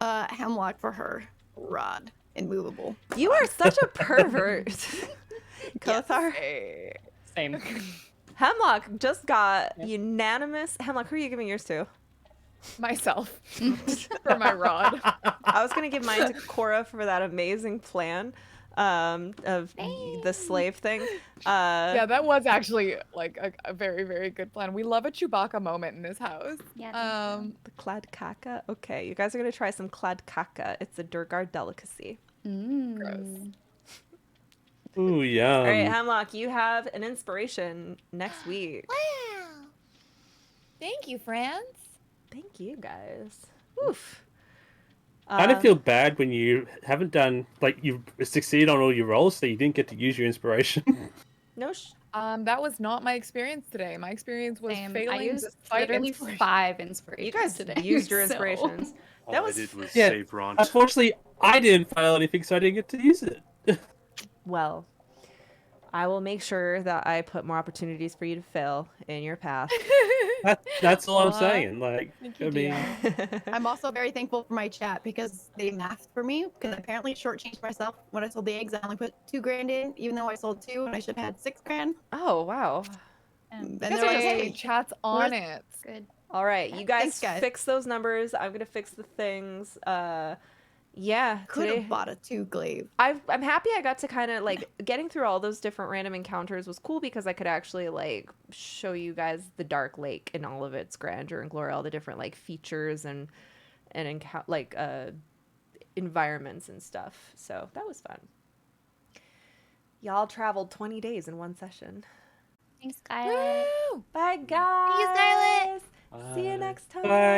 Hemlock for her rod, immovable. You are such a pervert. Kothar. Same. Hemlock just got unanimous. Hemlock, who are you giving yours to? Myself for my rod. I was gonna give mine to Cora for that amazing plan of the slave thing. Yeah, that was actually like a very, very good plan. We love a Chewbacca moment in this house. Yeah. The clad caca. Okay, you guys are gonna try some clad caca. It's a Durgar delicacy. Gross. Ooh, yum. All right, Hemlock, you have an inspiration next week. Wow. Thank you, friends. Thank you, guys. Oof. I kind of feel bad when you haven't done, like, you've succeeded on all your rolls, so you didn't get to use your inspiration. No. That was not my experience today. My experience was Same. failing I used despite literally inspiration. 5 inspirations You guys today. used your so- inspirations. All That I was did was Yeah. save Ront. Unfortunately, I didn't fail anything, so I didn't get to use it. well. I will make sure that I put more opportunities for you to fail in your path. That's all I'm Aw. saying. Like, Thank you, I mean, Dio. I'm also very thankful for my chat because they mathed for me because apparently shortchanged myself when I sold the eggs. I only put $2,000 in, even though I sold 2 and I should have had $6,000. Oh, wow. And That's they're like, okay. hey, Chat's on it. Good. All right, you guys, Thanks, guys. fix those numbers. I'm gonna fix the things. Yeah. could Today, have bought a 2 glaive. I'm happy I got to kind of like getting through all those different random encounters was cool because I could actually like show you guys the Dark Lake in all of its grandeur and glory, all the different like features and environments and stuff. So that was fun. Y'all traveled 20 days in one session. Thanks, Skylar. Woo! Bye, guys. See you next time. Bye.